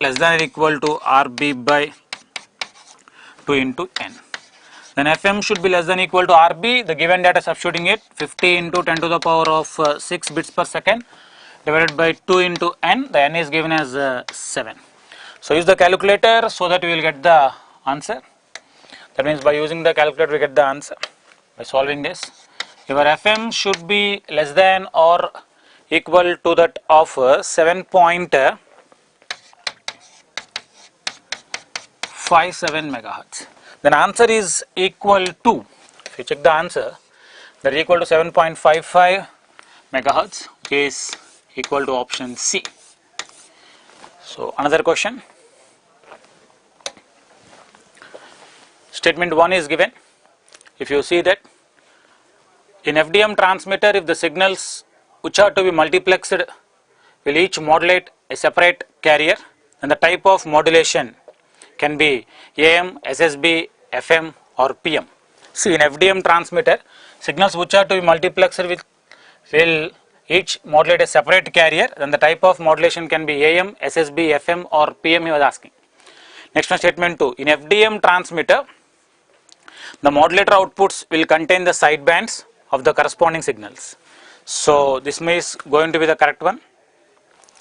less than or equal to RB by 2 into N. Then FM should be less than or equal to RB, the given data substituting it, 50 into 10 to the power of 6 bits per second divided by 2 into N, the N is given as 7. So use the calculator so that we will get the answer. That means by using the calculator we get the answer by solving this. Your FM should be less than or equal to that of 7.57 megahertz. Then answer is equal to, if you check the answer, that is equal to 7.55 megahertz, which is equal to option C. So another question. Statement 1 is given. If you see that in FDM transmitter, if the signals which are to be multiplexed will each modulate a separate carrier, and the type of modulation can be AM, SSB, FM or PM. See, in FDM transmitter, signals which are to be multiplexed will each modulate a separate carrier, then the type of modulation can be AM, SSB, FM or PM, he was asking. Next one, statement 2. In FDM transmitter, the modulator outputs will contain the sidebands of the corresponding signals. So this is going to be the correct one.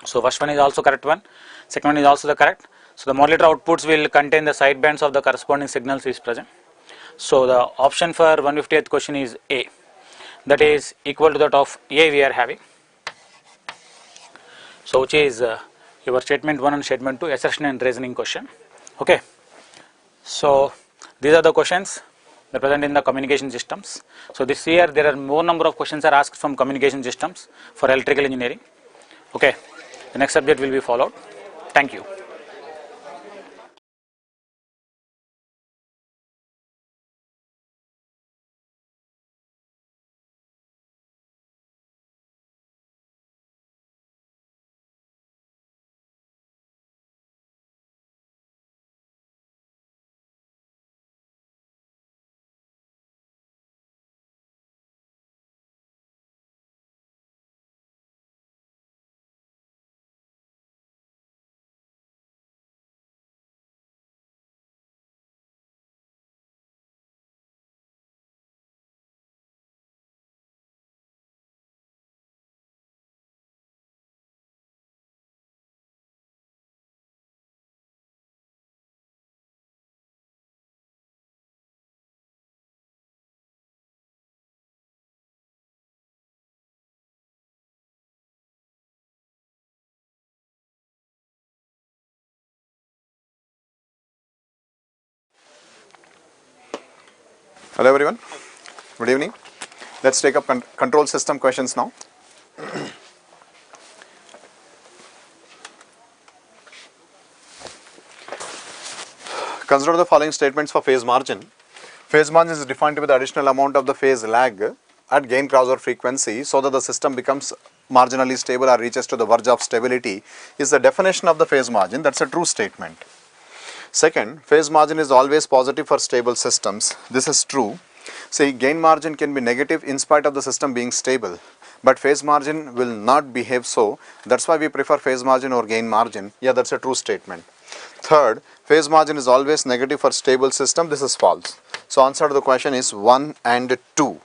So first one is also correct one, second one is also the correct, So the modulator outputs will contain the sidebands of the corresponding signals is present. So the option for 158th question is A, that is equal to that of A we are having. So which is your statement 1 and statement 2, assertion and reasoning question. Okay. So these are the questions that are present in the communication systems. So this year there are more number of questions are asked from communication systems for electrical engineering. Okay. The next subject will be followed. Thank you. Hello everyone, good evening. Let's take up control system questions now. Consider the following statements for phase margin. Phase margin is defined to be the additional amount of the phase lag at gain crossover frequency so that the system becomes marginally stable or reaches to the verge of stability is the definition of the phase margin. That's a true statement. Second, phase margin is always positive for stable systems. This is true. See, gain margin can be negative in spite of the system being stable, but phase margin will not behave so. That's why we prefer phase margin or gain margin. Yeah, that's a true statement. Third, phase margin is always negative for stable system. This is false. So answer to the question is 1 and 2.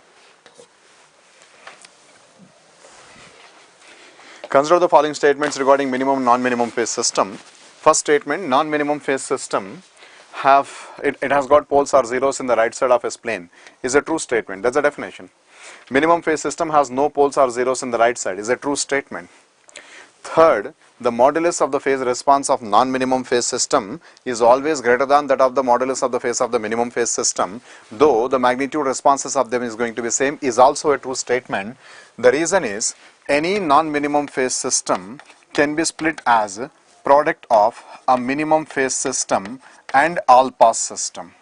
Consider the following statements regarding minimum and non-minimum phase system. First statement, non-minimum phase system it has got poles or zeros in the right side of its plane is a true statement. That's a definition. Minimum phase system has no poles or zeros in the right side is a true statement. Third, the modulus of the phase response of non-minimum phase system is always greater than that of the modulus of the phase of the minimum phase system, though the magnitude responses of them is going to be same is also a true statement. The reason is any non-minimum phase system can be split as product of a minimum phase system and all pass system.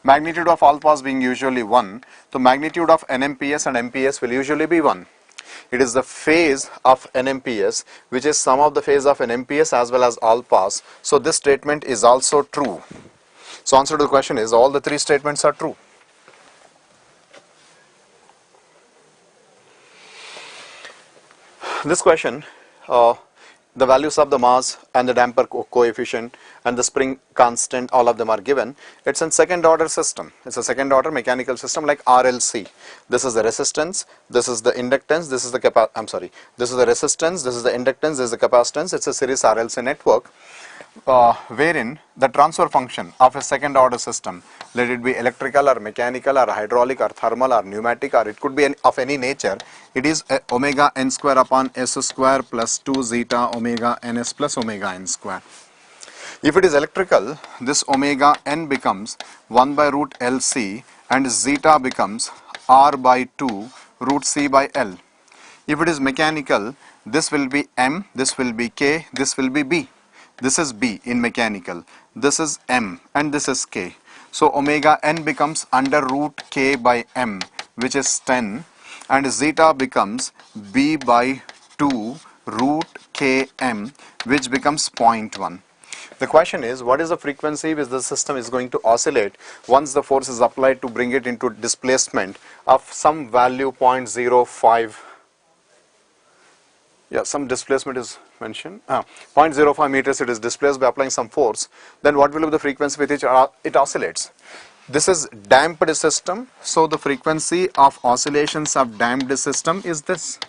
Magnitude of all pass being usually 1, the magnitude of NMPS and MPS will usually be 1. It is the phase of NMPS which is sum of the phase of an MPS as well as all pass. So this statement is also true. So answer to the question is all the three statements are true. This question, the values of the mass and the damper coefficient and the spring constant, all of them are given. It's in second order system. It's a second order mechanical system like RLC. This is the resistance, this is the inductance, this is the this is the resistance, this is the inductance, this is the capacitance. It's a series RLC network wherein the transfer function of a second order system, let it be electrical or mechanical or hydraulic or thermal or pneumatic or it could be of any nature, it is omega n square upon s square plus 2 zeta omega ns plus omega n square. If it is electrical, this omega n becomes 1 by root LC and zeta becomes r by 2 root c by L. If it is mechanical, this will be m, this will be k, this will be b. This is B in mechanical, this is M and this is K. So omega n becomes under root K by M which is 10 and zeta becomes B by 2 root Km which becomes 0.1. The question is what is the frequency which the system is going to oscillate once the force is applied to bring it into displacement of some value 0.05. Yeah, some displacement is mentioned, 0.05 meters it is displaced by applying some force, then what will be the frequency with which it oscillates? This is damped system, so the frequency of oscillations of damped system is this.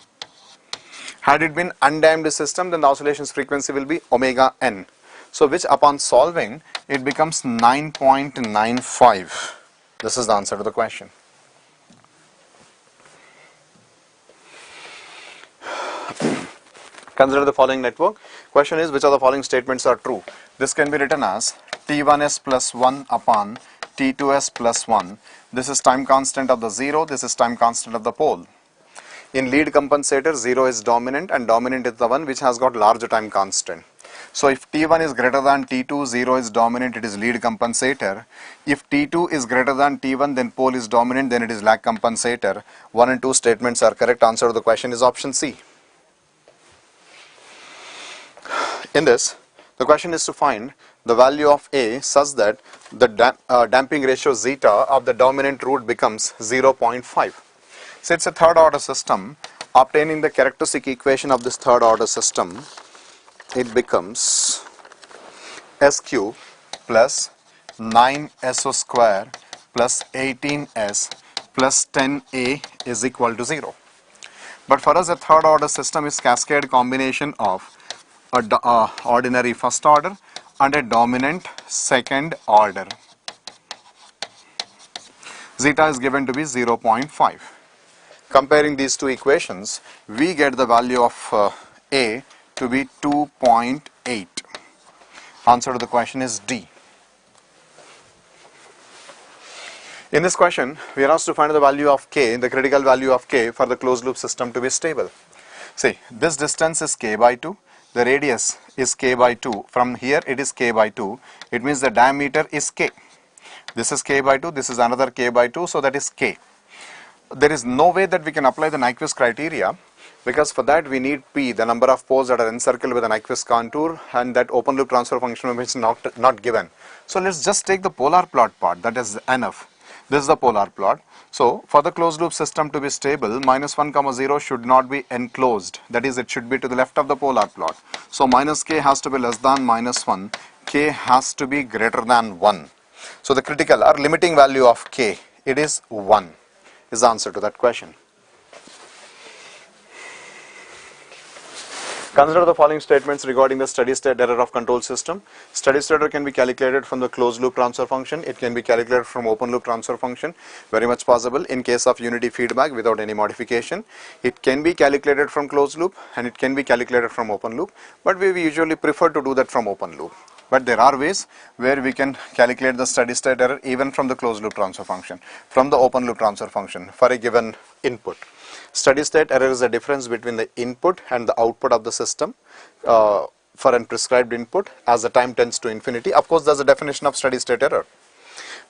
Had it been undamped system, then the oscillations frequency will be omega n. So which upon solving it becomes 9.95. This is the answer to the question. Consider the following network. Question is, which of the following statements are true? This can be written as T1s plus 1 upon T2s plus 1. This is time constant of the 0, this is time constant of the pole. In lead compensator, 0 is dominant and dominant is the one which has got larger time constant. So if T1 is greater than T2, 0 is dominant, it is lead compensator. If T2 is greater than T1, then pole is dominant, then it is lag compensator. 1 and 2 statements are correct. Answer to the question is option C. In this, the question is to find the value of A such that the damping ratio zeta of the dominant root becomes 0.5. So it's a third order system. Obtaining the characteristic equation of this third order system, it becomes S cube plus 9SO square plus 18S plus 10A is equal to 0. But for us, a third order system is cascade combination of a ordinary first order and a dominant second order. Zeta is given to be 0.5. Comparing these two equations, we get the value of A to be 2.8. Answer to the question is D. In this question, we are asked to find the value of K, the critical value of K for the closed loop system to be stable. See, this distance is K by 2. The radius is K by 2. From here it is K by 2. It means the diameter is K. This is K by 2. This is another K by 2. So that is K. There is no way that we can apply the Nyquist criteria, because for that we need P, the number of poles that are encircled with a Nyquist contour, and that open loop transfer function is not given. So let's just take the polar plot part, that is enough. This is the polar plot. So for the closed loop system to be stable, minus 1, 0 should not be enclosed. That is, it should be to the left of the polar plot. So minus K has to be less than minus 1. K has to be greater than 1. So the critical or limiting value of K, it is 1, is the answer to that question. Consider the following statements regarding the steady state error of control system. Steady state error can be calculated from the closed loop transfer function. It can be calculated from open loop transfer function. Very much possible in case of unity feedback without any modification. It can be calculated from closed loop and it can be calculated from open loop. But we usually prefer to do that from open loop. But there are ways where we can calculate the steady state error even from the closed loop transfer function, from the open loop transfer function for a given input. Steady state error is the difference between the input and the output of the system for a prescribed input as the time tends to infinity. Of course, that's the definition of steady state error.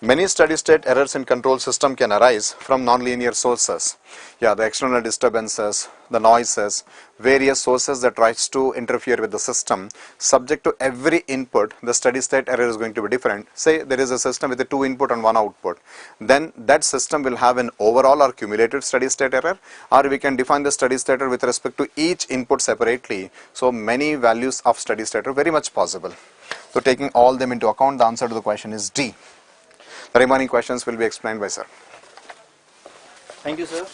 Many steady state errors in control system can arise from nonlinear sources. Yeah, the external disturbances, the noises, various sources that tries to interfere with the system. Subject to every input, the steady state error is going to be different. Say there is a system with a 2 input and 1 output. Then that system will have an overall or cumulative steady state error, or we can define the steady state error with respect to each input separately. So many values of steady state are very much possible. So taking all them into account, the answer to the question is D. The remaining questions will be explained by sir. Thank you, sir.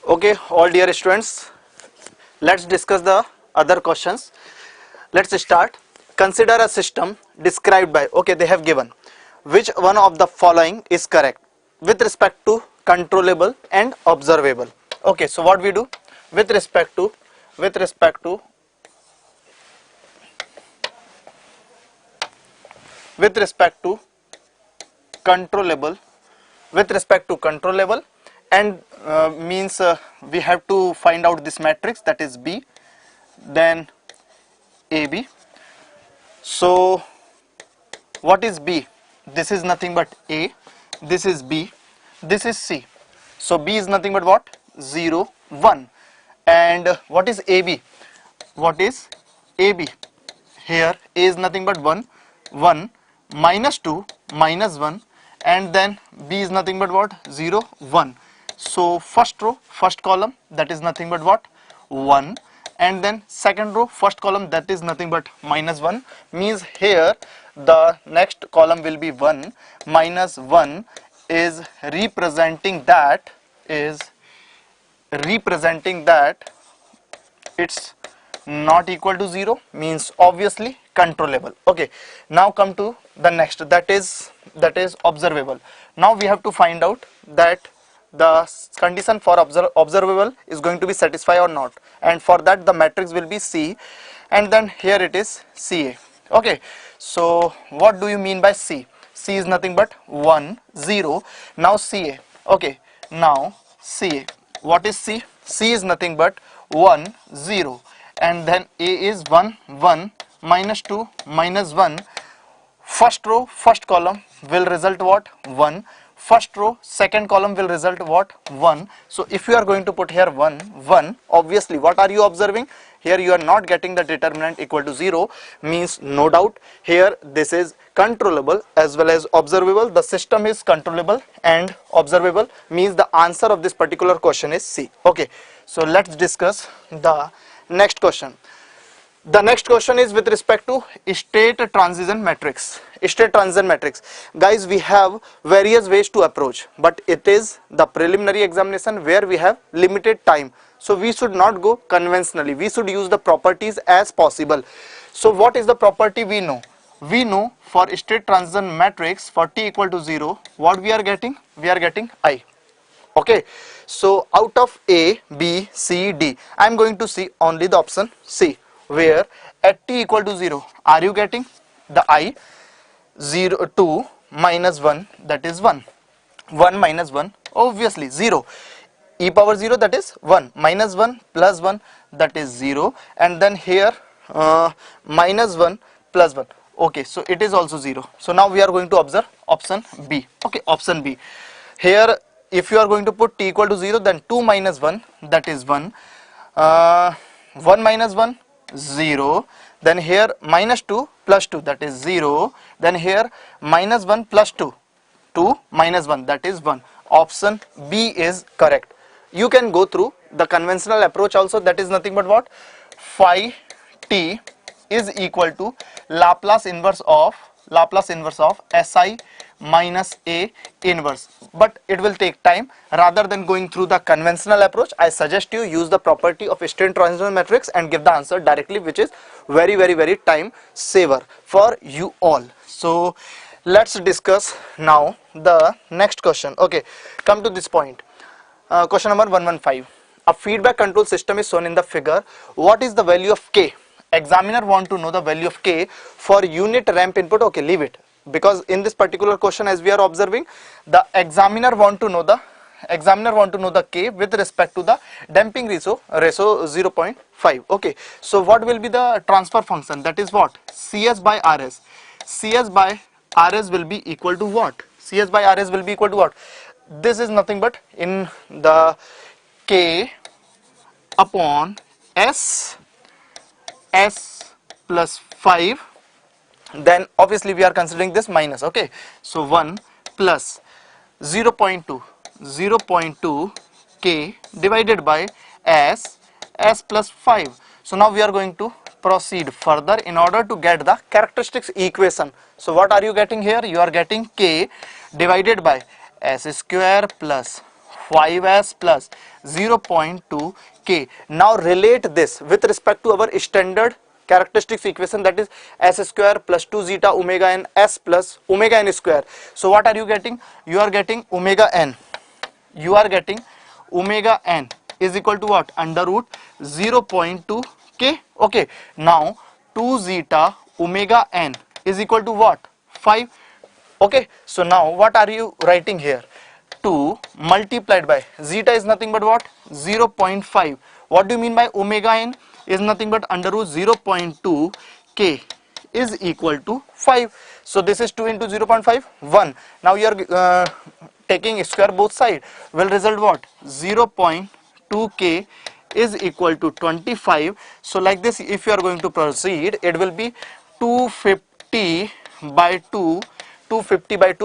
Okay, all dear students, let's discuss the other questions. Let's start. Consider a system described by, okay, they have given which one of the following is correct with respect to controllable and observable. Okay, so what we do with respect to controllable and means we have to find out this matrix, that is B, then AB. So what is B? This is nothing but A, this is B, this is C. So B is nothing but what? 0, 1. And what is AB? What is AB? Here A is nothing but 1, 1, minus 2, minus 1, and then B is nothing but what? 0, 1. So first row, first column, that is nothing but what? 1, and then second row first column, that is nothing but -1, means here the next column will be 1. -1 is representing that it's not equal to 0, means obviously controllable. Okay, now come to the next, that is observable. Now we have to find out that the condition for observable is going to be satisfied or not, and for that the matrix will be C, and then here it is CA. Okay, so what do you mean by C? C is nothing but 1 0. Now CA. Okay, now CA, what is C? C is nothing but 1 0, and then A is 1 1, -2 -1. First row first column will result what? 1. First row second column will result what? 1. So if you are going to put here 1 1, obviously what are you observing? Here you are not getting the determinant equal to 0, means no doubt here this is controllable as well as observable. The system is controllable and observable, means the answer of this particular question is C. Okay, so let's discuss the next question. The next question is with respect to state transition matrix. State transition matrix, guys, we have various ways to approach, but it is the preliminary examination where we have limited time, so we should not go conventionally. We should use the properties as possible. So what is the property we know? We know for state transition matrix for t equal to 0, what we are getting? We are getting I. Okay, so out of A, B, C, D, I am going to see only the option C, where at t equal to 0, are you getting the I? 0 2 minus 1, that is 1. 1 minus 1, obviously 0. E power 0, that is 1. Minus 1 plus 1, that is 0. And then here minus 1 plus 1. Okay, so it is also 0. So now we are going to observe option B. Okay, option B. Here if you are going to put t equal to 0, then 2 minus 1, that is 1. 1 minus 1, 0. Then here minus 2 plus 2, that is 0. Then here minus 1 plus 2, 2 minus 1, that is 1. Option B is correct. You can go through the conventional approach also, that is nothing but what? Phi t is equal to Laplace inverse of Si minus A inverse, but it will take time. Rather than going through the conventional approach, I suggest you use the property of state transition matrix and give the answer directly, which is very time saver for you all. So let's discuss now the next question. Okay, come to this point. Question number 115. A feedback control system is shown in the figure. What is the value of K? Examiner want to know the value of K for unit ramp input. Okay, leave it, because in this particular question, as we are observing, the examiner want to know the K with respect to the damping ratio 0.5. Okay, so what will be the transfer function? That is what? CS by RS. CS by RS will be equal to what? CS by RS will be equal to what? This is nothing but in the K upon S plus 5, then obviously we are considering this minus. Okay, so 1 plus 0.2 K divided by S plus 5. So now we are going to proceed further in order to get the characteristics equation. So what are you getting here? You are getting K divided by S square plus 5S plus 0.2 K. Now relate this with respect to our standard characteristics equation, that is S square plus 2 zeta omega n S plus omega n square. So what are you getting? You are getting omega n. You are getting omega n is equal to what? Under root 0.2 K. Okay, now 2 zeta omega n is equal to what? 5. Okay, so now what are you writing here? 2 multiplied by zeta is nothing but what? 0.5. What do you mean by omega n? Is nothing but under root 0.2 K is equal to 5. So this is 2 into 0.5, 1. Now you are taking square both side, will result what? 0.2 K is equal to 25. So like this, if you are going to proceed, it will be 250 by 2,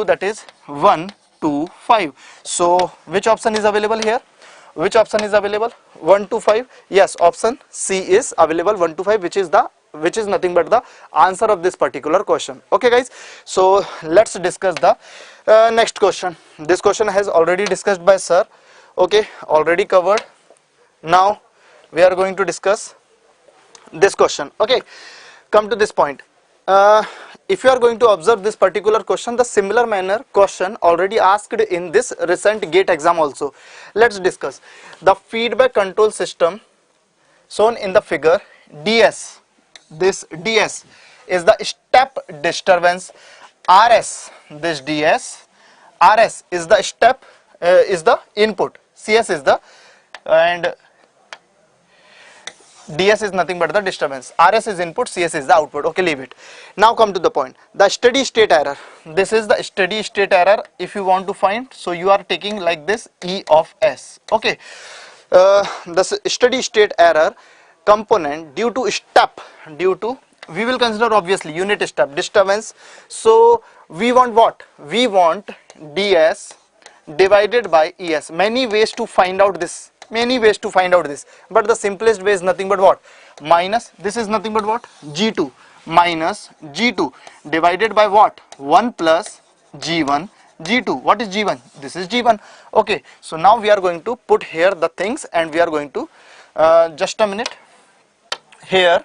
that is 125. So which option is available here? Which option is available? 1 to 5. Yes, option C is available, 1 to 5, which is nothing but the answer of this particular question. Okay guys, so let's discuss the next question. This question has already discussed by sir. Okay, already covered. Now we are going to discuss this question. Okay, come to this point. If you are going to observe this particular question, the similar manner question already asked in this recent GATE exam also. Let's discuss the feedback control system shown in the figure DS. This DS is the step disturbance. RS, this DS, RS is the step, is the input, CS is the, and DS is nothing but the disturbance. RS is input, CS is the output. Okay, leave it. Now come to the point. The steady state error. This is the steady state error if you want to find. So you are taking like this E of S. Okay. The steady state error component due to step, we will consider obviously unit step disturbance. So we want what? We want DS divided by ES. Many ways to find out this. But the simplest way is nothing but what? Minus, this is nothing but what? G2 minus G2 divided by what? 1 plus G1. G2, what is G1? This is G1. Okay, so now we are going to put here the things, and we are going to just a minute here.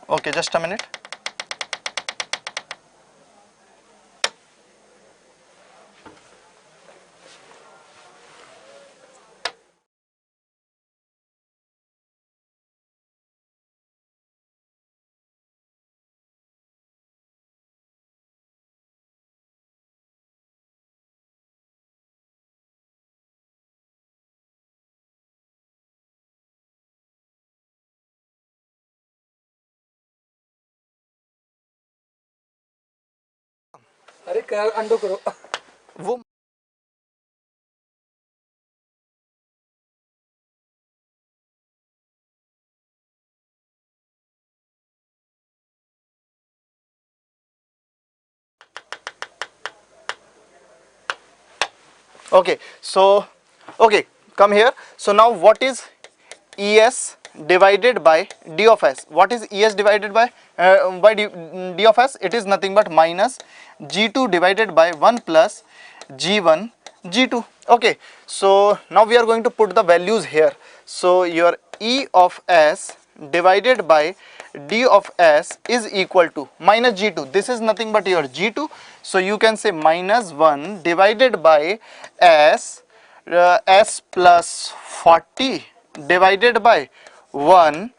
Okay, just a minute. अरे कर अंडो करो वो okay, so okay, come here. So now what is ES divided by D of S? What is ES divided by D of S? It is nothing but minus G2 divided by 1 plus G1 G2. Okay, so now we are going to put the values here. So your E of S divided by D of S is equal to minus G2. This is nothing but your G2. So you can say minus 1 divided by S, S plus 40 divided by 1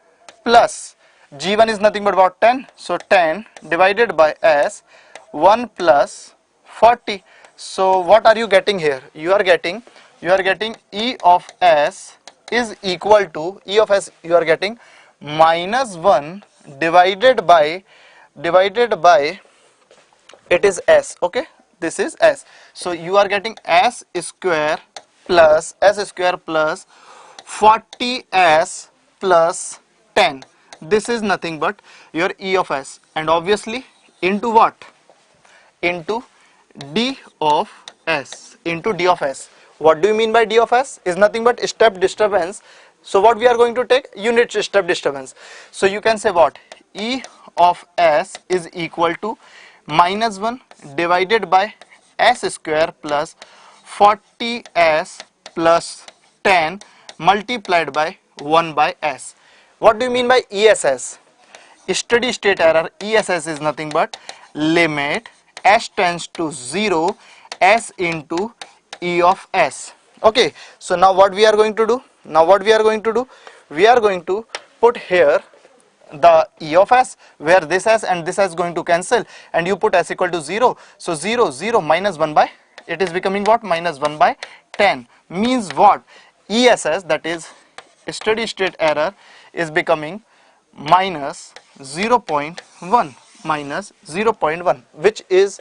plus G1 is nothing but about 10. So 10 divided by S, 1 plus 40. So what are you getting here? You are getting E of S is equal to, E of S you are getting minus 1 divided by it is S. Okay, this is S. So you are getting S square plus 40S plus 10. This is nothing but your E of S, and obviously into what? Into D of S. Into D of S. What do you mean by D of S? Is nothing but step disturbance. So what we are going to take? Unit step disturbance. So you can say what? E of S is equal to minus 1 divided by S square plus 40S plus 10 multiplied by 1 by S. What do you mean by ESS? Steady state error. ESS is nothing but limit S tends to 0 S into E of S. Okay, so now what we are going to do? We are going to put here the E of S, where this S and this S is going to cancel, and you put S equal to 0. So 0 0 minus 1 by, it is becoming what? Minus 1 by 10. Means what? ESS, that is steady state error, is becoming minus 0.1, minus 0.1, which is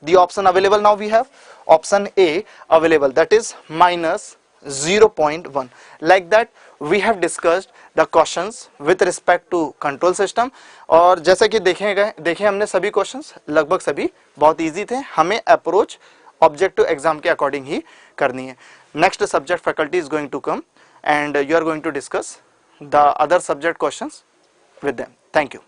the option available. Now we have option A available, that is minus 0.1. Like that we have discussed the questions with respect to control system. और जैसा कि देखे हमने सभी questions लगभग सभी बहुत easy थे. हमें approach objective exam के according ही करनी है. Next subject faculty is going to come and you are going to discuss the other subject questions with them. Thank you.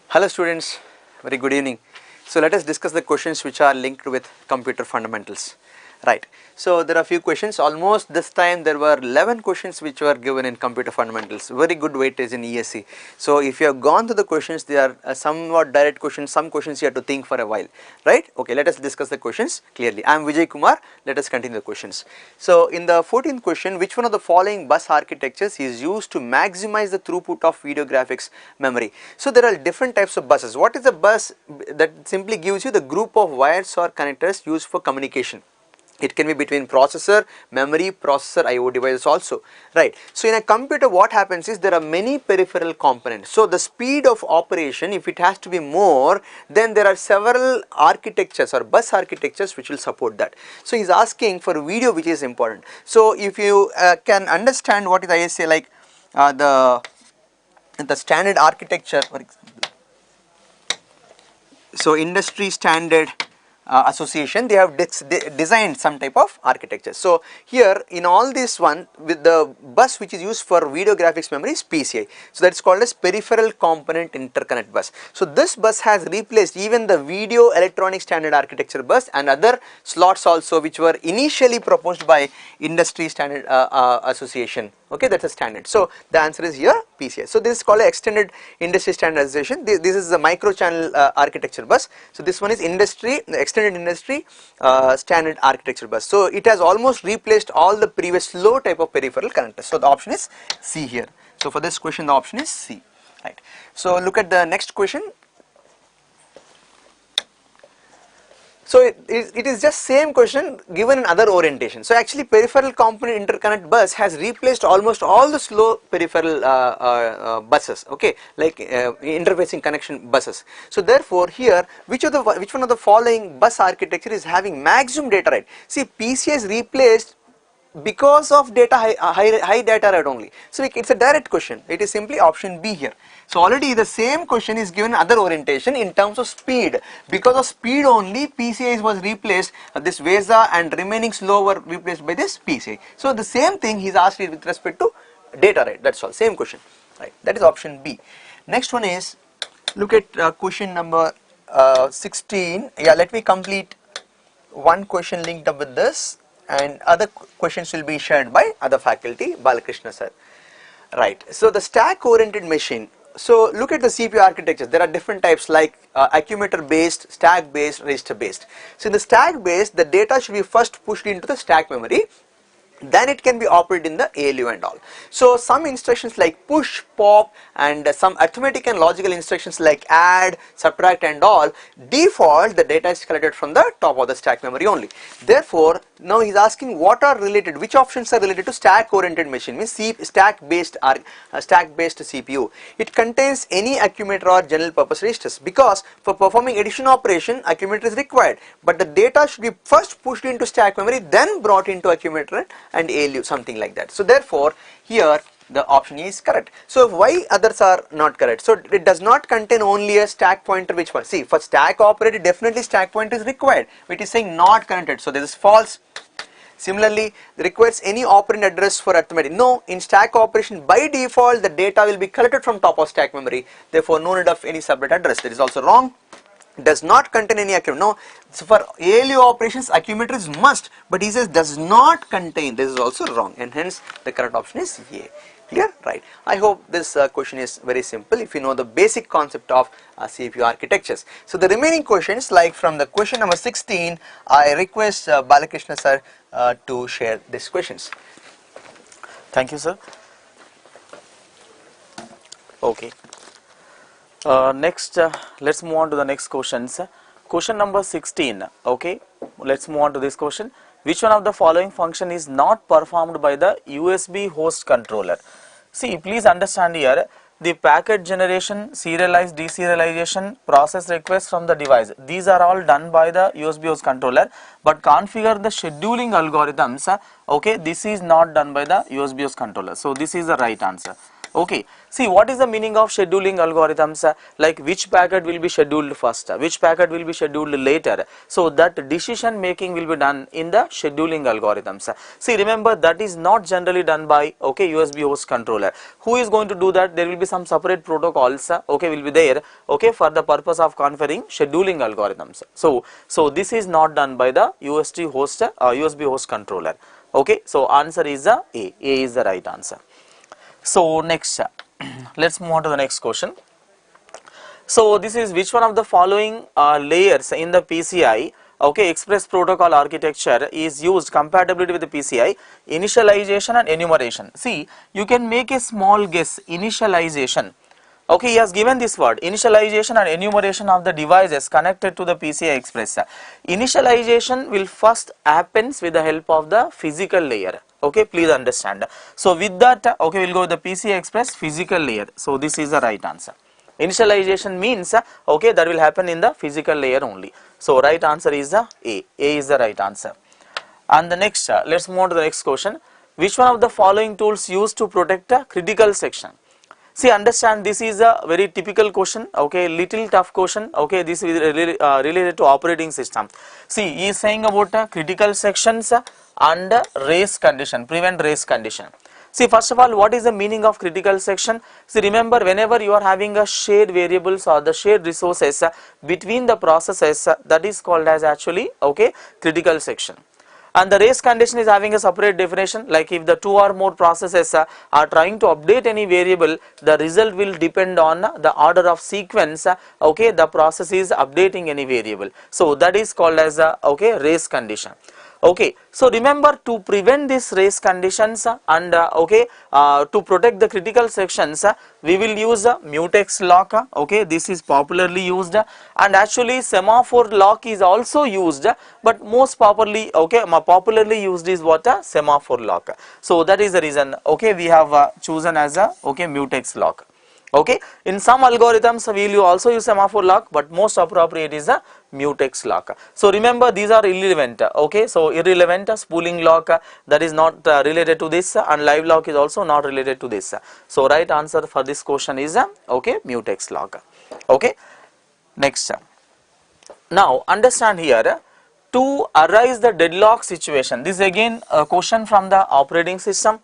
Hello students, very good evening. So let us discuss the questions which are linked with computer fundamentals. Right. So there are a few questions. Almost this time there were 11 questions which were given in computer fundamentals. Very good weightage in ESE. So if you have gone through the questions, they are somewhat direct questions. Some questions you have to think for a while. Right. Okay. Let us discuss the questions clearly. I am Vijay Kumar. Let us continue the questions. So in the 14th question, which one of the following bus architectures is used to maximize the throughput of video graphics memory? So there are different types of buses. What is a bus? That simply gives you the group of wires or connectors used for communication. It can be between processor, memory, processor, IO devices also, right. So in a computer what happens is there are many peripheral components. So the speed of operation, if it has to be more, then there are several architectures or bus architectures which will support that. So he is asking for video, which is important. So if you can understand what is ISA, like the standard architecture, for example. So industry standard association, they have designed some type of architecture. So here in all this one, with the bus which is used for video graphics memory is PCI. So that is called as peripheral component interconnect bus. So this bus has replaced even the video electronic standard architecture bus and other slots also, which were initially proposed by industry standard association. Okay, that's a standard. So the answer is here PCI. So this is called extended industry standardization. This is the micro channel architecture bus. So this one is industry, extended industry standard architecture bus. So it has almost replaced all the previous low type of peripheral connectors. So the option is C here. So for this question the option is C, right. So look at the next question. So it is just same question given in other orientation. So actually peripheral component interconnect bus has replaced almost all the slow peripheral buses, okay, like interfacing connection buses. So therefore here which one of the following bus architecture is having maximum data rate? See, PCI is replaced because of data high data rate only. So it's a direct question. It is simply option B here. So already the same question is given other orientation in terms of speed. Because of speed only PCI was replaced, this VESA and remaining slow were replaced by this PCI. So the same thing he is asked with respect to data rate, that's all, same question, right. That is option B. Next one is, look at question number 16. Yeah, let me complete one question linked up with this, and other questions will be shared by other faculty, Balakrishna sir. Right. So the stack oriented machine. So look at the CPU architecture. There are different types like accumulator based, stack based, register based. So in the stack based, the data should be first pushed into the stack memory. then it can be operated in the ALU and all. So some instructions like push, pop, and some arithmetic and logical instructions like add, subtract and all, default the data is collected from the top of the stack memory only. Therefore, now he is asking what are related, which options are related to stack oriented machine, means stack based CPU. It contains any accumulator or general purpose registers, because for performing addition operation accumulator is required, but the data should be first pushed into stack memory, then brought into accumulator and ALU, something like that. So therefore here the option is correct. So why others are not correct? So it does not contain only a stack pointer, which one, see, for stack operator definitely stack pointer is required, it is saying not connected, so this is false. Similarly, requires any operand address for arithmetic. No, in stack operation by default the data will be collected from top of stack memory, therefore no need of any separate address. That is also wrong. Does not contain any accumulator. No, so for ALU operations accumulator is must, but he says does not contain. This is also wrong, and hence the correct option is A. Clear? Right. I hope this question is very simple if you know the basic concept of CPU architectures. So the remaining questions, like from the question number 16, I request Balakrishna sir to share these questions. Thank you, sir. Okay. Next, let's move on to the next questions. Question number 16. Okay, let's move on to this question. Which one of the following function is not performed by the USB host controller? See, please understand here, the packet generation, serialize, deserialization, process requests from the device, these are all done by the USB host controller, but configure the scheduling algorithms, okay, this is not done by the USB host controller. So this is the right answer. Okay, see, what is the meaning of scheduling algorithms? Like which packet will be scheduled first, which packet will be scheduled later. So that decision making will be done in the scheduling algorithms. See, remember that is not generally done by, okay, USB host controller. Who is going to do that? There will be some separate protocols, okay, will be there, okay, for the purpose of configuring scheduling algorithms. So this is not done by the USB host controller. Okay, so answer is A. A is the right answer. So next, let's move on to the next question. So this is which one of the following layers in the PCI, okay, express protocol architecture is used compatibility with the PCI, initialization and enumeration. See, you can make a small guess, initialization. Okay, he has given this word, initialization and enumeration of the devices connected to the PCI Express. Initialization will first happens with the help of the physical layer. Okay, please understand. So with that, okay, we'll go with the PCI Express physical layer. So this is the right answer. Initialization means, okay, that will happen in the physical layer only. So right answer is A. A is the right answer. And the next, let's move on to the next question. Which one of the following tools used to protect a critical section? See, understand, this is a very typical question, okay, little tough question, okay, this is related to operating system. See, he is saying about critical sections and race condition, prevent race condition. See, first of all, what is the meaning of critical section? See, remember, whenever you are having a shared variables or the shared resources between the processes, that is called as actually, okay, critical section. And the race condition is having a separate definition, like if the two or more processes are trying to update any variable, the result will depend on the order of sequence, okay, the process is updating any variable. So that is called as okay, race condition. Okay, so remember, to prevent these race conditions and okay, to protect the critical sections, we will use mutex lock. Okay, this is popularly used, and actually semaphore lock is also used, but most popularly, okay, popularly used is what? Semaphore lock. So that is the reason, okay, we have chosen as a, okay, mutex lock. Okay, in some algorithms we will also use semaphore lock, but most appropriate is a mutex lock. So remember, these are irrelevant. Okay, so irrelevant, spooling lock, that is not related to this, and live lock is also not related to this. So right answer for this question is okay, mutex lock. Okay, next. Now understand here, to arise the deadlock situation, this is again a question from the operating system.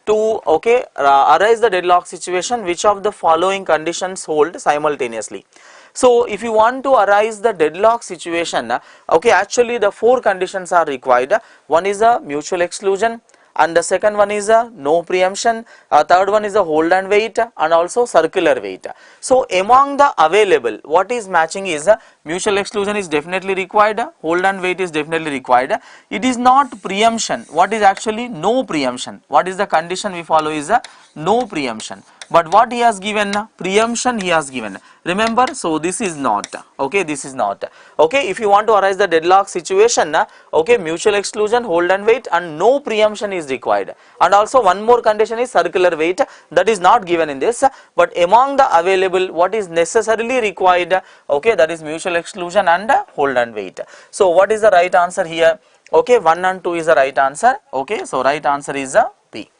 To, okay, arise the deadlock situation, which of the following conditions hold simultaneously? So if you want to arise the deadlock situation, okay, actually the four conditions are required. One is a mutual exclusion, and the second one is no preemption, third one is a hold and wait, and also circular wait. So among the available, what is matching is mutual exclusion is definitely required, hold and wait is definitely required. It is not preemption. What is actually no preemption? What is the condition we follow is no preemption. But what he has given, preemption he has given. Remember, so this is not, okay, this is not, okay. If you want to arise the deadlock situation, okay, mutual exclusion, hold and wait, and no preemption is required. And also one more condition is circular wait, that is not given in this, but among the available, what is necessarily required, okay, that is mutual exclusion and hold and wait. So what is the right answer here? Okay, 1 and 2 is the right answer, okay, so right answer is B.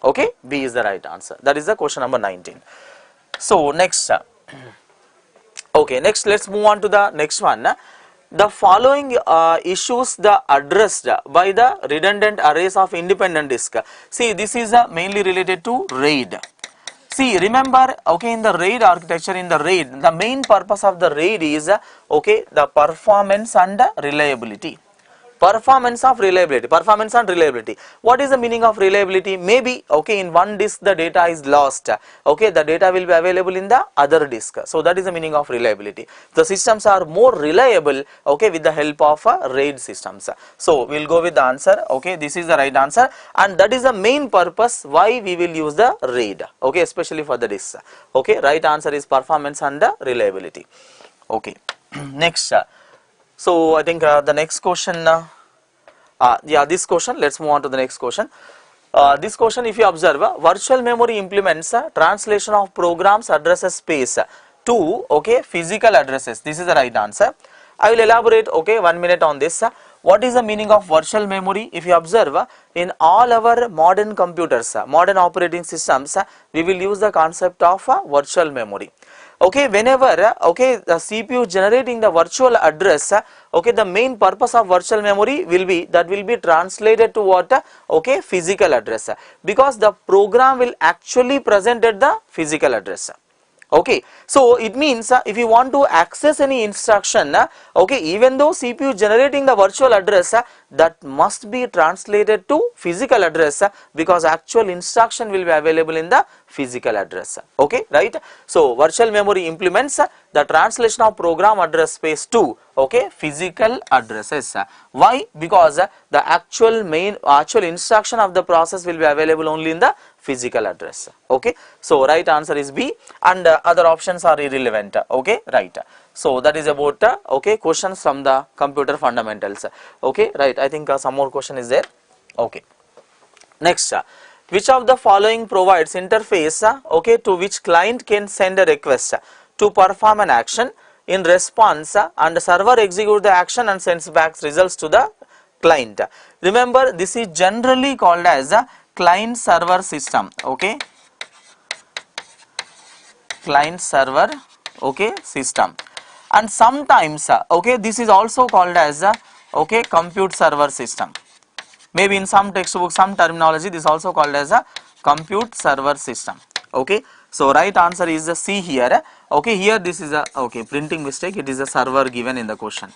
Okay, B is the right answer. That is the question number 19. So next, okay, next let's move on to the next one. The following issues the addressed by the redundant arrays of independent disk. See, this is mainly related to RAID. See, remember, okay, in the RAID architecture, in the RAID, the main purpose of the RAID is, okay, the performance and reliability. Performance of reliability, performance and reliability. What is the meaning of reliability? Maybe, okay, in one disk the data is lost, okay, the data will be available in the other disk. So that is the meaning of reliability. The systems are more reliable, okay, with the help of RAID systems. So we will go with the answer, okay, this is the right answer, and that is the main purpose why we will use the RAID, okay, especially for the disks. Okay, right answer is performance and reliability. Okay, next. So I think the next question, yeah, this question, let's move on to the next question. This question, if you observe, virtual memory implements translation of programs addresses space to, okay, physical addresses. This is the right answer. I will elaborate, okay, 1 minute on this. What is the meaning of virtual memory? If you observe, in all our modern computers, modern operating systems, we will use the concept of virtual memory. Okay, whenever, okay, the CPU generating the virtual address, okay, the main purpose of virtual memory will be, that will be translated to what? Okay, physical address, because the program will actually present at the physical address. Okay, so it means if you want to access any instruction, okay, even though CPU generating the virtual address, that must be translated to physical address, because actual instruction will be available in the physical address. Okay, right. So virtual memory implements the translation of program address space to, okay, physical addresses. Why? Because the actual instruction of the process will be available only in the physical address. Okay, so right answer is B, and other options are irrelevant. Okay, right. So that is about okay, questions from the computer fundamentals. Okay, right. I think some more question is there. Okay, next, which of the following provides interface, okay, to which client can send a request to perform an action, in response and the server execute the action and sends back results to the client. Remember, this is generally called as a client server system. Okay, client server, okay, system, and sometimes, okay, this is also called as a, okay, compute server system. Maybe in some textbook, some terminology, this is also called as a compute server system. Okay, so right answer is the C here. Okay, here this is a, okay, printing mistake, it is a server given in the question.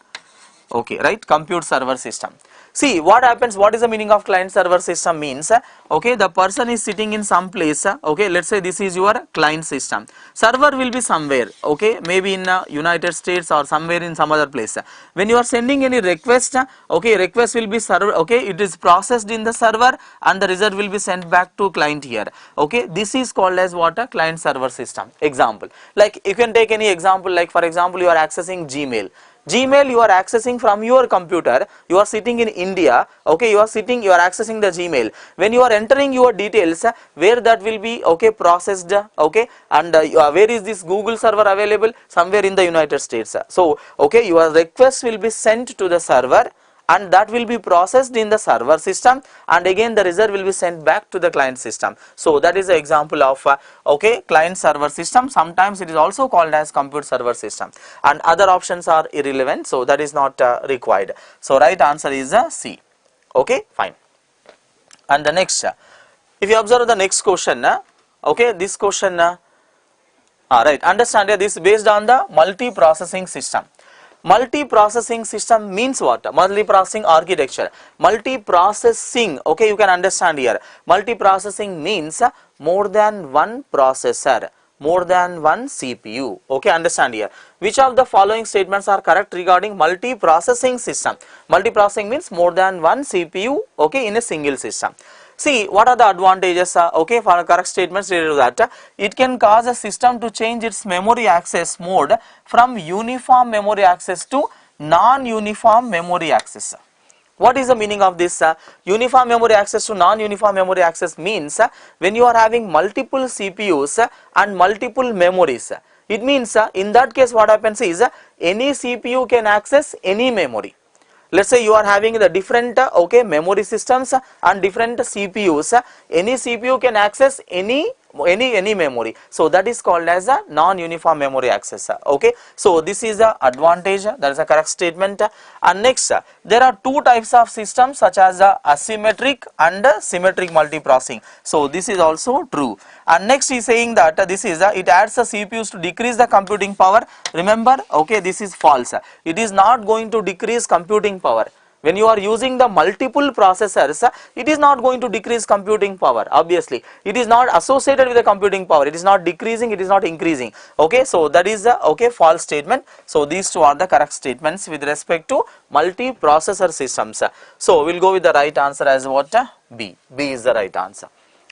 Okay, right, compute server system. See what happens, what is the meaning of client server system means, okay, the person is sitting in some place, okay, let's say this is your client system, server will be somewhere, okay, maybe in United States or somewhere in some other place. When you are sending any request, okay, request will be server, okay, it is processed in the server and the result will be sent back to client here. Okay, this is called as what? A client server system. Example, like you can take any example, like for example, you are accessing Gmail. Gmail you are accessing from your computer, you are sitting in India, okay, you are accessing the Gmail. When you are entering your details, where that will be, okay, processed, okay, and where is this Google server available? Somewhere in the United States. So, okay, your request will be sent to the server and that will be processed in the server system, and again the result will be sent back to the client system. So that is the example of okay, client server system. Sometimes it is also called as compute server system, and other options are irrelevant, so that is not required. So right answer is C. Okay, fine. And the next, if you observe the next question, okay, this question, right, understand this is based on the multi-processing system. Multi-processing system means what? Multi-processing architecture. Multi-processing, okay, you can understand here. Multi-processing means more than one processor, more than one CPU. Okay, understand here. Which of the following statements are correct regarding multi-processing system? Multi-processing means more than one CPU, okay, in a single system. See, what are the advantages, okay, for correct statements related to that? It can cause a system to change its memory access mode from uniform memory access to non-uniform memory access. What is the meaning of this? Uniform memory access to non-uniform memory access means when you are having multiple CPUs and multiple memories. It means in that case what happens is any CPU can access any memory. Let's say you are having the different okay memory systems and different CPUs. Any CPU can access any memory, so that is called as a non-uniform memory access. Okay, so this is the advantage, that is a correct statement. And next, there are two types of systems such as asymmetric and symmetric multiprocessing, so this is also true. And next he is saying that this is it adds the CPUs to decrease the computing power. Remember, okay, this is false. It is not going to decrease computing power. When you are using the multiple processors, it is not going to decrease computing power. Obviously, it is not associated with the computing power. It is not decreasing, it is not increasing. Okay, so that is the okay false statement. So these two are the correct statements with respect to multi-processor systems. So we'll go with the right answer as what? B. B is the right answer.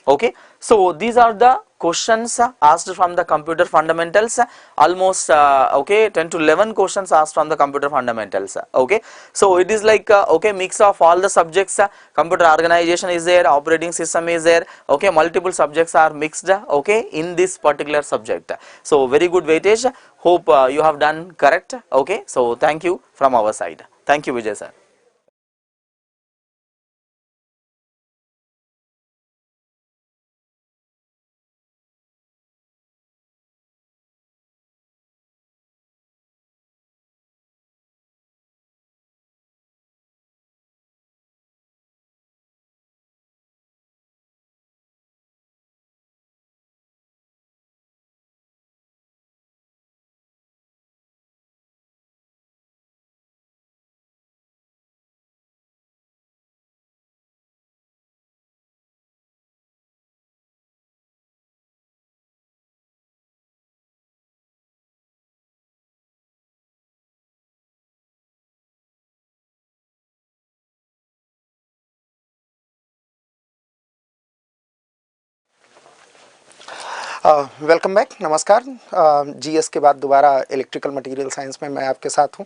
Okay, so these are the questions asked from the computer fundamentals. Almost okay 10 to 11 questions asked from the computer fundamentals. Okay, so it is like okay mix of all the subjects. Computer organization is there, operating system is there. Okay, multiple subjects are mixed, okay, in this particular subject. So very good weightage. Hope you have done correct. Okay, so thank you from our side. Thank you, Vijay sir. Welcome back, नमस्कार। GS के बाद दोबारा electrical material science में मैं आपके साथ हूं।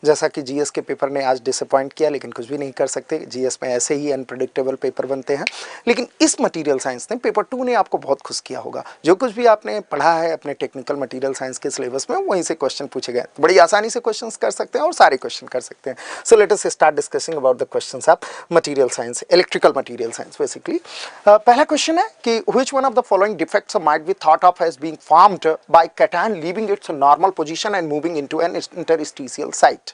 जैसा कि जीएस के पेपर ने आज डिसअपॉइंट किया, लेकिन कुछ भी नहीं कर सकते, जीएस में ऐसे ही अनप्रेडिक्टेबल पेपर बनते हैं। लेकिन इस मटेरियल साइंस ने, पेपर 2 ने आपको बहुत खुश किया होगा। जो कुछ भी आपने पढ़ा है अपने टेक्निकल मटेरियल साइंस के सिलेबस में, वहीं से क्वेश्चन पूछे गए। बड़ी आसानी से क्वेश्चन कर सकते हैं और सारे क्वेश्चन कर सकते हैं। सो लेट us start discussing about the questions of material science, electrical material science basically. पहला क्वेश्चन है कि which one of the following defects might be thought of as being formed by cation leaving its normal position and moving into an interstitial site।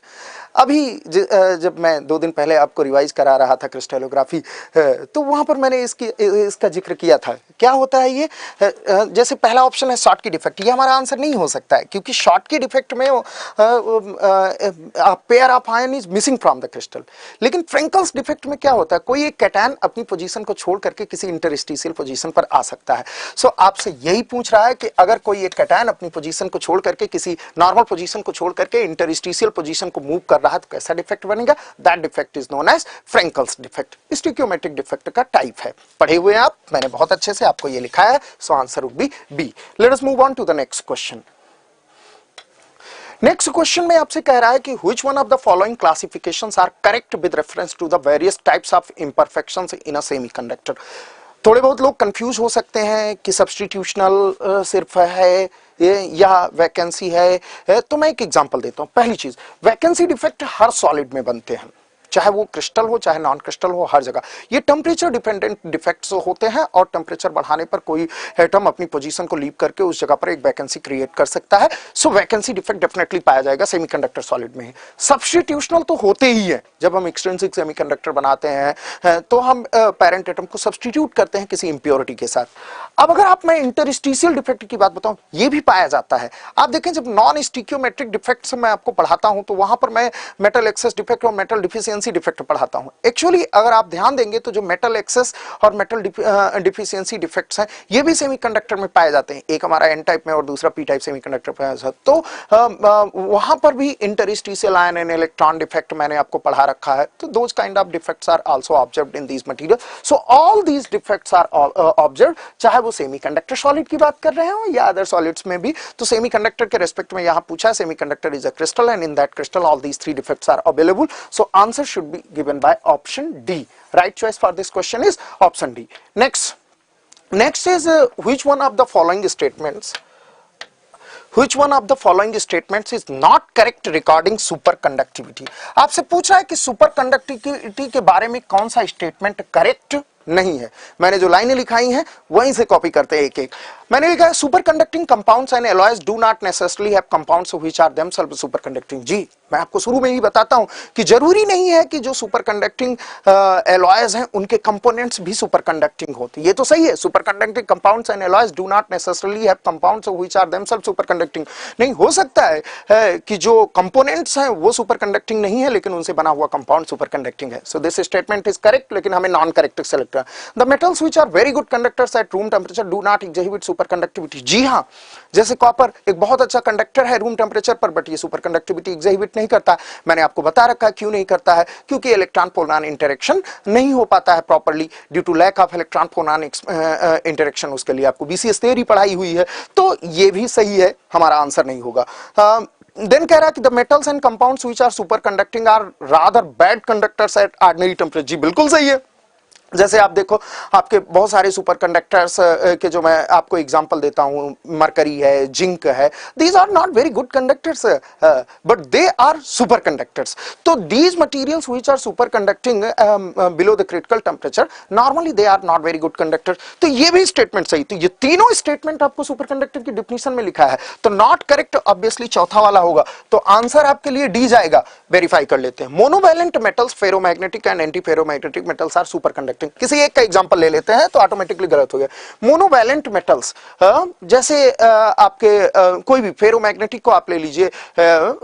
अभी जब मैं 2 दिन पहले आपको revise करा रहा था क्रिस्टलोग्राफी, तो वहाँ पर मैंने इसका जिक्र किया था। क्या होता है ये? जैसे पहला ऑप्शन है शॉर्ट की डिफेक्ट, ये हमारा आंसर नहीं हो सकता है, क्योंकि शॉर्ट की डिफेक्ट में pair of ion is missing from the crystal. लेकिन फ्रेंकल्स डिफेक्ट में क्या होता है? कोई एक कैटायन अपनी पोजीशन को छोड़ करके किसी इंटरस्टिशियल पोजीशन पर आ सकता है। सो आपसे यही पूछ रहा है कि अगर कोई एक कैटायन अपनी पोजीशन को छोड़ करके, किसी नॉर्मल पोजीशन को छोड़ करके इंटरस्टिशियल पोजीशन को मूव कर रहा है, तो कैसा डिफेक्ट बनेगा? That defect is known as Frenkel's defect. Stoichiometric defect का टाइप है। पढ़े हुए आप, मैंने बहुत अच्छे से आपको ये लिखा है। So answer would be B. Let us move on to the next question. Next question में आपसे कह रहा है कि which one of the following classifications are correct with reference to the various types of imperfections in a semiconductor। थोड़े बहुत लोग confuse हो सकते हैं कि सब्स्टिट्यूशनल सिर्फ है या वैकेंसी है। तो मैं एक एग्जांपल देता हूं। पहली चीज, वैकेंसी डिफेक्ट हर सॉलिड में बनते हैं, चाहे वो क्रिस्टल हो चाहे नॉन क्रिस्टल हो, हर जगह ये टेम्परेचर डिपेंडेंट डिफेक्ट्स होते हैं और टेम्परेचर बढ़ाने पर कोई एटम अपनी पोजीशन को लीव करके उस जगह पर एक वैकेंसी क्रिएट कर सकता है। सो वैकेंसी डिफेक्ट डेफिनेटली पाया जाएगा सेमीकंडक्टर सॉलिड में। सब्स्टिट्यूशनल तो होते ही है, जब हम एक्सट्रिंसिक सेमीकंडक्टर बनाते हैं तो हम पेरेंट एटम को सब्स्टिट्यूट करते हैं किसी इंप्योरिटी के साथ। अब अगर आप मैं इंटरस्टिशियल डिफेक्ट की बात बताऊं, ये भी पाया जाता है। आप देखें जब नॉन स्टिकियोमेट्रिक डिफेक्ट्स मैं आपको पढ़ाता हूं तो वहां पर मैं मेटल एक्सेस डिफेक्ट और मेटल डिफिशियंसी डिफेक्ट पढ़ाता हूं। एक्चुअली अगर आप ध्यान देंगे तो जो मेटल एक्सेस और मेटल डिफिशियंसी डिफेक्ट्स हैं ये भी सेमीकंडक्टर में पाए जाते हैं। एक हमारा एन टाइप में और दूसरा पी टाइप सेमीकंडक्टर पाया जाता है। तो वहां पर भी interstitial ion and electron defect मैंने आपको पढ़ा रखा है। तो those kind of defects are also observed in these material. So all these defects are observed, चाहे वो सेमीकंडक्टर सॉलिड की बात कर रहे हो या अदर सॉलिड्स में भी। तो सेमीकंडक्टर के रेस्पेक्ट में यहां पूछा है, semiconductor is a crystal and in that crystal all these three defects are available. So answer should be given by option D. Right choice for this question is option D. Next is which one of the following statements is not correct regarding superconductivity? आपसे पूछ रहा है कि superconductivity के बारे में कौन सा स्टेटमेंट करेक्ट नहीं है। मैंने जो लाइनें लिखाई हैं वहीं से कॉपी करते हैं एक एक। मैंने लिखा है super conducting compounds and alloys do not necessarily have compounds which are themselves super conducting. जी मैं आपको शुरू में ही बताता हूं कि जरूरी नहीं है कि जो सुपर कंडक्टिंग एलॉयज हैं उनके कंपोनेंट्स भी सुपर कंडक्टिंग होते। ये तो सही है, super conducting compounds and alloys do not necessarily have compounds which are themselves super conducting. नहीं हो सकता है कि जो कंपोनेंट्स हैं वो सुपर कंडक्टिंग नहीं है लेकिन उनसे बना हुआ कंपाउंड सुपर कंडक्टिंग है। So this statement is correct, लेकिन हमें नॉन करेक्ट सेलेक्ट करना। The metals which are very good conductors at room temperature do not exhibit superconductivity. जी हां, जैसे कॉपर एक बहुत अच्छा कंडक्टर है रूम टेंपरेचर पर, बट ये सुपर कंडक्टिविटी एग्जिबिट नहीं करता। मैंने आपको बता रखा है क्यों नहीं करता है, क्योंकि इलेक्ट्रॉन प्रोटॉन इंटरेक्शन नहीं हो पाता है properly due to lack of electron proton interaction. उसके लिए आपको बीसीएस थ्योरी पढ़ाई हुई है, तो ये भी सही है, हमारा आंसर नहीं होगा। देन कह रहा है कि the metals and compounds which are super conducting are rather bad conductors at ordinary temperature. जी बिल्कुल सही है। जैसे आप देखो आपके बहुत सारे सुपर कंडक्टर्स के जो मैं आपको एग्जांपल देता हूं, मरकरी है, जिंक है, these are not very good conductors but they are superconductors. तो these materials which are super conducting below the critical temperature normally they are not very good conductors. तो ये भी statement सही। तो ये तीनों स्टेटमेंट आपको सुपर कंडक्टर की डिफिनीशन में लिखा है, तो नॉट करेक्ट ऑब्वियसली चौथा वाला होगा। तो आंसर आपके लिए डी जाएगा। वेरीफाई कर लेते हैं। Monovalent metals ferromagnetic and anti ferromagnetic metals are super conducting. किसी एक का एग्जांपल ले लेते हैं तो ऑटोमेटिकली गलत हो गया। मोनोवैलेंट मेटल्स जैसे आपके कोई भी फेरोमैग्नेटिक को आप ले लीजिए,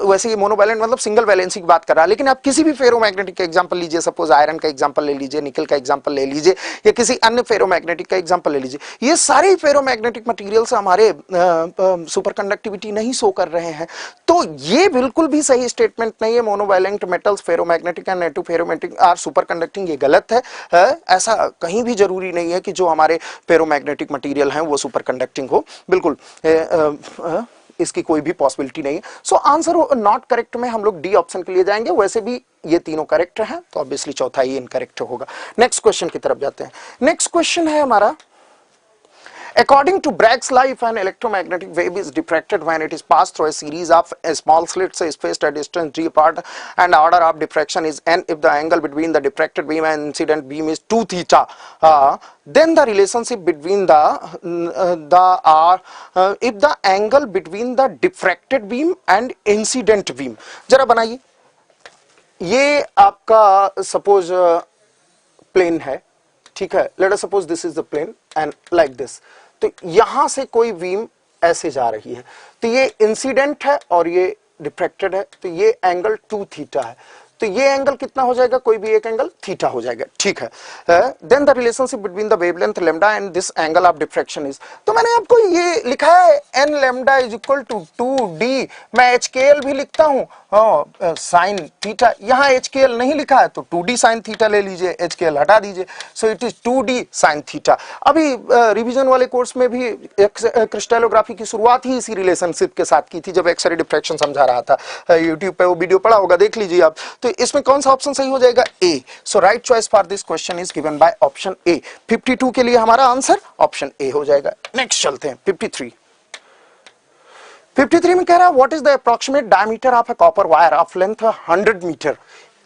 वैसे ये मोनोवैलेंट मतलब सिंगल वैलेंसी की बात कर रहा है, लेकिन आप किसी भी फेरोमैग्नेटिक का एग्जांपल लीजिए, सपोज आयरन का एग्जांपल ले लीजिए, निकल का एग्जांपल ले लीजिए, या किसी अन्य फेरोमैग्नेटिक का एग्जांपल ले लीजिए। ये सारे फेरोमैग्नेटिक मटेरियल्स हमारे सुपर कंडक्टिविटी नहीं शो कर रहे हैं, तो ये बिल्कुल भी सही स्टेटमेंट नहीं है। Monovalent metals ferromagnetic and anti ferromagnetic are super conducting, ये गलत है। ऐसा कहीं भी जरूरी नहीं है कि जो हमारे फेरोमैग्नेटिक मटेरियल हैं वो सुपर कंडक्टिंग हो, बिल्कुल इसकी कोई भी पॉसिबिलिटी नहीं है। सो आंसर नॉट करेक्ट में हम लोग डी ऑप्शन के लिए जाएंगे। वैसे भी ये तीनों करेक्ट हैं, तो ऑब्वियसली चौथा ही इनकरेक्ट होगा। नेक्स्ट क्वेश्चन की तरफ जाते हैं। नेक्स्ट क्वेश्चन है हमारा, according to Bragg's law, if an electromagnetic wave is diffracted when it is passed through a series of small slits spaced at distance d apart and order of diffraction is n, if the angle between the diffracted beam and incident beam is 2 theta, then the relationship between if the angle between the diffracted beam and incident beam, जरा बनाइए। ये आपका suppose plane है, ठीक है, let us suppose this is the plane and like this. तो यहां से कोई बीम ऐसे जा रही है, तो ये इंसिडेंट है और ये डिफ्रैक्टेड है, तो ये एंगल 2 थीटा है। तो ये एंगल कितना हो जाएगा, कोई भी एक एंगल थीटा हो जाएगा, ठीक है। Then the relationship between the wavelength lambda and this angle of diffraction is, तो मैंने आपको ये लिखा है n lambda is equal to 2d। मैं HKL भी लिखता हूं साइन थीटा, यहाँ HKL नहीं लिखा है तो 2d साइन थीटा ले लीजिए, HKL हटा दीजिए, सो it is 2d sine theta. अभी रिवीजन वाले कोर्स में भी क्रिस्टलोग्राफी की शुरुआत ही इसी रिलेशनशिप के साथ की थी, जब एक्सरे डिफ्रैक्शन समझा रहा था। यूट्यूब पे वो वीडियो पड़ा होगा, देख लीजिए आप। तो इसमें कौन सा ऑप्शन सही हो जाएगा, a. So right choice for this question is given by option a. 52 के लिए हमारा आंसर ऑप्शन ए हो जाएगा। नेक्स्ट चलते हैं 53 में कह रहा है what is the approximate diameter of a copper wire of length 100 metre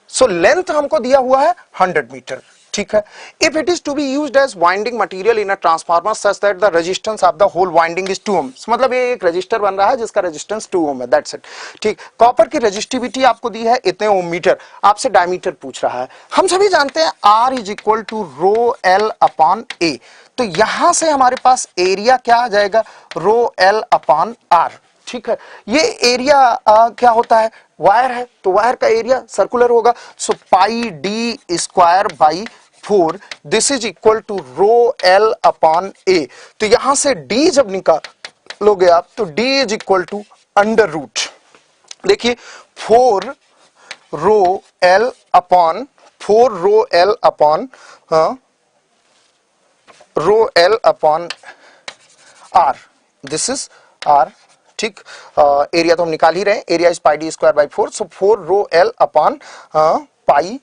so length हमको दिया हुआ है 100 मीटर, ठीक है। If it is to be used as winding material in a transformer such that the resistance of the whole winding is 2 ohm, मतलब ये एक register बन रहा है जिसका रेजिस्टेंस 2 ओम है, दैट्स इट, ठीक। कॉपर की रेजिस्टिविटी आपको दी है इतने ओम मीटर, आपसे डायमीटर पूछ रहा है। हम सभी जानते हैं R is equal to rho l upon a, तो यहां से हमारे पास एरिया क्या आ जाएगा, रो एल अपॉन आर, ठीक है। ये एरिया क्या होता है, वायर है, तो वायर का एरिया सर्कुलर होगा, so pi d square by 4, this is equal to rho l upon a. तो यहां से डी जब निकालोगे आप तो d is equal to under root, देखिए 4 rho l upon rho l upon R, this is R, ठीक। एरिया तो हम निकाल ही रहे हैं, area is pi d square by 4, so 4 rho l upon pi,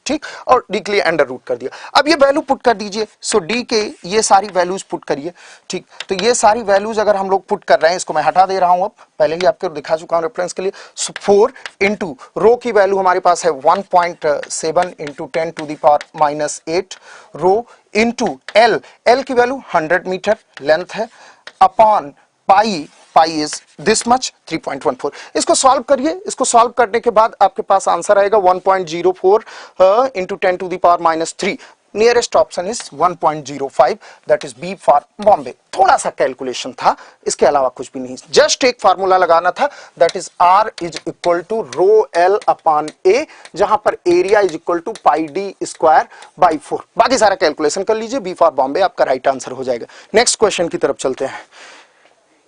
ठीक, और डी के लिए अंडर रूट कर दिया। अब ये वैल्यू पुट कर दीजिए, सो डी के ये सारी वैल्यूज पुट करिए, ठीक। तो ये सारी वैल्यूज अगर हम लोग पुट कर रहे हैं, इसको मैं हटा दे रहा हूं, अब पहले ही आपको दिखा चुका हूं रेफरेंस के लिए। सो 4 इंटू रो की वैल्यू हमारे पास है 1.7 into 10 to the power -8 rho into L की वैल्यू 100 मीटर लेंथ है, upon pi is this much 3.14। इसको सॉल्व करिए, इसको सॉल्व करने के बाद आपके पास आंसर आएगा 1.04 into 10 to the power -3, nearest option is 1.05, that is B for Bombay. थोड़ा सा कैलकुलेशन था, इसके अलावा कुछ भी नहीं, जस्ट एक फार्मूला लगाना था, that is R is equal to rho l upon a, जहां पर area is equal to pi d square by 4। बाकी सारा कैलकुलेशन कर लीजिए, बी फॉर बॉम्बे आपका राइट आंसर हो जाएगा। नेक्स्ट क्वेश्चन की तरफ चलते हैं।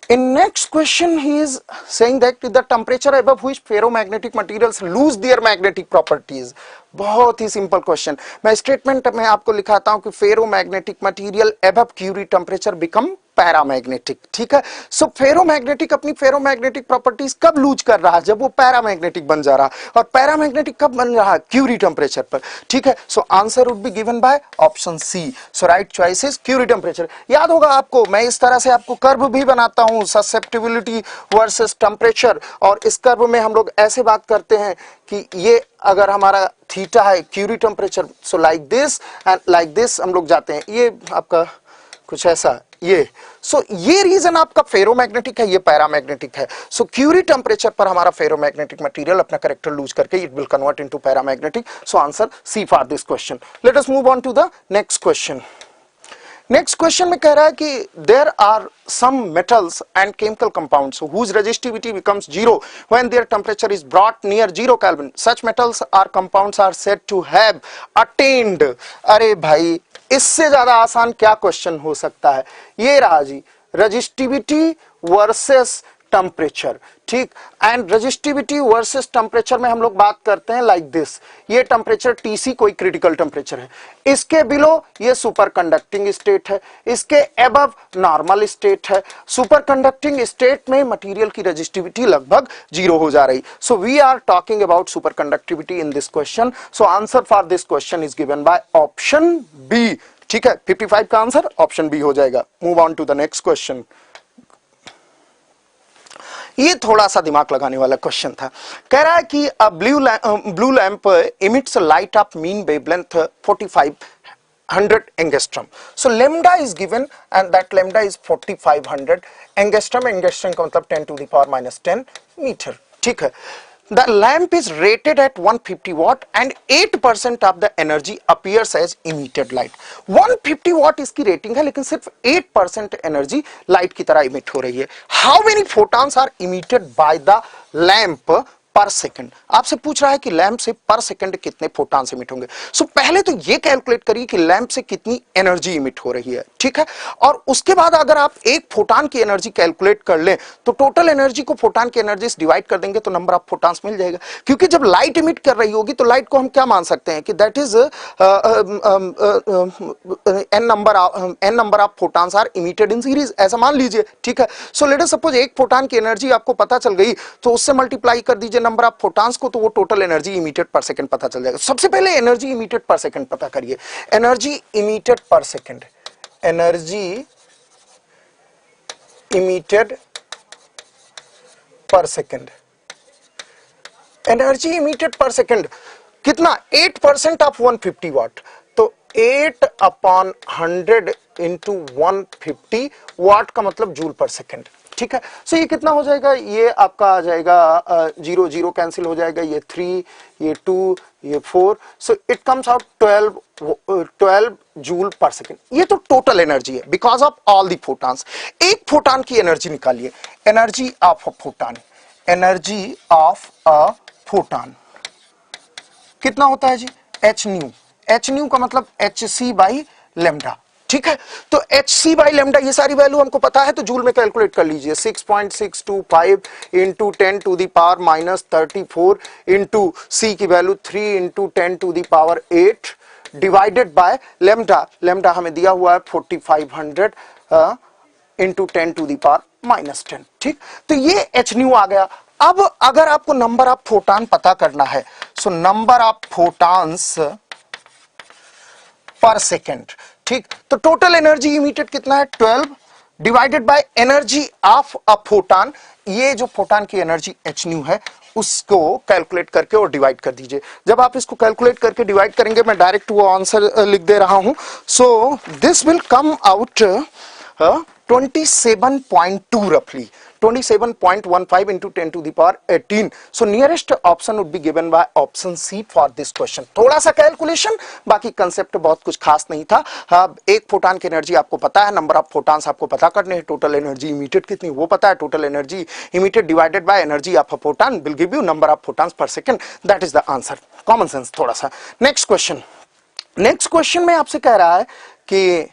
In next question he is saying that the temperature above which ferromagnetic materials lose their magnetic properties, बहुत ही सिंपल क्वेश्चन। मैं स्टेटमेंट में आपको लिखाता हूं कि ferromagnetic material above Curie temperature become paramagnetic, ठीक है। सो फेरोमैग्नेटिक अपनी फेरोमैग्नेटिक प्रॉपर्टीज कब लूज कर रहा है, जब वो पैरामैग्नेटिक बन जा रहा है, और पैरामैग्नेटिक कब बन रहा है, क्यूरी टेम्परेचर पर, ठीक है। So answer would be given by option C, so right choice is Curie temperature. याद होगा आपको, मैं इस तरह से आपको कर्व भी बनाता हूं, ससेप्टिबिलिटी वर्सेस टेम्परेचर, और इस कर्व में हम लोग ऐसे बात करते हैं कि ये अगर हमारा थीटा है Curie temperature, so like this and like this हम लोग जाते हैं, ये आपका कुछ ऐसा, ये ये रीजन आपका फेरोमैग्नेटिक है, ये पैरामैग्नेटिक है। सो क्यूरी टेम्परेचर पर हमारा फेरोमैग्नेटिक मटेरियल अपना कैरेक्टर लूज करके it will convert into paramagnetic. So answer C for this question. Let us move on to the next question. Next question में कह रहा है कि there are some metals and chemical compounds whose resistivity becomes zero when their temperature is brought near 0 Kelvin. Such metals or compounds are said to have attained, अरे भाई इससे ज्यादा आसान क्या क्वेश्चन हो सकता है, ये रहा जी, रेजिस्टिविटी वर्सेस टेम्परेचर, ठीक। एंड रेजिस्टिविटी वर्सेस टेम्परेचर में हम लोग बात करते हैं लाइक दिस, ये टेम्परेचर टीसी कोई क्रिटिकल टेम्परेचर है, इसके बिलो ये सुपर कंडक्टिंग स्टेट है, इसके अबव नॉर्मल स्टेट है। सुपर कंडक्टिंग स्टेट में मटेरियल की रेजिस्टिविटी लगभग 0 हो जा रही। So we are talking about super conductivity in this question. So answer for this question is given by option B, ठीक है। 55 का आंसर ऑप्शन बी हो जाएगा। Move on to the next question. ये थोड़ा सा दिमाग लगाने वाला क्वेश्चन था। कह रहा है कि a blue lamp emits light of mean wavelength 4500 angstrom. So lambda is given and that lambda is 4500 angstrom. Angstrom का मतलब 10 टू द पावर -10 मीटर, ठीक है। The lamp is rated at 150 watt and 8% of the energy appears as emitted light. 150 watt इसकी rating है, लेकिन सिर्फ 8% energy light की तरह इमिट हो रही है। How many photons are emitted by the lamp पर सेकंड? आपसे पूछ रहा है कि लैंप से पर सेकंड कितने फोटॉन इमिट होंगे। सो पहले तो ये कैलकुलेट करिए कि लैंप से कितनी एनर्जी इमिट हो रही है, ठीक है। और उसके बाद अगर आप एक फोटॉन की एनर्जी कैलकुलेट कर लें तो टोटल एनर्जी को फोटॉन की एनर्जी से डिवाइड कर देंगे तो नंबर ऑफ फोटॉन्स मिल जाएगा। क्योंकि जब लाइट इमिट कर रही होगी तो लाइट को हम क्या मान सकते हैं कि that is n number of photons are emitted in series, ऐसा मान लीजिए, ठीक है। सो लेट अस सपोज एक फोटॉन की एनर्जी आपको पता चल गई तो उससे मल्टीप्लाई कर दीजिए नंबर ऑफ फोटॉन्स को, तो वो टोटल एनर्जी इमिटेड पर सेकंड पता चल जाएगा। सबसे पहले एनर्जी इमिटेड पर सेकंड पता करिए। एनर्जी इमिटेड पर सेकंड, एनर्जी इमिटेड पर सेकंड, एनर्जी इमिटेड पर सेकंड कितना 8% ऑफ 150 वाट, तो 8/100 इंटू 150 वाट का मतलब जूल पर सेकेंड, ठीक है। सो ये कितना हो जाएगा, ये आपका आ जाएगा 0 0 कैंसिल हो जाएगा, ये 3 ये 2 ये 4, so it comes out 12 joule पर सेकेंड। ये तो टोटल एनर्जी है because of all the photons. एक फोटॉन की एनर्जी निकालिए, energy of a photon, energy of a photon कितना होता है जी, एच न्यू। एच न्यू का मतलब एच सी बाई लेमडा, ठीक है। तो एच सी बाई लेमडा ये सारी वैल्यू हमको पता है, तो जूल में कैलकुलेट कर लीजिए। 6.625 into 10 to the power -34 into c की value 3 into 10 to the power 8 divided by lambda, lambda हमें दिया हुआ है 4500 इंटू 10 टू दी पावर -10, ठीक। तो ये एच न्यू आ गया। अब अगर आपको नंबर ऑफ फोटॉन पता करना है, so number of photons per second, ठीक। तो टोटल एनर्जी इमिटेड कितना है 12 divided by energy of a photon, ये जो फोटॉन की एनर्जी एच न्यू है उसको कैलकुलेट करके और डिवाइड कर दीजिए। जब आप इसको कैलकुलेट करके डिवाइड करेंगे, मैं डायरेक्ट वो आंसर लिख दे रहा हूं, so this will come out 27.2 roughly 27.15 into 10 to the power 18. So nearest option would be given by option C for this question. थोड़ा सा कैलकुलेशन, बाकी कंसेप्ट बहुत कुछ खास नहीं था। एक फोटॉन की एनर्जी आपको पता है, नंबर ऑफ फोटॉन्स आपको पता करने हैं, टोटल एनर्जी इमिटेड कितनी वो पता है, total energy emitted divided by energy of a photon will give you number of photons per second, that is the answer. Common sense थोड़ा सा। नेक्स्ट क्वेश्चन, नेक्स्ट क्वेश्चन में आपसे कह रहा है कि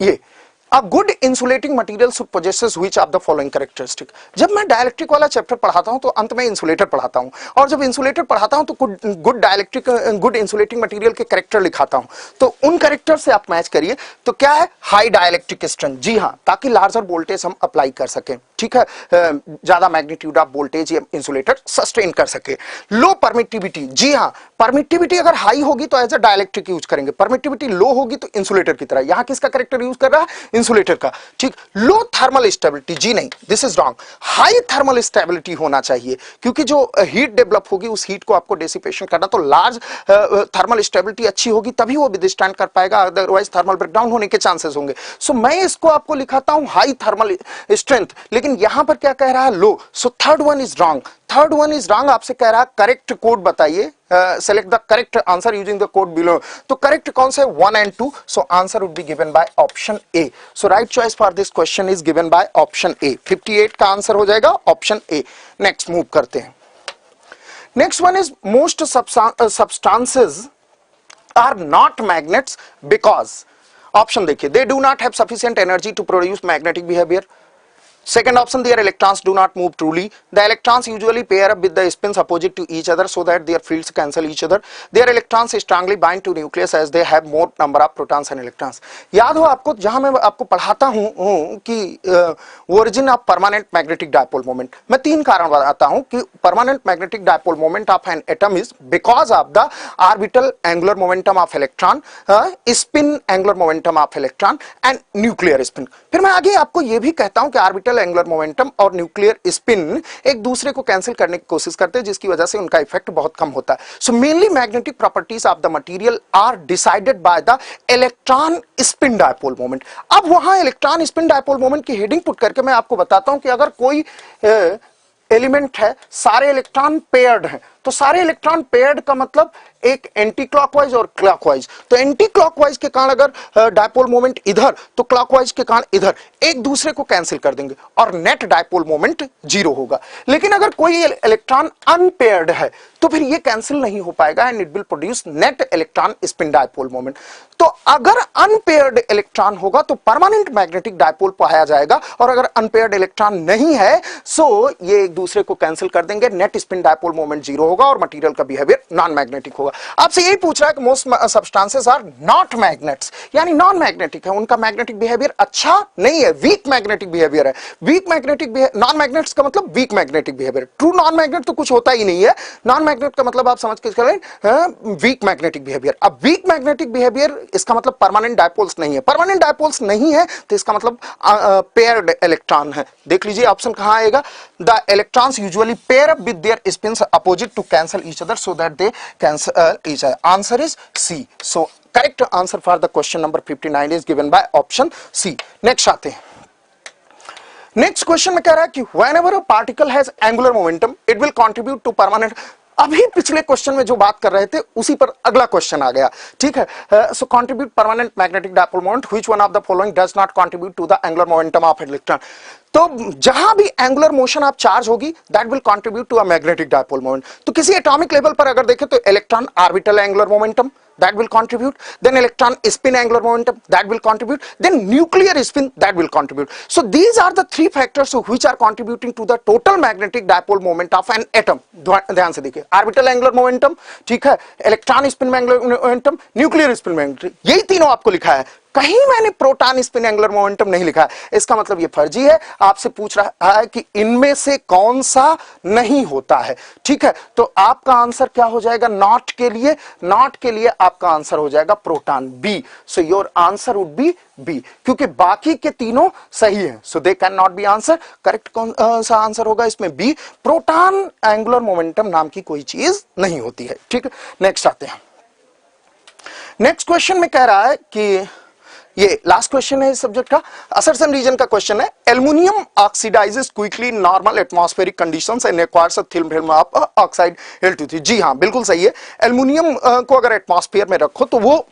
ये A good insulating material should possesses which of the following characteristic। जब मैं डाइलेक्ट्रिक वाला चैप्टर पढ़ाता हूं तो अंत में इंसुलेटर पढ़ाता हूं, और जब इंसुलेटर पढ़ाता हूं तो good dielectric good insulating material के कैरेक्टर लिखाता हूं। तो उन कैरेक्टर से आप मैच करिए। तो क्या है, हाई डाइलेक्ट्रिक स्ट्रेंथ, जी हां, ताकि लार्जर वोल्टेज हम अप्लाई कर सकें, ठीक है, ज्यादा मैग्नीट्यूड ऑफ वोल्टेज ये इंसुलेटर सस्टेन कर सके। लो परमिटिविटी, जी हां, परमिटिविटी अगर हाई होगी तो एज अ डाइलेक्ट्रिक यूज करेंगे, परमिटिविटी लो होगी तो इंसुलेटर की तरह। यहां किसका कैरेक्टर यूज कर रहा है, इंसुलेटर का, ठीक। लो थर्मल स्टेबिलिटी, जी नहीं, this is wrong. High thermal stability होना चाहिए, क्योंकि जो हीट डेवलप होगी उस हीट को आपको डिसिपेशन करना, तो लार्ज थर्मल स्टेबिलिटी अच्छी होगी तभी वो विदस्टैंड कर पाएगा, अदरवाइज थर्मल ब्रेकडाउन होने के चांसेस होंगे। सो मैं इसको आपको लिखाता हूं हाई थर्मल स्ट्रेंथ, लेकिन यहां पर क्या कह रहा है, लो। So third one is wrong, third one is wrong. आपसे कह रहा है करेक्ट कोड बताइए, select the correct answer using the code below। तो करेक्ट कौन से, 1 and 2, so answer would be given by option A। so right choice for this question is given by option A। 58 का answer हो जाएगा option A। next move करते हैं। next one is most substances are not magnets because, option देखिए, they do not have sufficient energy to produce magnetic behavior। Second option, their electrons do not move truly. The electrons usually pair up with the spins opposite to each other so that their fields cancel each other. Their electrons strongly bind to nucleus as they have more number of protons and electrons। याद हो आपको, जहां मैं आपको पढ़ाता हूं कि origin of permanent magnetic dipole moment, मैं 3 कारण बताता हूं कि permanent magnetic dipole moment of an atom is because of the orbital angular momentum of electron, spin angular momentum of electron and nuclear spin। फिर मैं आगे आपको यह भी कहता हूं कि ऑर्बिटल एंगुलर मोमेंटम और न्यूक्लियर स्पिन एक दूसरे को कैंसिल करने की कोशिश करते हैं, जिसकी वजह से उनका इफेक्ट बहुत कम होता है। So mainly magnetic properties of the material are decided by the electron spin dipole moment. अब वहां इलेक्ट्रॉन स्पिन डायपोल मोमेंट की हेडिंग पुट करके मैं आपको बताता हूं कि अगर कोई एलिमेंट है, सारे इलेक्ट्रॉन पेयर्ड हैं, तो सारे इलेक्ट्रॉन पेयर्ड का मतलब एक एंटी क्लॉकवाइज और क्लॉकवाइज। तो एंटी क्लॉकवाइज के कारण अगर डायपोल मोमेंट इधर, तो क्लॉकवाइज के कारण इधर, एक दूसरे को कैंसिल कर देंगे और नेट डायपोल मोमेंट 0 होगा। लेकिन अगर कोई इलेक्ट्रॉन अनपेयर्ड है तो फिर ये कैंसिल नहीं हो पाएगा and it will produce net electron spin dipole moment. तो अगर अनपेयर्ड इलेक्ट्रॉन होगा तो परमानेंट मैग्नेटिक डायपोल पाया जाएगा, और अगर अनपेयर्ड इलेक्ट्रॉन नहीं है सो ये एक दूसरे को कैंसिल कर देंगे, नेट स्पिन डायपोल मोमेंट 0 होगा और मटेरियल का बिहेवियर नॉन मैग्नेटिक होगा। आपसे यही पूछ रहा है कि most substances are not magnets, यानी नॉन मैग्नेटिक है, उनका मैग्नेटिक बिहेवियर अच्छा नहीं है, वीक मैग्नेटिक बिहेवियर है। वीक मैग्नेटिक, नॉन मैग्नेट्स का मतलब weak magnetic behaviour. True non magnet तो कुछ होता ही नहीं है, नॉन मैग्नेट का मतलब आप समझ के चलें वीक मैग्नेटिक बिहेवियर। अब वीक मैग्नेटिक बिहेवियर इसका मतलब परमानेंट डायपोल्स नहीं है, परमानेंट डायपोल्स नहीं है तो इसका मतलब पेयर्ड इलेक्ट्रॉन है। देख लीजिए ऑप्शन कहां आएगा, the electrons usually pair up with their spins opposite to cancel each other, so that they cancel each other. Answer is C. So correct answer for the question number 59 is given by option C. Next आते हैं. Next question में कह रहा है कि whenever a particle has angular momentum it will contribute to permanent. अभी पिछले question में जो बात कर रहे थे उसी पर अगला क्वेश्चन आ गया, ठीक है. So contribute permanent magnetic dipole moment, which one of the following does not contribute to the angular momentum of electron. तो जहां भी एंगुलर मोशन आप चार्ज होगी that will contribute to a magnetic dipole moment. तो किसी atomic level पर अगर देखें तो electron orbital angular momentum that will contribute, then electron spin angular momentum that will contribute, then nuclear spin that will contribute. So these are the three factors which are contributing to the total magnetic dipole moment of an atom. ध्यान से देखिए, orbital angular momentum, ठीक है, electron spin angular momentum, nuclear spin momentum, यही तीनों आपको लिखा है. कहीं मैंने प्रोटॉन स्पिन एंगुलर मोमेंटम नहीं लिखा है. इसका मतलब ये फर्जी है. आपसे पूछ रहा है कि इनमें से कौन सा नहीं होता है, ठीक है. तो आपका आंसर क्या हो जाएगा नॉट के लिए? नॉट के लिए आपका आंसर हो जाएगा proton, b. So your answer would be b, क्योंकि बाकी के तीनों सही है. So they can not be answer. Correct कौन सा आंसर होगा इसमें? बी. प्रोटॉन एंगुलर मोमेंटम नाम की कोई चीज नहीं होती है, ठीक है. नेक्स्ट आते हैं. नेक्स्ट क्वेश्चन में कह रहा है कि ये लास्ट क्वेश्चन है इस सब्जेक्ट का, असर्शन रीजन का क्वेश्चन है. Aluminium oxidises quickly in normal atmospheric conditions and acquires a thin film of oxide Al2O3. जी हाँ, बिल्कुल सही है. एल्युमिनियम को अगर एटमॉस्फेयर में रखो तो वो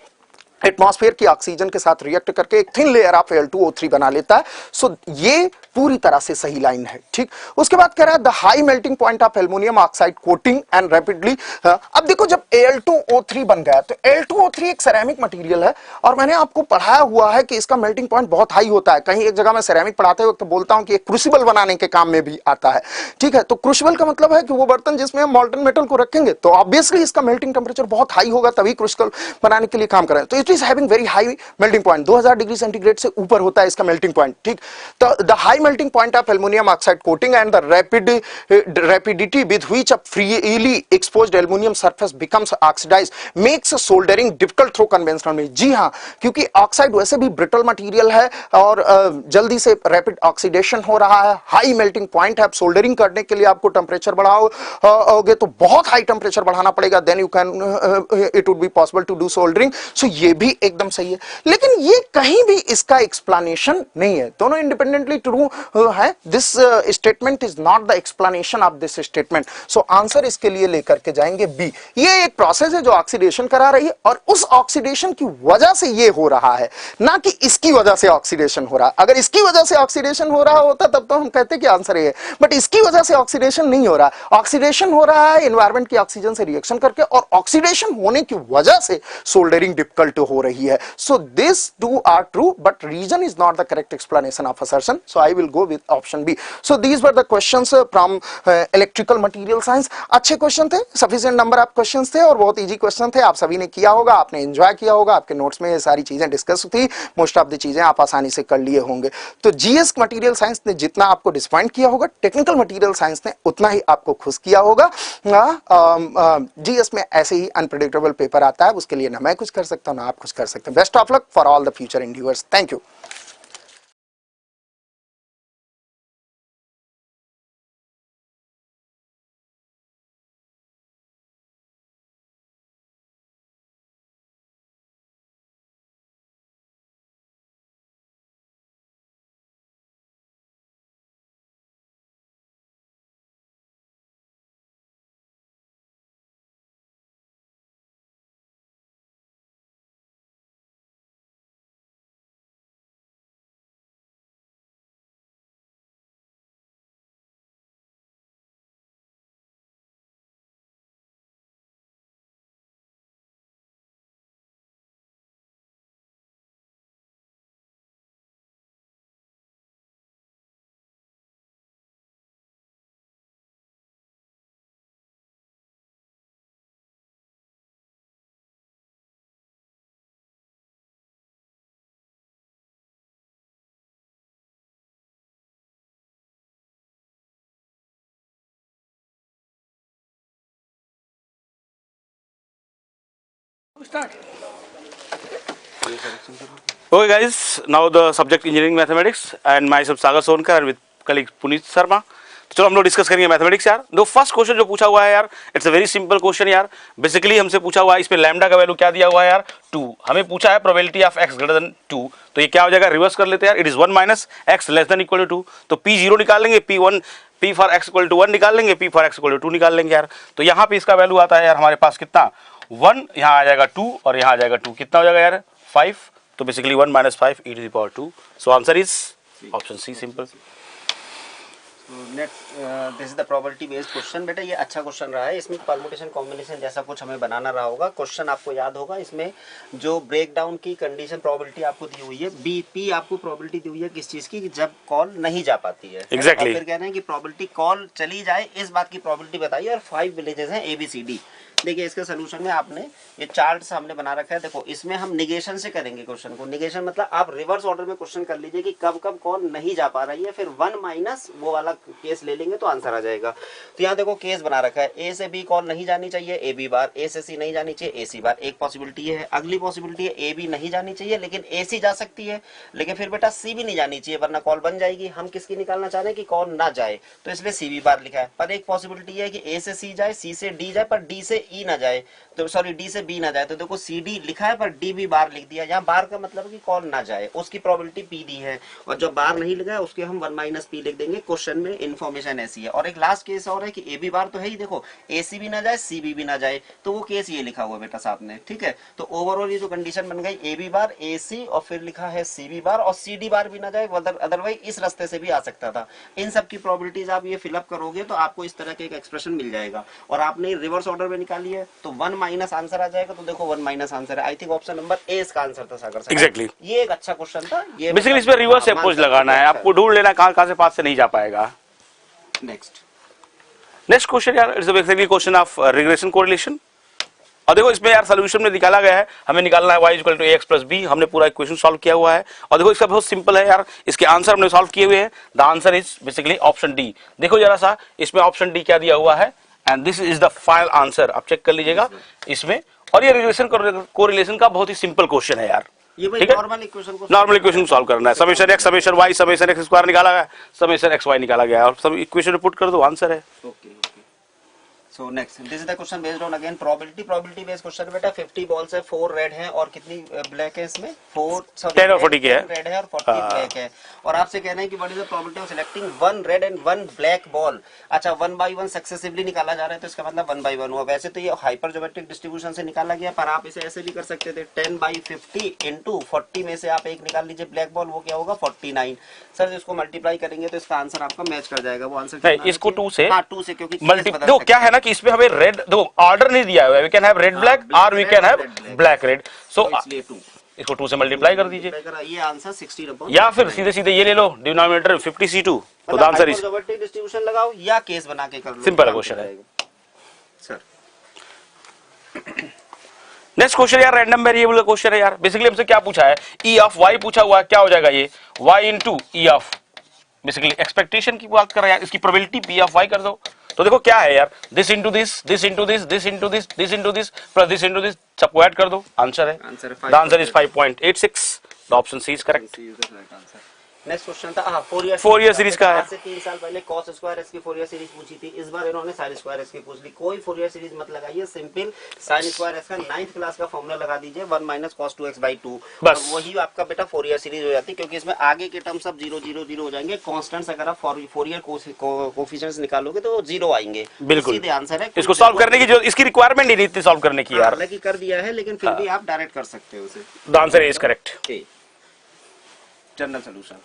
एटमॉस्फेयर की ऑक्सीजन के साथ रिएक्ट करके एक थिन लेयर ऑफ Al2O3 बना लेता है. सो ये पूरी तरह से सही लाइन है, ठीक. उसके बाद कह रहा है the high melting point of aluminium oxide coating and rapidly. अब देखो, जब Al2O3 बन गया तो Al2O3 एक सेरेमिक मटेरियल है और मैंने आपको पढ़ाया हुआ है कि इसका मेल्टिंग पॉइंट बहुत हाई होता है. कहीं एक जगह मैं सेरेमिक पढ़ाते वक्त तो बोलता हूं कि एक क्रूसिबल बनाने के काम में भी आता है, ठीक है. तो क्रूसिबल का मतलब है कि वो बर्तन जिसमें हम मॉल्टन मेटल को रखेंगे तो ऑब्वियसली इसका मेल्टिंग टेम्परेचर बहुत हाई होगा, तभी क्रूसिबल बनाने के लिए काम कर रहे हैं. तो it is having very high melting point. 2000 degree centigrade से ऊपर होता है इसका मेल्टिंग पॉइंट, ठीक. तो the high melting point of aluminum oxide coating and the rapidity with which a freely exposed aluminum surface becomes oxidized makes soldering difficult through conventional means. जी हाँ, क्योंकि oxide वैसे भी ब्रिटल मटेरियल है और जल्दी से रैपिड ऑक्सीडेशन हो रहा है, हाई मेल्टिंग पॉइंट है. सोल्डरिंग करने के लिए आपको टेम्परेचर बढ़ाओगे तो बहुत हाई टेम्परेचर बढ़ाना पड़ेगा, then you can it would be possible to do soldering. So ये भी एकदम सही है, लेकिन ये कहीं भी इसका एक्सप्लेनेशन नहीं है. दोनों इंडिपेंडेंटली ट्रू है. This statement is not the explanation of this statement. So answer इसके लिए लेकर के जाएंगे बी. ये एक प्रोसेस है जो ऑक्सीडेशन करा रही है और उस ऑक्सीडेशन की वजह से ये हो रहा है, ना कि इसकी वजह से ऑक्सीडेशन हो रहा है. अगर इसकी वजह से ऑक्सीडेशन हो रहा होता तब तो हम कहते कि आंसर ये है, बट इसकी वजह से ऑक्सीडेशन नहीं हो रहा. ऑक्सीडेशन हो रहा है एनवायरमेंट की ऑक्सीजन से रिएक्शन करके, और ऑक्सीडेशन होने की वजह से सोल्डरिंग डिफिकल्ट हो रही है. So this two are true, but reason is not the correct explanation of assertion. So I will go with option B. So these were the questions from electrical material science. अच्छे question थे, sufficient number of questions थे और बहुत easy question थे. आप सभी ने किया होगा, आपने एंजॉय किया होगा, आपके नोट्स में ये सारी चीजें डिस्कस थी. मोस्ट ऑफ द चीजें आप आसानी से कर लिए होंगे. तो जीएस मटेरियल साइंस ने जितना आपको डिसपॉइंट किया होगा, टेक्निकल मटेरियल साइंस ने उतना ही आपको खुश किया होगा. जीएस में ऐसे ही अनप्रेडिक्टेबल पेपर आता है, उसके लिए ना मैं कुछ कर सकता हूं ना आप कुछ कर सकते हैं. Best of luck for all the future endeavours. Thank you. Okay guys, now the subject engineering mathematics and myself Sagar Sonkar and with colleague Puneet Sharma. चलो हम लोग डिस्कस करेंगे मैथमेटिक्स यार। दो फर्स्ट क्वेश्चन जो पूछा हुआ है यार, it's a very simple question यार। बेसिकली हमसे पूछा हुआ है, इस पे लैम्डा का वैल्यू क्या दिया हुआ है यार 2। हमें पूछा है probability of x greater than 2, तो ये क्या हो जाएगा, रिवर्स कर लेते हैं यार। It is 1 minus x less than equal to 2, तो p 0 निकाल लेंगे, p for x equal to 1 निकाल लेंगे, p for x equal to 2 निकाल लेंगे यार। तो यहाँ पे इसका वैल्यू आता है यार हमारे पास कितना, 1, यहाँ आ जाएगा 2 और यहाँ आ जाएगा 2, कितना हो जाएगा यार 5। तो basically 1 minus 5 e to the power 2। So answer is option C, simple. This is the probability based question. बेटा ये अच्छा क्वेश्चन रहा है, इसमें परमुटेशन कॉम्बिनेशन जैसा कुछ हमें बनाना रहा होगा। क्वेश्चन आपको याद होगा, इसमें जो ब्रेक डाउन की कंडीशन प्रोबेबिलिटी आपको दी हुई है, बीपी आपको प्रोबेबिलिटी दी हुई है किस चीज की, कि जब कॉल नहीं जा पाती है। एग्जैक्टली। फिर कह रहे हैं कि प्रोबेबिलिटी कॉल चली जाए, इस बात की प्रोबेबिलिटी बताइए, और 5 विलेजेस हैं ABCD। देखिए इसके सोल्यूशन में आपने ये चार्ट सामने बना रखा है। देखो इसमें हम निगेशन से करेंगे क्वेश्चन को। निगेशन मतलब आप रिवर्स ऑर्डर में क्वेश्चन कर लीजिए कि कब कब कौन नहीं जा पा रही है, फिर 1 माइनस वो वाला केस ले लेंगे तो आंसर आ जाएगा। तो यहाँ देखो केस बना रखा है, A से B कॉल नहीं जानी चाहिए, AB बार, A से C नहीं जानी चाहिए, AC बार। एक पॉसिबिलिटी है। अगली पॉसिबिलिटी है AB नहीं जानी चाहिए लेकिन AC जा सकती है, लेकिन फिर बेटा C भी नहीं जानी चाहिए वरना कॉल बन जाएगी। हम किसकी निकालना चाह रहे हैं कि कॉल ना जाए, तो इसलिए CB बार लिखा है। पर एक पॉसिबिलिटी है कि A से C जाए, C से D जाए, पर D से E ना जाए, तो सॉरी D से B ना जाए। तो देखो CD लिखा है पर D भी बार लिख दिया। यहाँ बार का मतलब है कि कॉल ना जाए, उसकी प्रोबेबिलिटी P दी है, और जो बार नहीं लिखा है उसके हम 1 माइनस P लिख देंगे। क्वेश्चन में इन्फॉर्मेशन ऐसी है। और एक लास्ट केस और है कि AB बार तो है ही, देखो AC भी ना जाए, CB भी ना जाए, तो वो केस ये लिखा हुआ बेटा साथ में, ठीक है। तो ओवरऑल ये जो कंडीशन बन गई, AB बार, AC और फिर लिखा है CB बार, और CD बार भी ना जाए, अदरवाइज इस रास्ते से भी आ सकता था। इन सब की प्रोबेबिलिटीज आप ये फिलअप करोगे तो आपको इस तरह के एक एक्सप्रेशन मिल जाएगा। और आपने रिवर्स ऑर्डर में निकाली है तो 1 माइनस आंसर आ जाएगा। तो देखो 1 माइनस आंसर है। I think option number A इसका आंसर था सागर साहब। एग्जैक्टली। ये एक अच्छा क्वेश्चन था। ये बेसिकली इस पे रिवर्स अप्रोच लगाना है आपको, ढूंढ लेना कहां से पास से नहीं जा पाएगा। नेक्स्ट क्वेश्चन यार, it's basically question of regression correlation. और देखो इसमें यार सोल्यूशन में निकाला गया है, हमें निकालना है y equal to ax plus b। हमने पूरा इक्वेशन सॉल्व किया हुआ है और देखो इसका बहुत सिंपल है यार, इसके आंसर हमने सॉल्व किए हुए हैं। The answer is basically option D. देखो जरा सा इसमें ऑप्शन डी क्या दिया हुआ है, and this is the final answer. आप चेक कर लीजिएगा इसमें। और ये रिग्रेशन कोरिलेशन का बहुत ही सिंपल क्वेश्चन है यार, ठीक है। नॉर्मल इक्वेशन सॉल्व करना है, summation x summation y summation x square निकाला गया, समेशन x y निकाला गया, और सब इक्वेशन पुट कर दो, आंसर है। So next, this is the question based on again probability based question बेटा। 50 बॉल्स है, 4 रेड है और कितनी ब्लैक है इसमें, 10 और 40 के है, रेड है और 40 ब्लैक है। और आपसे कहना है कि what is the probability of selecting 1 red and 1 black ball. अच्छा 1 बाई 1 सक्सेसिवली निकाला जा रहा है, तो इसका मतलब 1 बाई 1 हुआ। वैसे तो ये हाइपर ज्योमेट्रिक डिस्ट्रीब्यूशन से निकाला गया, पर आप इसे ऐसे भी कर सकते थे, 10 बाई 50 इंटू 40 में से आप एक निकाल लीजिए ब्लैक बॉल, वो क्या होगा 49। सर इसको मल्टीप्लाई करेंगे तो इसका आंसर आपका मैच कर जाएगा। वो आंसर इसको 2 से, हाँ 2 से, क्योंकि देखो क्या है ना कि इसमें हमें रेड, देखो ऑर्डर नहीं दिया हुआ है, we can have red black और we can have black red. So इसको 2 से मल्टीप्लाई कर दीजिए, ये आंसर 60 या फिर सीधे सीधे ये ले लो डिनोमिनेटर 50c2, तो द आंसर इज डिस्ट्रीब्यूशन लगाओ या केस बना के कर लो, सिंपल क्वेश्चन है सर। नेक्स्ट क्वेश्चन यार रैंडम वेरिएबल का क्वेश्चन है यार। बेसिकली हमसे क्या पूछा है, e ऑफ y पूछा हुआ है, क्या हो जाएगा ये y into e of, basically expectation की बात कर रहा है यार, इसकी प्रोबेबिलिटी p ऑफ y कर दो। तो देखो क्या है यार, this into this, this into this, this into this, this into this plus this into this, सबको ऐड कर दो, आंसर है। The answer is 5.86। The option C is correct. Next question था 4 ईयर सीरीज का है। आज से 3 साल पहले cos स्क्वायर x की 4 ईयर सीरीज पूछी थी, इस बार इन्होंने sin स्क्वायर x की पूछ ली। कोई 4 ईयर सीरीज मत लगाइए, सिंपल sin स्क्वायर x का 9th क्लास का फॉर्मूला लगा दीजिए, 1 माइनस cos 2x/2, बस वही आपका बेटा 4 ईयर सीरीज हो जाती है, क्योंकि इसमें आगे के टर्म सब 0 0 0 हो जाएंगे। कांस्टेंट्स अगर आप 4 ईयर कोएफिशिएंट्स निकालोगे तो 0 आएंगे, बिल्कुल सीधे आंसर है। इसको सॉल्व करने की जो इसकी रिक्वायरमेंट ही नहीं थी सॉल्व करने की यार, हालांकि कर दिया है लेकिन फिर भी आप डायरेक्ट कर सकते हो उसे। The answer is correct. General solution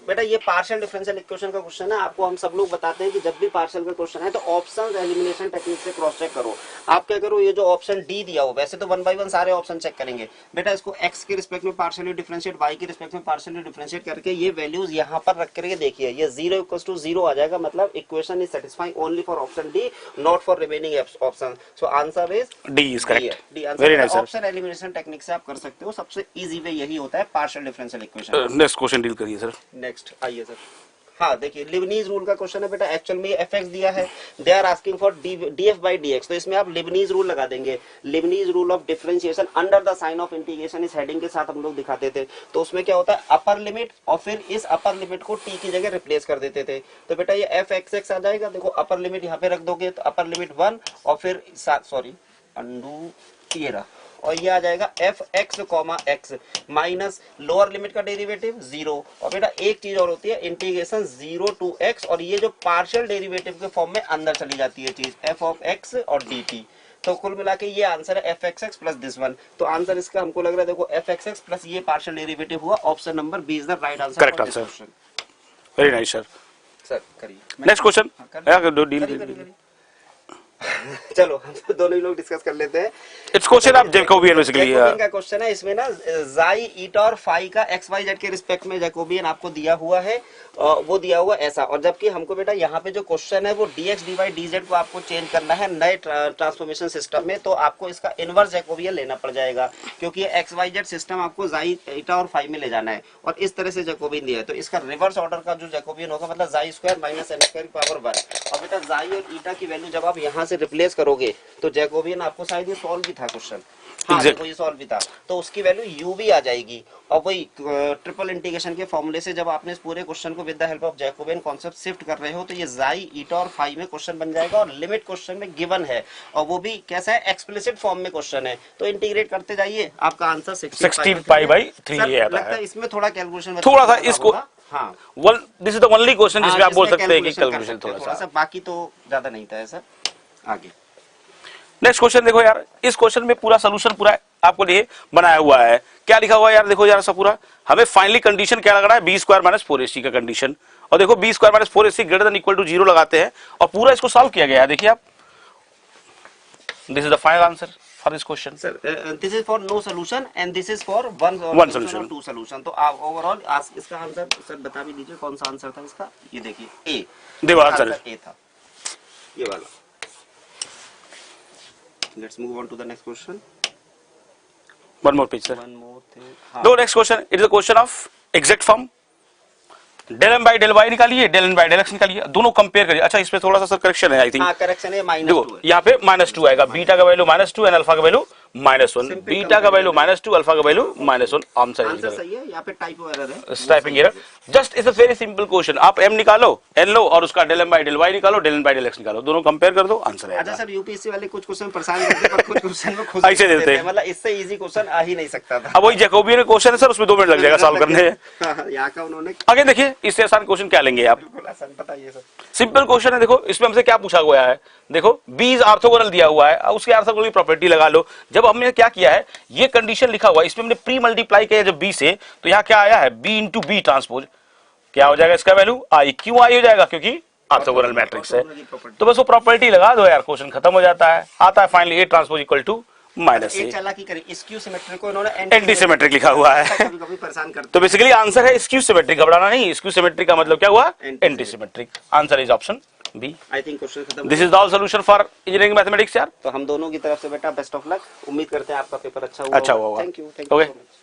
बेटा ये पार्शियल डिफरेंशियल इक्वेशन का क्वेश्चन है। आपको हम सब लोग बताते हैं कि जब भी पार्शियल का क्वेश्चन है तो ऑप्शंस एलिमिनेशन टेक्निक से क्रॉस चेक करो। आप क्या करो, ये जो ऑप्शन डी दिया हो, वैसे तो 1 बाई 1 सारे ऑप्शन चेक करेंगे बेटा, इसको x के रिस्पेक्ट में पार्शियली डिफरेंशिएट, y के रिस्पेक्ट में पार्शियली डिफरेंशिएट करके ये वैल्यूज यहाँ पर रख करके देखिए, ये 0 = 0 आ जाएगा, मतलब equation is satisfying only for option D, not for remaining option. So answer is D is correct. D answer option elimination technique से आप कर सकते हो, सबसे इजी वे यही होता है partial differential equation. Next question deal करिए सर। नेक्स्ट आइए सर। हाँ देखिए लिबनीज रूल का क्वेश्चन है बेटा, एक्चुअल में एफ एक्स दिया है, they are asking for d f by d x, तो इसमें आप लिबनीज रूल लगा देंगे, Leibniz rule of differentiation under the sign of integration इस हेडिंग के साथ हम लोग दिखाते थे। तो उसमें क्या होता है अपर लिमिट और फिर इस अपर लिमिट को टी की जगह रिप्लेस कर देते थे। तो बेटा ये एफ एक्स एक्स आ जाएगा, देखो अपर लिमिट यहाँ पे रख दोगे तो अपर लिमिट 1 और फिर सॉरी अंडू ये रहा, और ये आ जाएगा F x comma x minus lower limit का डेरिवेटिव 0, और बेटा एक चीज और होती है इंटीग्रेशन 0 टू एक्स, और ये जो पार्शियल डेरिवेटिव के फॉर्म में अंदर चली जाती है चीज एफ ऑफ एक्स और डी टी। तो कुल मिला के ये आंसर है f x x plus this one. तो आंसर इसका हमको लग रहा है देखो एफ एक्स एक्स प्लस ये पार्शियल डेरिवेटिव हुआ, option number B is the right answer. Correct answer, very nice sir. Sir करिए नेक्स्ट क्वेश्चन, चलो हम तो दोनों ही लोग डिस्कस कर लेते हैं। It's question of Jacobian basically, Jacobian का क्वेश्चन है, इसमें ना जाई ईटा और फाई का एक्स वाई जेड के रिस्पेक्ट में जैकोबियन आपको दिया हुआ है, वो दिया हुआ ऐसा, और जबकि हमको बेटा यहाँ पे जो क्वेश्चन है वो dx dy dz को आपको चेंज करना है नए ट्रांसफॉर्मेशन सिस्टम में, तो आपको इसका इनवर्स जैकोबियन लेना पड़ जाएगा, क्योंकि ये एक्स वाई जेड सिस्टम आपको जाई ईटा और फाई में ले जाना है, और इस तरह से जैकोबियन दिया है, तो इसका रिवर्स ऑर्डर का जो जैकोबियन होगा मतलब xi square minus n square power 1, और बेटा जाई और ईटा की वैल्यू जब आप यहाँ से रिप्लेस करोगे तो जैकोबियन आपको शायद ये सॉल्व भी था क्वेश्चन, हाँ देखो ये सॉल्व भी था, तो उसकी वैल्यू u भी आ जाएगी, और वही ट्रिपल इंटीग्रेशन के फॉर्मूले से जब आपने इस पूरे क्वेश्चन को with the help of Jacobian concept shift कर रहे हो तो ये जाई ईटा और फाई में क्वेश्चन बन जाएगा, और लिमिट क्वेश्चन में गिवन है, और वो भी कैसा है एक्सप्लिसिट फॉर्म में क्वेश्चन है, तो इंटीग्रेट करते जाइए आपका आंसर 16 पाई बाई 3 ये आता है। इसमें थोड़ा कैलकुलेशन थोड़ा सा इसको, हाँ this is the only question जिसमें आप बोल सकते हैं कि कैलकुलेशन थोड़ा सा, बाकी तो ज्यादा नहीं था ऐसा। आगे नेक्स्ट क्वेश्चन देखो यार, इस क्वेश्चन में पूरा सोल्यूशन पूरा आपको लिए बनाया हुआ है, क्या लिखा हुआ है यार, देखो यार सब पूरा हमें फाइनली कंडीशन क्या लग रहा है बी स्क्वायर माइनस 4ac का कंडीशन, और देखो b square minus 4ac greater than equal to 0 लगाते हैं और पूरा इसको सॉल्व किया गया है, देखिए आप, this is the final answer for this question. Sir this is for no solution and this is for one solution two solution, तो आप ओवरऑल इसका आंसर सर बता भी दीजिए कौन सा आंसर था इसका, ये देखिए ए, देखो आंसर ए था ये वाला। Let's move on to the next question. One more page, sir. One more thing. No, next question. It is a question of exact form. Del M by del Y निकालिए, del N by del X निकालिए, दोनों compare करिए। अच्छा इसमें थोड़ा सा sir correction है, I think correction है, देखो यहाँ पे -2 आएगा, बीटा का वैल्यू -2 एंड अल्फा का वैल्यू -1, बीटा का वैल्यू -2 अल्फा का वैल्यू -1, आंसर सही है, यहाँ पे टाइपो एरर है, typing error. Just it's a very simple question, आप एम निकालो, एन लो और उसका del M by del Y निकालो, del N by del X निकालो, दोनों कंपेयर कर दो, आंसर है। अच्छा सर यूपीएससी वाले कुछ क्वेश्चन परेशान करते हैं पर कुछ क्वेश्चन में खुद ऐसे देते हैं, मतलब इससे इजी क्वेश्चन आ ही नहीं सकता था। अब वही जैकोबियन क्वेश्चन है सर, उसमें 2 मिनट लग जाएगा सॉल्व करने में। यहाँ का उन्होंने आगे देखिए, इससे आसान क्वेश्चन क्या लेंगे आप, बताइए सर। सिंपल क्वेश्चन है, देखो इसमें हमसे क्या पूछा गया है, देखो बी इज ऑर्थोगोनल दिया हुआ है, उसके ऑर्थोगोनल की प्रॉपर्टी लगा लो। जब हमने क्या किया है, ये कंडीशन लिखा हुआ है, इसमें हमने प्री मल्टीप्लाई किया जब बी से, तो यहाँ क्या आया है बी इंटू बी ट्रांसपोज, क्या हो जाएगा इसका वैल्यू आई, क्यों आई हो जाएगा क्योंकि ऑर्थोगोनल मैट्रिक्स है, तो बस वो प्रॉपर्टी लगा दो यार, क्वेश्चन खत्म हो जाता है, आता है finally A transpose equal to minus A. चालाकी करें, स्क्यू सिमेट्रिक को इन्होंने एंटी सिमेट्रिक लिखा हुआ है, कभी परेशान करते, तो बेसिकली आंसर है स्क्यू सिमेट्रिक, घबराना नहीं, स्क्यू सिमेट्रिक का मतलब क्या हुआ anti symmetric, answer is option B. I think question खत्म, this is the all solution for engineering mathematics यार। तो हम दोनों की तरफ से बेटा बेस्ट ऑफ लक, उम्मीद करते हैं आपका पेपर अच्छा हुआ। Thank you okay.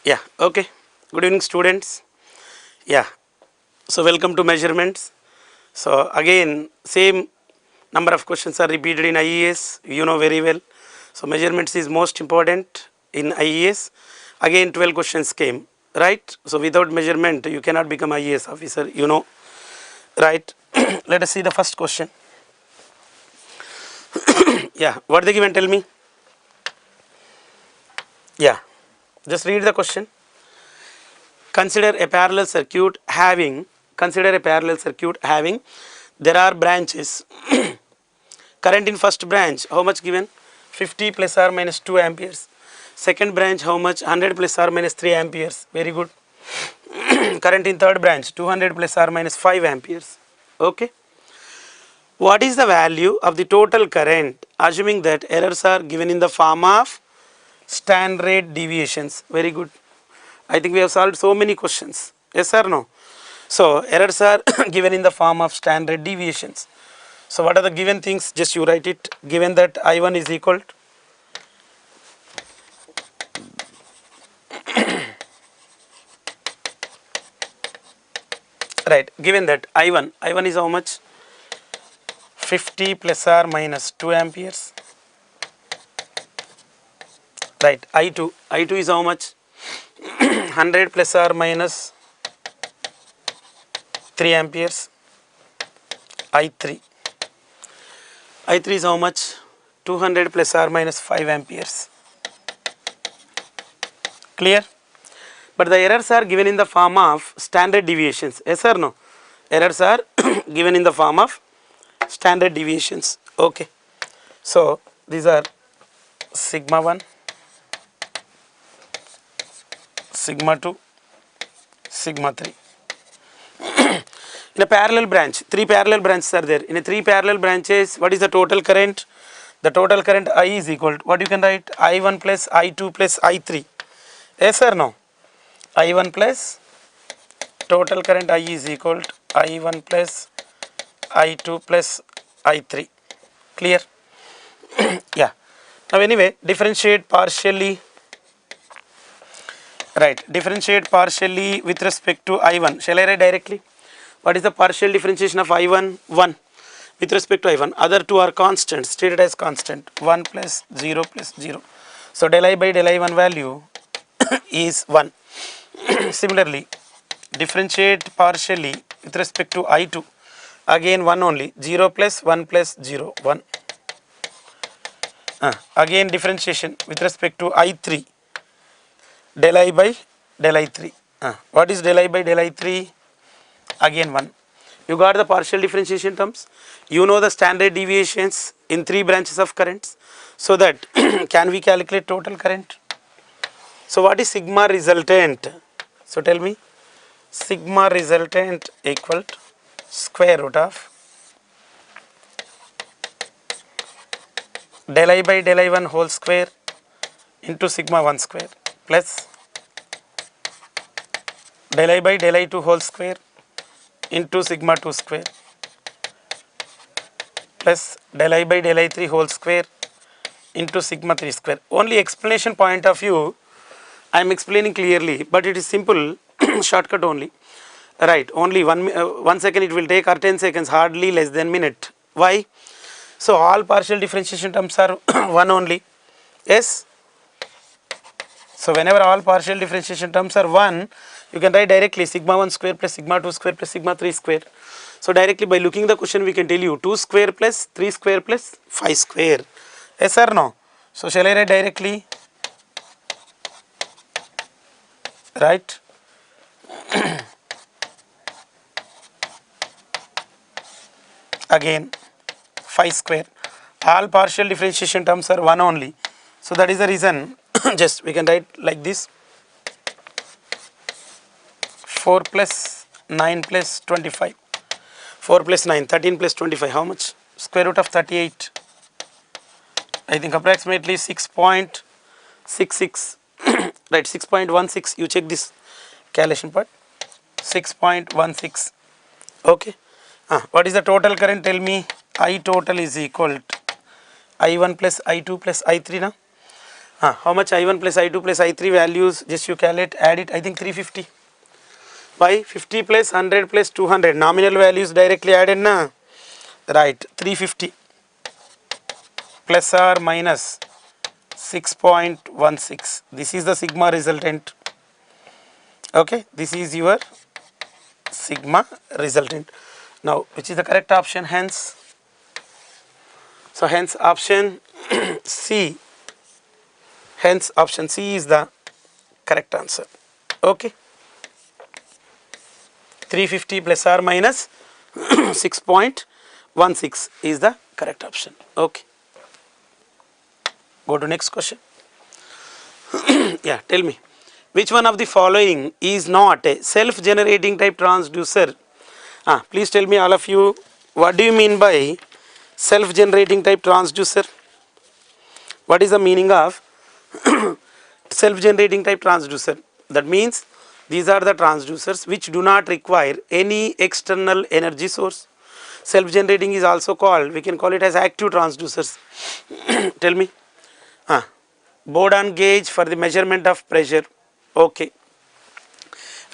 Yeah, okay. Good evening, students. Yeah, so welcome to measurements. So again, same number of questions are repeated in IES, you know very well. So measurements is most important in IES. Again 12 questions came, right? So without measurement you cannot become IES officer, you know, right? Let us see the first question. Yeah, what they given, tell me. Yeah, just read the question. Consider a parallel circuit having, there are branches. Current in first branch, how much given? 50 plus or minus 2 amperes. Second branch, how much? 100 plus or minus 3 amperes. Very good. Current in third branch, 200 plus or minus 5 amperes. Okay. What is the value of the total current, assuming that errors are given in the form of standard deviations? Very good. I think we have solved so many questions. Yes or no? So errors are given in the form of standard deviations. So what are the given things? Just you write it. Given that I1 is equal to right. Given that I1 is how much? 50 plus or minus 2 amperes. Right. I2 is how much? 100 plus or minus 3 amperes. I3 is how much? 200 plus or minus 5 amperes. Clear? But the errors are given in the form of standard deviations. Yes or no? Errors are given in the form of standard deviations. Okay. So these are sigma 1, sigma 2, sigma 3. In a parallel branch, 3 parallel branches are there. In a 3 parallel branches, what is the total current? The total current I is equal to, what you can write? I1 plus I2 plus I3. Yes or no? I1 plus total current I is equal to I1 plus I2 plus I3. Clear? Yeah. Now anyway, differentiate partially. Right. Differentiate partially with respect to I1. Shall I write directly? What is the partial differentiation of I1? 1. With respect to I1. Other two are constants, stated as constant. 1 plus 0 plus 0. So del I by del I1 value is 1. Similarly, differentiate partially with respect to I2. Again 1 only. 0 plus 1 plus 0. 1. Again differentiation with respect to I3. Del I by del I3. What is del I by del I3? Again 1. You got the partial differentiation terms. You know the standard deviations in 3 branches of currents. So that can we calculate total current? So what is sigma resultant? So tell me. Sigma resultant equal to square root of del I by del I1 whole square into sigma 1 square plus del I by del I2 whole square into sigma 2 square plus del I by del I3 whole square into sigma 3 square. Only explanation point of view, I am explaining clearly, but it is simple, shortcut only. Right, only 1 second it will take, or 10 seconds, hardly less than minute. Why? So all partial differentiation terms are 1 only. Yes? So whenever all partial differentiation terms are 1, you can write directly sigma 1 square plus sigma 2 square plus sigma 3 square. So directly by looking the question we can tell you 2 square plus 3 square plus 5 square. Yes or no? So shall I write directly? Right? Again 5 square. All partial differentiation terms are 1 only. So that is the reason just we can write like this. 4 plus 9 plus 25. 4 plus 9, 13 plus 25, how much? Square root of 38. I think approximately 6.66. Right, 6.16. You check this calculation part. 6.16. Okay. What is the total current? Tell me. I total is equal to I1 plus I2 plus I3 now. How much I1 plus I2 plus I3 values, just you calculate, add it, I think 350 by 50 plus 100 plus 200, nominal values directly added na, right, 350 plus or minus 6.16, this is the sigma resultant, okay, this is your sigma resultant. Now which is the correct option? Hence, so hence option C, hence option C is the correct answer, okay. 350 plus or minus 6.16 is the correct option, okay. Go to next question. Yeah, tell me, which one of the following is not a self-generating type transducer? Please tell me, all of you, what do you mean by self-generating type transducer? What is the meaning of self-generating type transducer? That means these are the transducers which do not require any external energy source. Self-generating is also called, we can call it as active transducers. Tell me. Bourdon gauge for the measurement of pressure, okay.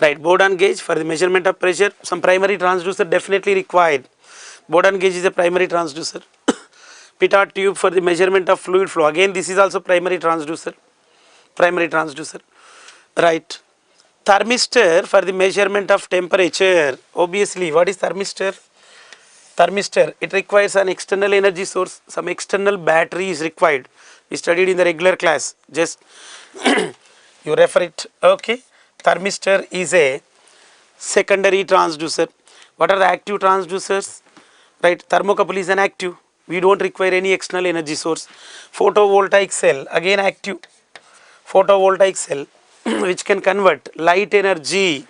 Right, Bourdon gauge for the measurement of pressure, some primary transducer definitely required. Bourdon gauge is a primary transducer. Pitot tube for the measurement of fluid flow, again this is also primary transducer, right. Thermistor for the measurement of temperature, obviously what is thermistor? Thermistor, it requires an external energy source, some external battery is required. We studied in the regular class, just you refer it, okay. Thermistor is a secondary transducer. What are the active transducers? Right, thermocouple is an active, we don't require any external energy source. Photovoltaic cell, again active, photovoltaic cell which can convert light energy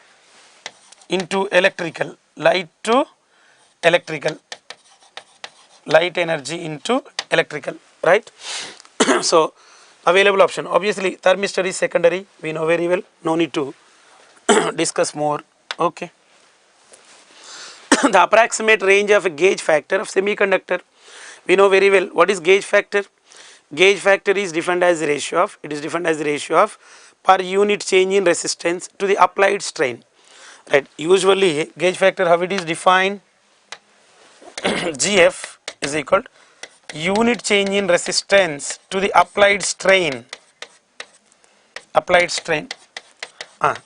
into electrical, light energy into electrical, right. So available option, obviously thermistor is secondary, we know very well, no need to discuss more, okay. The approximate range of a gauge factor of semiconductor, we know very well, what is gauge factor? Gauge factor is defined as the ratio of, it is defined as the ratio of per unit change in resistance to the applied strain, right. Usually gauge factor, how it is defined? GF is equal to unit change in resistance to the applied strain,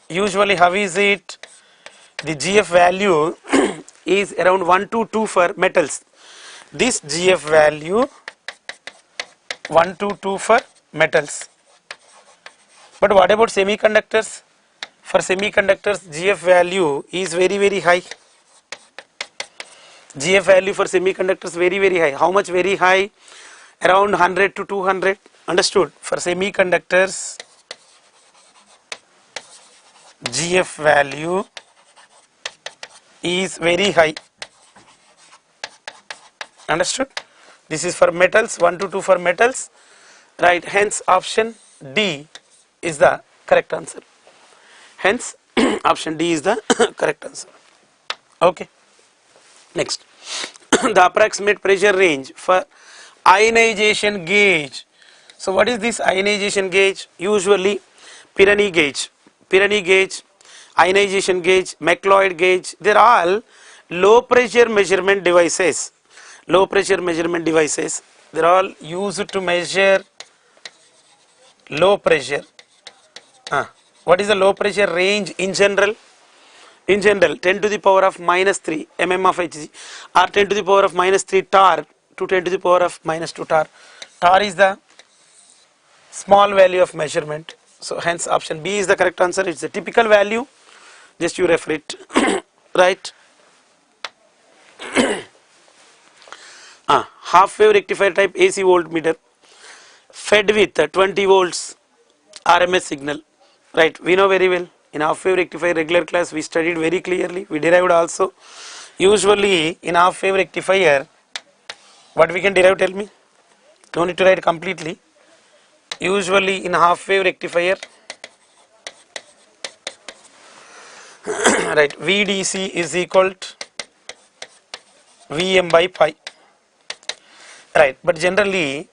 usually how is it? The GF value is around 1 to 2 for metals, this GF value 1 to 2 for metals. But what about semiconductors? For semiconductors GF value is very high. GF value for semiconductors very high. How much very high? Around 100 to 200. Understood? For semiconductors GF value is very high. Understood? This is for metals, 1 to 2 for metals, right. Hence option D is the correct answer. Hence option D is the correct answer, okay. Next, the approximate pressure range for ionization gauge. So what is this ionization gauge? Usually Pirani gauge, ionization gauge, McLeod gauge, they are all low pressure measurement devices. They are all used to measure low pressure. What is the low pressure range in general? In general, 10 to the power of minus 3 mm of Hg or 10 to the power of minus 3 tar to 10 to the power of minus 2 tar. Tar is the small value of measurement. So hence option B is the correct answer. It's the typical value. Just you refer it, right. Half wave rectifier type AC voltmeter fed with 20 volts RMS signal, right. We know very well. In half wave rectifier regular class we studied very clearly, we derived also. Usually in half wave rectifier, what we can derive, tell me? No need to write completely. Usually in half wave rectifier, right, VDC is equal to Vm by pi, right. But generally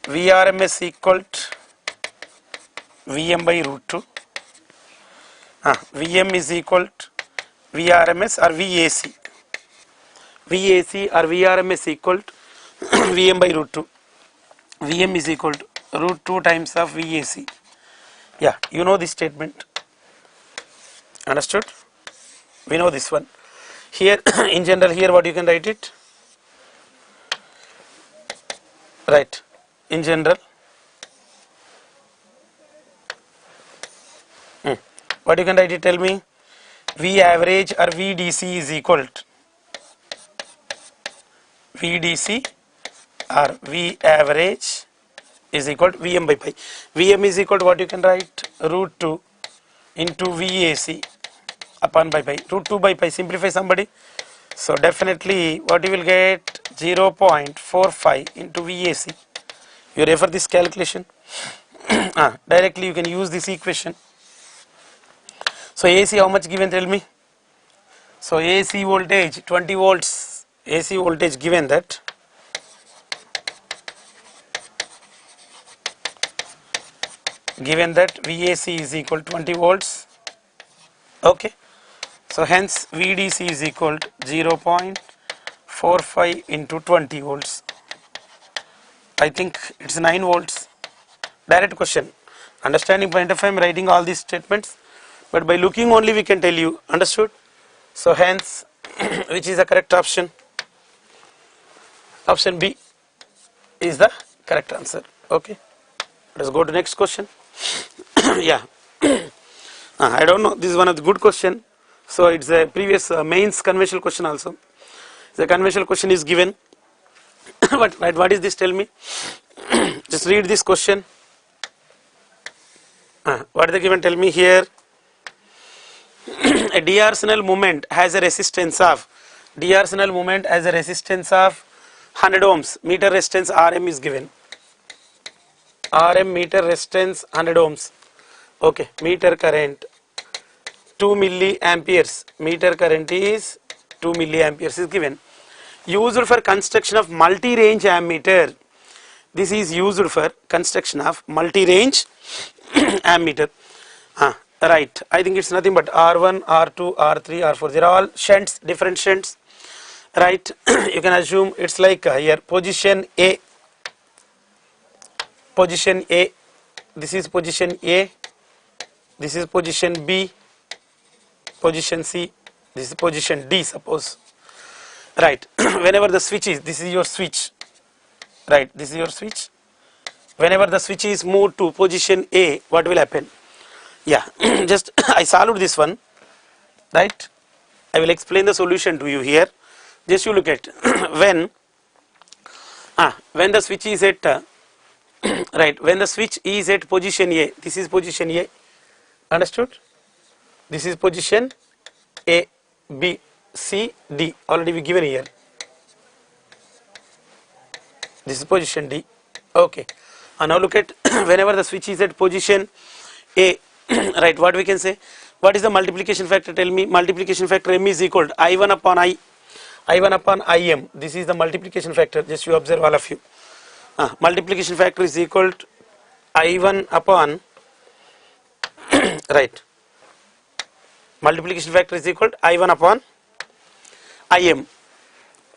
VRMS equal to Vm by root 2. Vm is equal to Vrms or VAC. VAC or Vrms equal to Vm by root 2. Vm is equal to root 2 times of VAC. Yeah, you know this statement. Understood? We know this one. Here, in general, here what you can write it? Right. In general, what you can write it? Tell me. V average or VDC is equal to VDC or V average is equal to Vm by pi. Vm is equal to what you can write? Root 2 into VAC upon by pi. Root 2 by pi. Simplify somebody. So definitely what you will get 0.45 into VAC. You refer this calculation. Directly you can use this equation. So AC how much given, tell me? So AC voltage 20 volts, AC voltage given that VAC is equal to 20 volts. Okay. So hence VDC is equal to 0.45 into 20 volts. I think it's 9 volts. Direct question. Understanding point of view, I am writing all these statements, but by looking only we can tell you. Understood? So hence, which is the correct option? Option B is the correct answer. Okay. Let's go to next question. Yeah. I don't know. This is one of the good question. So it's a previous mains conventional question also. The conventional question is given. But right, what is this? Tell me. Just read this question. What is the given? Tell me here. A directional moment has a resistance of 100 ohms. Meter resistance Rm is given. Rm meter resistance 100 ohms. Okay. Meter current 2 milliamperes. Meter current is 2 milliamperes is given. Used for construction of multi-range ammeter. This is used for construction of multi-range ammeter. Right. I think it's nothing but R1, R2, R3, R4. They're all shunts, different shunts. Right. You can assume it's like here position A. Position A. This is position A. This is position B. Position C. This is position D, suppose. Right. Whenever the switch is, this is your switch. Right. This is your switch. Whenever the switch is moved to position A, what will happen? Yeah. Just I solved this one. Right. I will explain the solution to you here. Just you look at when the switch is at right, when the switch is at position A, this is position A. Understood? This is position A, B, C, D. Already we given here. This is position D. Okay. And now look at whenever the switch is at position A, right, what we can say? What is the multiplication factor? Tell me. Multiplication factor M is equal to I1 upon IM. This is the multiplication factor. Just you observe, all of you. Multiplication factor is equal to I1 upon right. Multiplication factor is equal to I1 upon IM.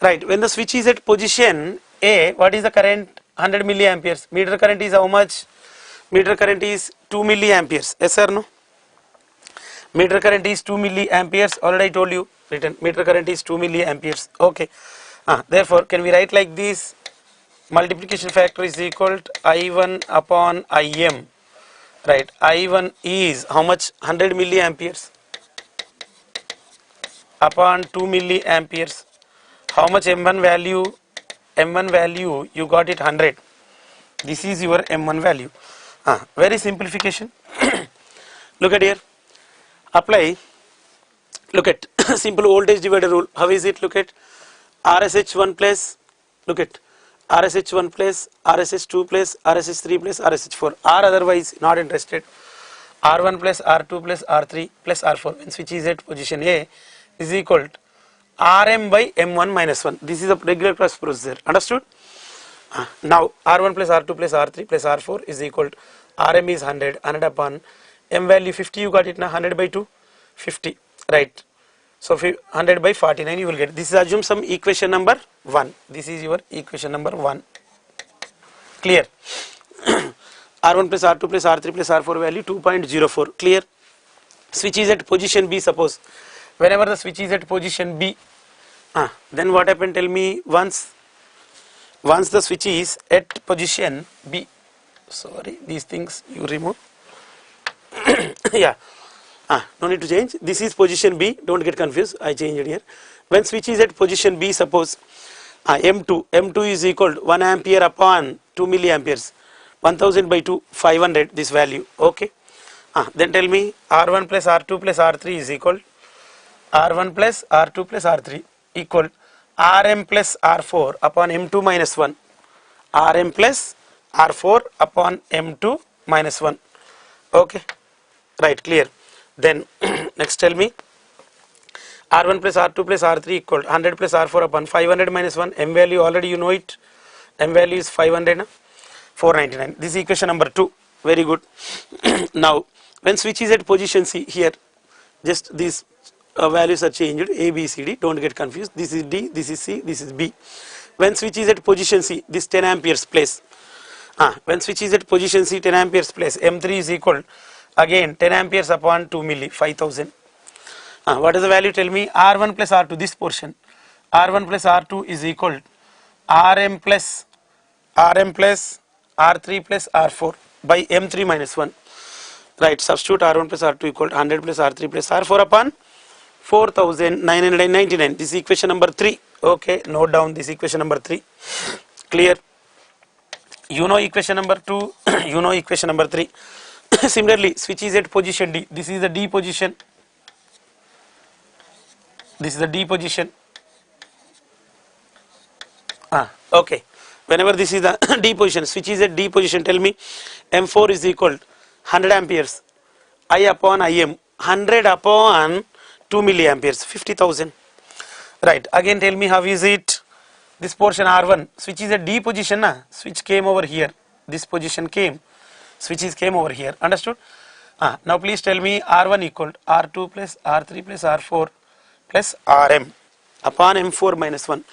Right. When the switch is at position A, what is the current? 100 milliamperes. Meter current is how much? Meter current is 2 milliamperes. Yes or no? Meter current is 2 milliamperes. Already I told you. Written. Meter current is 2 milliamperes. Okay. Therefore, can we write like this? Multiplication factor is equal to I1 upon IM. Right. I1 is how much? 100 milliamperes upon 2 milliamperes. How much M1 value? M1 value you got it 100. This is your M1 value. Very simplification. Look at here. Apply. Look at simple voltage divider rule. How is it? Look at RSH1 plus. Look at RSH1 plus, RSH2 plus, RSH3 plus, RSH4. R otherwise not interested. R1 plus, R2 plus, R3 plus, R4. When switch is at position A is equal to Rm by M1 minus 1. This is a regular class procedure. Understood? Now R1 plus R2 plus R3 plus R4 is equal to Rm is 100 upon M value 50, you got it now, 100 by 2, 50, right? So 100 by 49 you will get. This is assume some equation number 1. This is your equation number 1. Clear? R1 plus R2 plus R3 plus R4 value 2.04. Clear? Switch is at position B, suppose. Whenever the switch is at position B, then what happened, tell me, once the switch is at position B, sorry, these things you remove. Yeah, no need to change. This is position B, don't get confused, I changed it here. When switch is at position B, suppose M2 is equal to 1 ampere upon 2 milliamperes, 1000 by 2, 500, this value, okay. Then tell me R1 plus R2 plus R3 is equal R1 plus R2 plus R3 equal Rm plus R4 upon M2 minus 1, Rm plus R4 upon M2 minus 1, okay, right, clear. Then next tell me R1 plus R2 plus R3 equal 100 plus R4 upon 500 minus 1, M value already you know it, M value is 500, 499, this is equation number 2, very good. Now when switch is at position C, here just these values are changed, A, B, C, D, don't get confused, this is D, this is C, this is B. When switch is at position C, this 10 amperes place, when switch is at position C, 10 amperes place, M3 is equal again 10 amperes upon 2 milli, 5000. What is the value, tell me, R1 plus R2, this portion, R1 plus R2 is equal Rm plus R3 plus R4 by M3 minus 1. Right, substitute R1 plus R2 equal to 100 plus R3 plus R4 upon 4999. This is equation number 3. Okay, note down this equation number 3. Clear? You know equation number 2, you know equation number 3. Similarly, switch is at position D. This is the D position. This is the D position. Okay. Whenever this is the D position, switch is at D position, tell me M4 is equal to 100 amperes, I upon Im, 100 upon 2 milliamperes, 50,000. Right, again tell me how is it, this portion R1, switch is at D position, switch came over here, this position came, switches came over here, understood? Now please tell me R1 equal to R2 plus R3 plus R4 plus Rm upon M4 minus 1.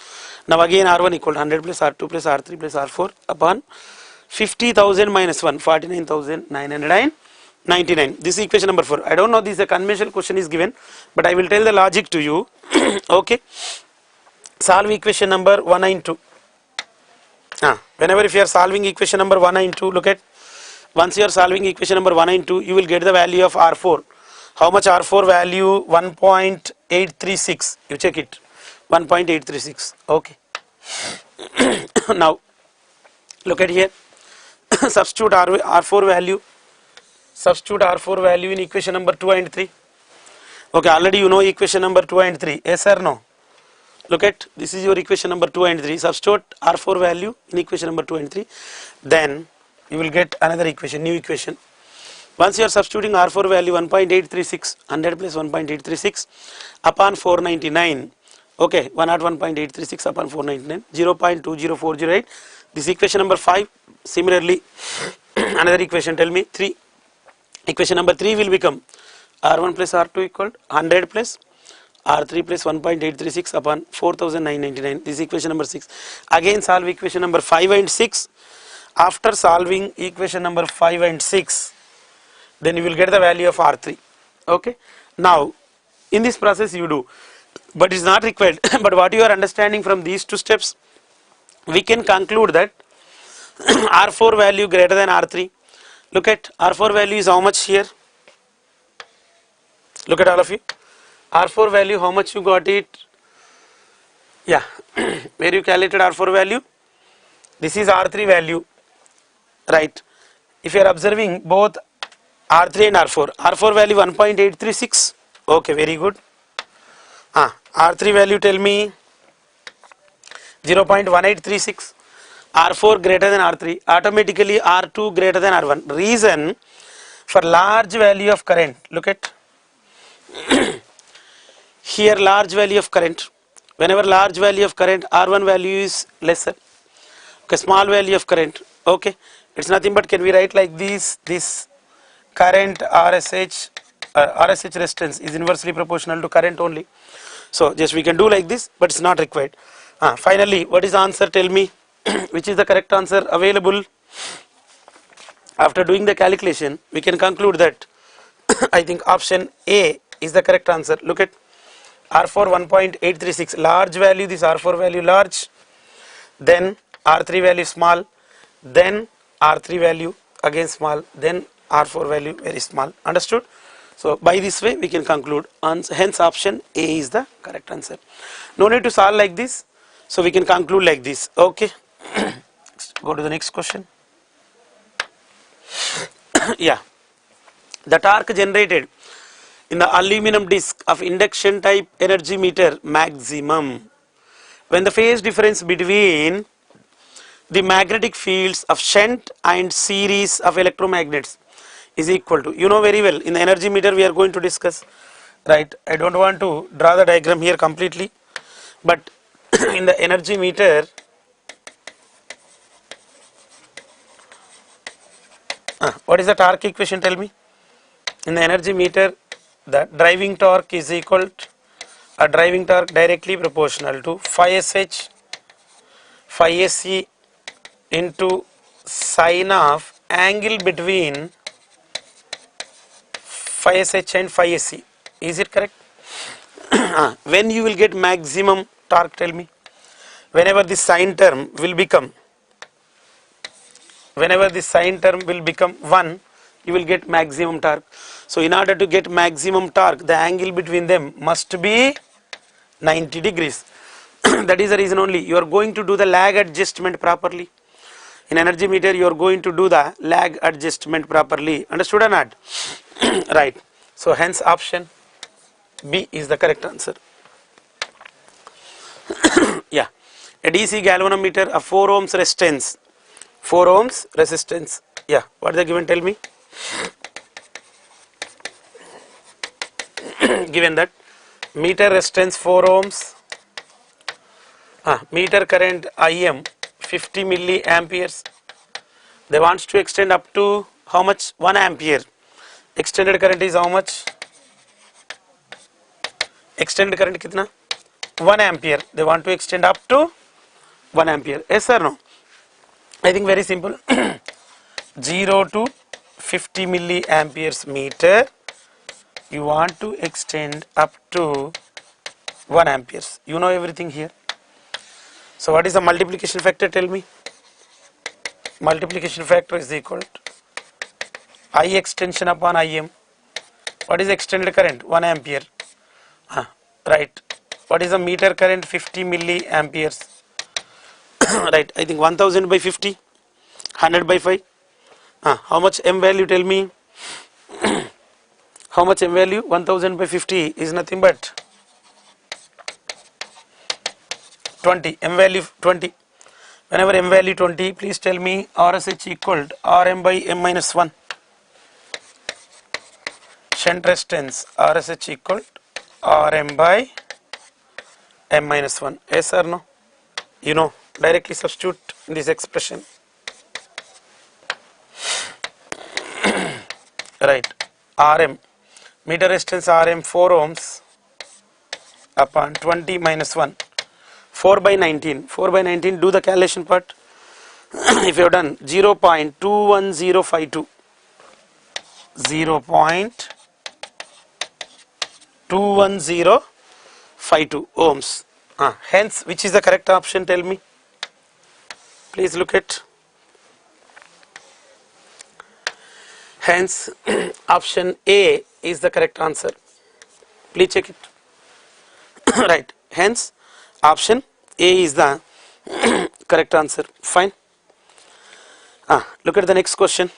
Now again R1 equal to 100 plus R2 plus R3 plus R4 upon 50,000 minus 1, 49,999. This is equation number 4. I don't know, this is a conventional question is given, but I will tell the logic to you. Okay. Solve equation number 192. Whenever if you are solving equation number 192, look at, once you are solving equation number 192, you will get the value of R4. How much R4 value? 1.836. You check it. 1.836. Okay. Now, look at here. Substitute R4 value. Substitute R4 value in equation number 2 and 3. Okay, already you know equation number 2 and 3. Yes or no? Look at, this is your equation number 2 and 3. Substitute R4 value in equation number 2 and 3. Then you will get another equation, new equation. Once you are substituting R4 value 1.836, 100 plus 1.836 upon 499. Okay, 101.836 upon 499, 0.20408. This equation number 5. Similarly, another equation, tell me 3. Equation number 3 will become R1 plus R2 equal to 100 plus R3 plus 1.836 upon 4,999. This is equation number 6. Again solve equation number 5 and 6. After solving equation number 5 and 6, then you will get the value of R3. Okay. Now, in this process you do, but it is not required. But what you are understanding from these two steps, we can conclude that R4 value greater than R3. Look at R4 value is how much here? Look at all of you. R4 value, how much you got it? Yeah. Where you calculated R4 value? This is R3 value. Right. If you are observing both R3 and R4. R4 value 1.836. Okay, very good. R3 value, tell me 0.1836. R4 greater than R3. Automatically R2 greater than R1. Reason for large value of current. Look at here, large value of current. Whenever large value of current, R1 value is lesser. Okay, small value of current. Okay, it's nothing but, can we write like this current RSH resistance is inversely proportional to current only. So just we can do like this, but it's not required. Finally, what is the answer? Tell me which is the correct answer available. After doing the calculation, we can conclude that I think option A is the correct answer. Look at R4 1.836, large value, this R4 value large, then R3 value small, then R3 value again small, then R4 value very small. Understood? So by this way we can conclude, hence option A is the correct answer. No need to solve like this, so we can conclude like this. Okay. Go to the next question. Yeah, the torque generated in the aluminum disc of induction type energy meter maximum when the phase difference between the magnetic fields of shunt and series of electromagnets is equal to, you know very well, in the energy meter we are going to discuss, right? I don't want to draw the diagram here completely, but in the energy meter, what is the torque equation? Tell me. In the energy meter, the driving torque is equal to a driving torque directly proportional to phi sh phi sc into sine of angle between phi sh and phi sc. Is it correct? When you will get maximum torque? Tell me. Whenever this sine term will become 1, you will get maximum torque. So in order to get maximum torque, the angle between them must be 90 degrees. That is the reason only you are going to do the lag adjustment properly. In energy meter you are going to do the lag adjustment properly. Understood or not? Right. So hence option B is the correct answer. Yeah, a DC galvanometer of 4 ohms resistance. 4 ohms resistance. Yeah, what is the given? Tell me. Given that meter resistance 4 ohms, meter current IM 50 milliamperes. They wants to extend up to how much? 1 ampere. Extended current is how much? Extended current kitna? 1 ampere. They want to extend up to 1 ampere. Yes or no? I think very simple. 0 to 50 milliamperes meter, you want to extend up to 1 amperes. You know everything here. So what is the multiplication factor? Tell me. Multiplication factor is equal to I extension upon IM. What is extended current? 1 ampere. Right. What is the meter current? 50 milliamperes. Right. I think 1000 by 50, 100 by 5. How much M value? Tell me. How much M value? 1000 by 50 is nothing but 20. M value 20. Whenever M value 20, please tell me RSH equal to Rm by M minus 1. Shunt resistance RSH equal to Rm by M minus 1. Yes or no? You know, directly substitute in this expression. Right. Rm, meter resistance Rm 4 ohms upon 20 minus 1. 4 by 19. 4 by 19, do the calculation part. If you have done 0.21052. 0.21052 ohms. Hence, which is the correct option? Tell me. Please look at. Hence, option A is the correct answer. Please check it. Right. Hence, option A is the correct answer. Fine. Look at the next question.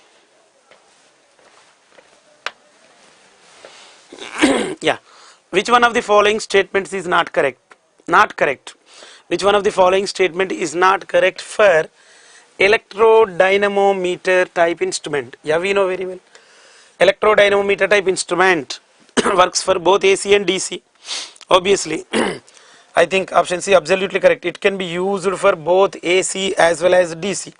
Yeah. Which one of the following statements is not correct? Not correct. Which one of the following statement is not correct for electrodynamometer type instrument? Yeah, we know very well. Electrodynamometer type instrument works for both AC and DC. Obviously, I think option C absolutely correct. It can be used for both AC as well as DC.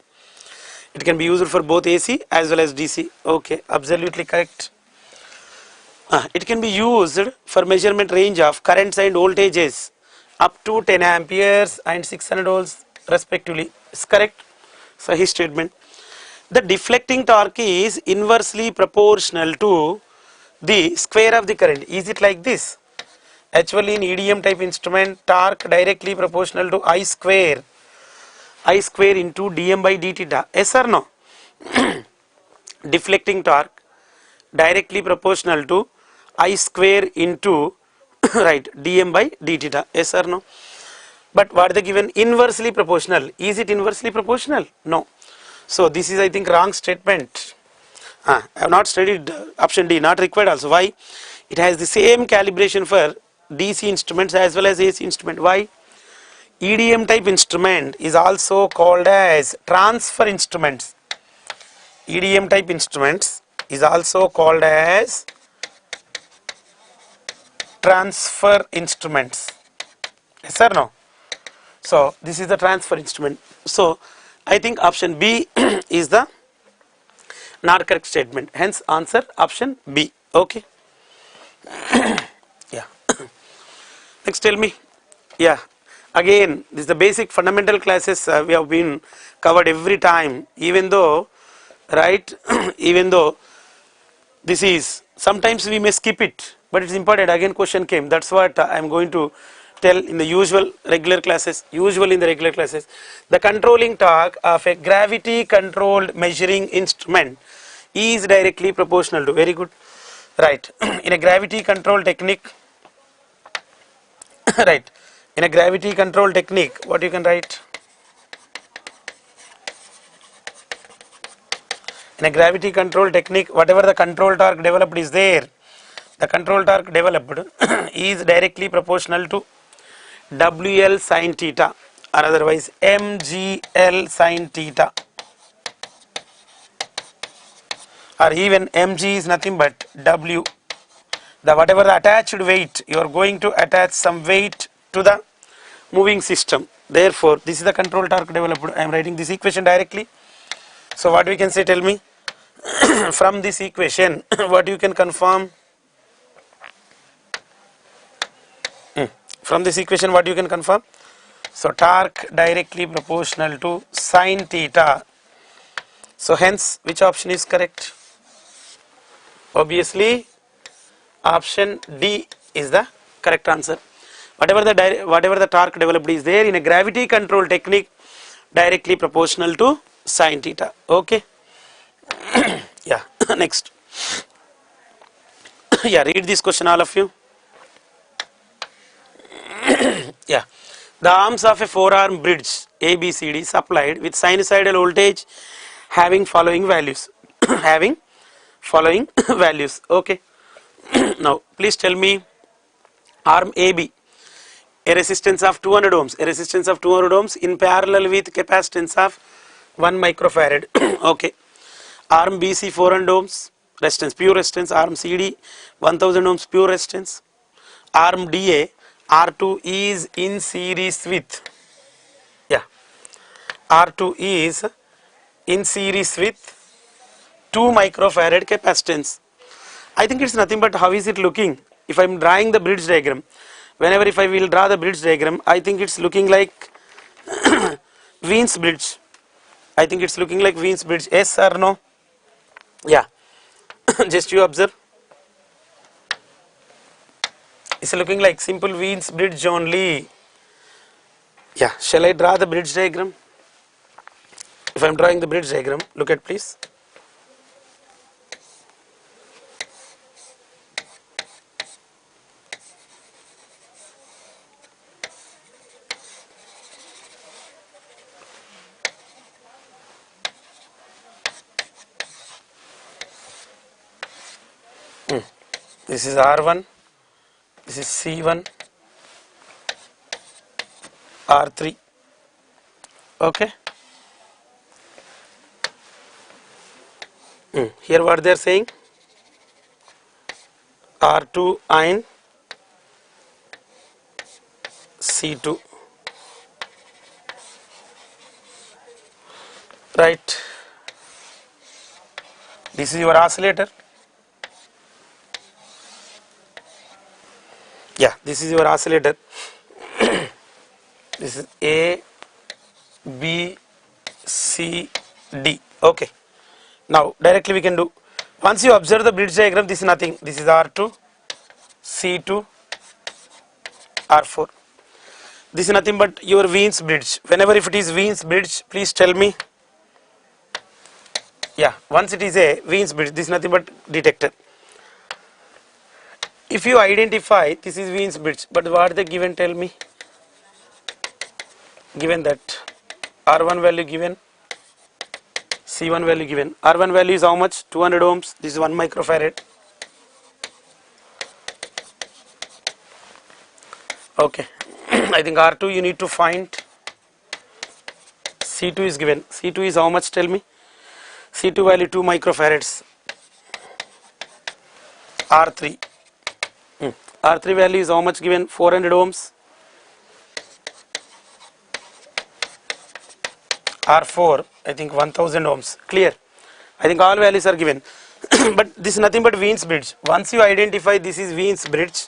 It can be used for both AC as well as DC. Okay, absolutely correct. It can be used for measurement range of currents and voltages up to 10 amperes and 600 volts respectively. Is correct. So his statement. The deflecting torque is inversely proportional to the square of the current. Is it like this? Actually in EDM type instrument, torque directly proportional to I square into dm by d theta. Yes or no? Deflecting torque directly proportional to I square into right dm by d theta. Yes or no? But what they given? Inversely proportional. Is it inversely proportional? No. So this is, I think, wrong statement. I have not studied option D, not required also. Why? It has the same calibration for DC instruments as well as AC instrument. Why? EDM type instrument is also called as transfer instruments. EDM type instruments is also called as transfer instruments. Yes or no? So this is the transfer instrument. So I think option B is the not correct statement. Hence answer option B. Okay. Yeah. Next tell me. Yeah. Again, this is the basic fundamental classes we have been covered every time. Even though, right, even though this is, sometimes we may skip it, but it's important. Again question came. That's what I am going to tell in the usual regular classes. Usually in the regular classes. The controlling torque of a gravity controlled measuring instrument is directly proportional to, very good, right, in a gravity control technique, right, in a gravity control technique, what you can write? In a gravity control technique, whatever the control torque developed is there, the control torque developed is directly proportional to WL sin theta or otherwise MGL sin theta, or even mg is nothing but w, the whatever the attached weight, you are going to attach some weight to the moving system. Therefore this is the control torque developed. I am writing this equation directly. So what we can say, tell me? From this equation what you can confirm? From this equation what you can confirm? So torque directly proportional to sin theta. So hence which option is correct? Obviously option D is the correct answer. Whatever the torque developed is there in a gravity control technique, directly proportional to sin theta. Okay. Yeah. Next. Yeah, read this question all of you. Yeah. The arms of a 4-arm bridge ABCD supplied with sinusoidal voltage having following values. Having following values. Okay. Now please tell me, arm AB, a resistance of 200 ohms, a resistance of 200 ohms in parallel with capacitance of 1 microfarad. Okay. Arm BC 400 ohms resistance, pure resistance. Arm CD 1000 ohms pure resistance. Arm DA R2 is in series with, yeah, R2 is in series with 2 microfarad capacitance. I think it's nothing but how is it looking? If I am drawing the bridge diagram, whenever if I will draw the bridge diagram, I think it's looking like Wien's bridge. I think it's looking like Wien's bridge. Yes or no? Yeah. Just you observe. It's looking like simple Wien's bridge only. Yeah. Shall I draw the bridge diagram? If I am drawing the bridge diagram, look at please. This is R1, this is C1, R3. Okay. Here what they are saying? R2 and C2, right? This is your oscillator. Yeah, this is your oscillator. This is A, B, C, D. Okay. Now directly we can do. Once you observe the bridge diagram, this is nothing. This is R2, C2, R4. This is nothing but your Wien's bridge. Whenever if it is Wien's bridge, please tell me. Yeah, once it is a Wien's bridge, this is nothing but detector. If you identify this is Wien's bridge, but what they given, tell me. Given that R1 value given, C1 value given. R1 value is how much? 200 ohms. This is 1 microfarad. Okay. I think R2 you need to find. C2 is given. C2 is how much? Tell me. C2 value 2 microfarads. R3. R3 value is how much given? 400 ohms. R4 I think 1000 ohms. Clear? I think all values are given. But this is nothing but Wien's bridge. Once you identify this is Wien's bridge,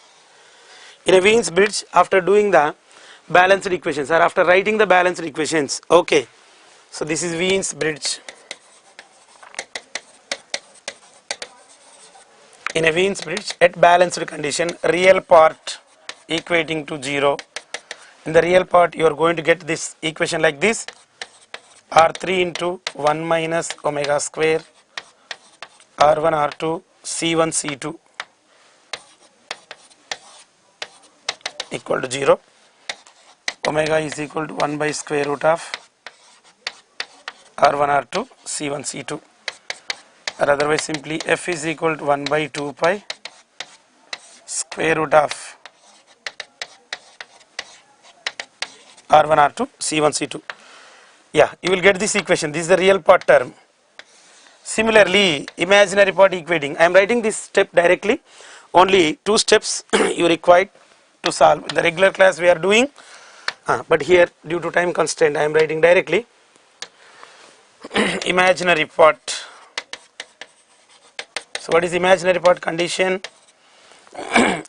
in a Wien's bridge, after doing the balanced equations or after writing the balanced equations, okay, so this is Wien's bridge. In a Wien's bridge at balanced condition, real part equating to 0. In the real part you are going to get this equation like this. R3 into 1 minus omega square R1 R2 C1 C2 equal to 0. Omega is equal to 1 by square root of R1 R2 C1 C2, or otherwise simply F is equal to 1 by 2 pi square root of R1 R2 C1 C2. Yeah, you will get this equation. This is the real part term. Similarly, imaginary part equating. I am writing this step directly. Only 2 steps you required to solve. In the regular class we are doing, but here due to time constraint I am writing directly. Imaginary part. So what is imaginary part condition?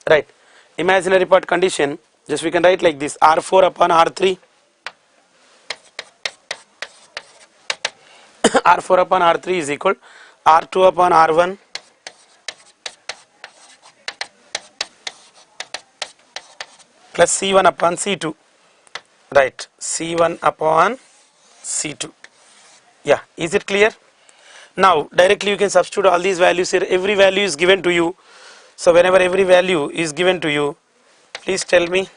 Right. Imaginary part condition. Just we can write like this: R4 upon R3. R4 upon R3 is equal R2 upon R1 plus C1 upon C2. Right, C1 upon C2. Yeah, is it clear? Now directly you can substitute all these values here. Every value is given to you. So whenever every value is given to you, please tell me.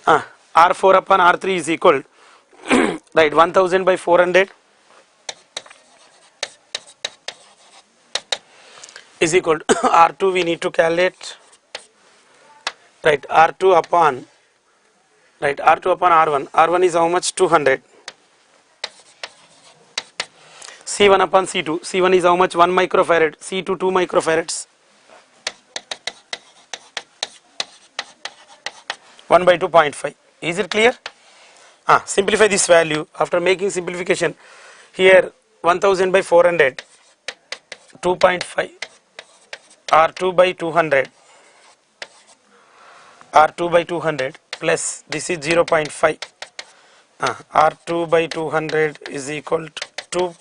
R4 upon R3 is equal right 1000 by 400 is equal to R2 we need to calculate, right, R2 upon R1. R1 is how much? 200. C1 upon C2. C1 is how much? 1 microfarad. C2 2 microfarads. 1 by 2.5. Is it clear? Simplify this value. After making simplification, here 1000 by 400, 2.5, R2 by 200, R2 by 200 plus this is 0.5, R2 by 200 is equal to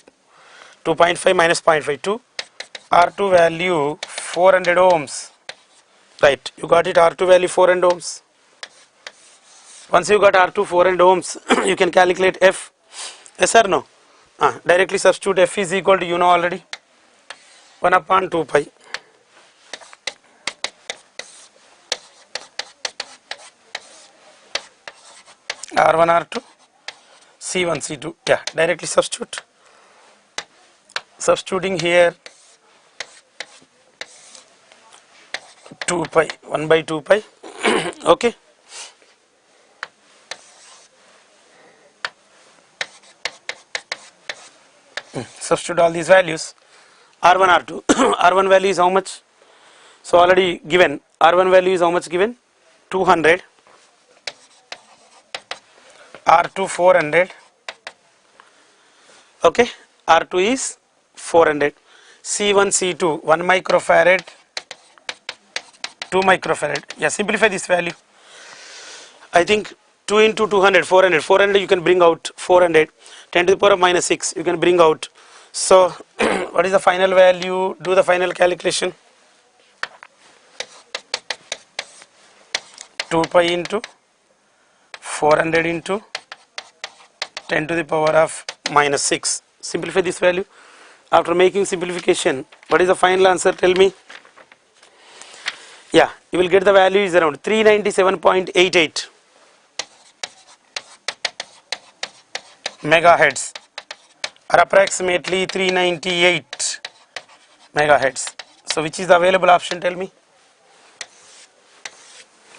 2.5 minus 0.5, 2, R2 value 400 ohms, right, you got it, R2 value 400 ohms. Once you got R2 400 ohms, you can calculate F. Yes or no? Directly substitute F is equal to, you know already, 1 upon 2 pi. R1 R2 C1 C2. Yeah, directly substitute. Substituting here 2 pi, 1 by 2 pi. Okay. Substitute all these values. R1 R2 R1 value is how much? So already given, R1 value is how much given? 200, R2 400, okay, R2 is 400, C1 C2 1 microfarad, 2 microfarad. Yeah, simplify this value. I think 2 into 200, 400, 400 you can bring out 400, 10 to the power of minus 6 you can bring out. So what is the final value? Do the final calculation. 2 pi into 400 into 10 to the power of minus 6. Simplify this value. After making simplification, what is the final answer? Tell me. Yeah, you will get the value is around 397.88 megahertz, or approximately 398 megahertz. So which is the available option? Tell me.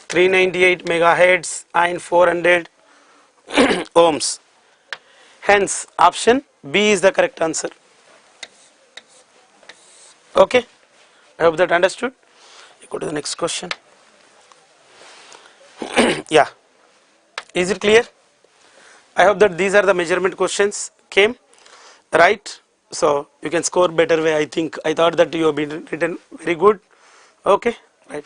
398 megahertz and 400 ohms. Hence option B is the correct answer. Okay, I hope that understood. You go to the next question. Yeah, is it clear? I hope that these are the measurement questions came right, so you can score better way. I thought that you have been written very good. Okay, right.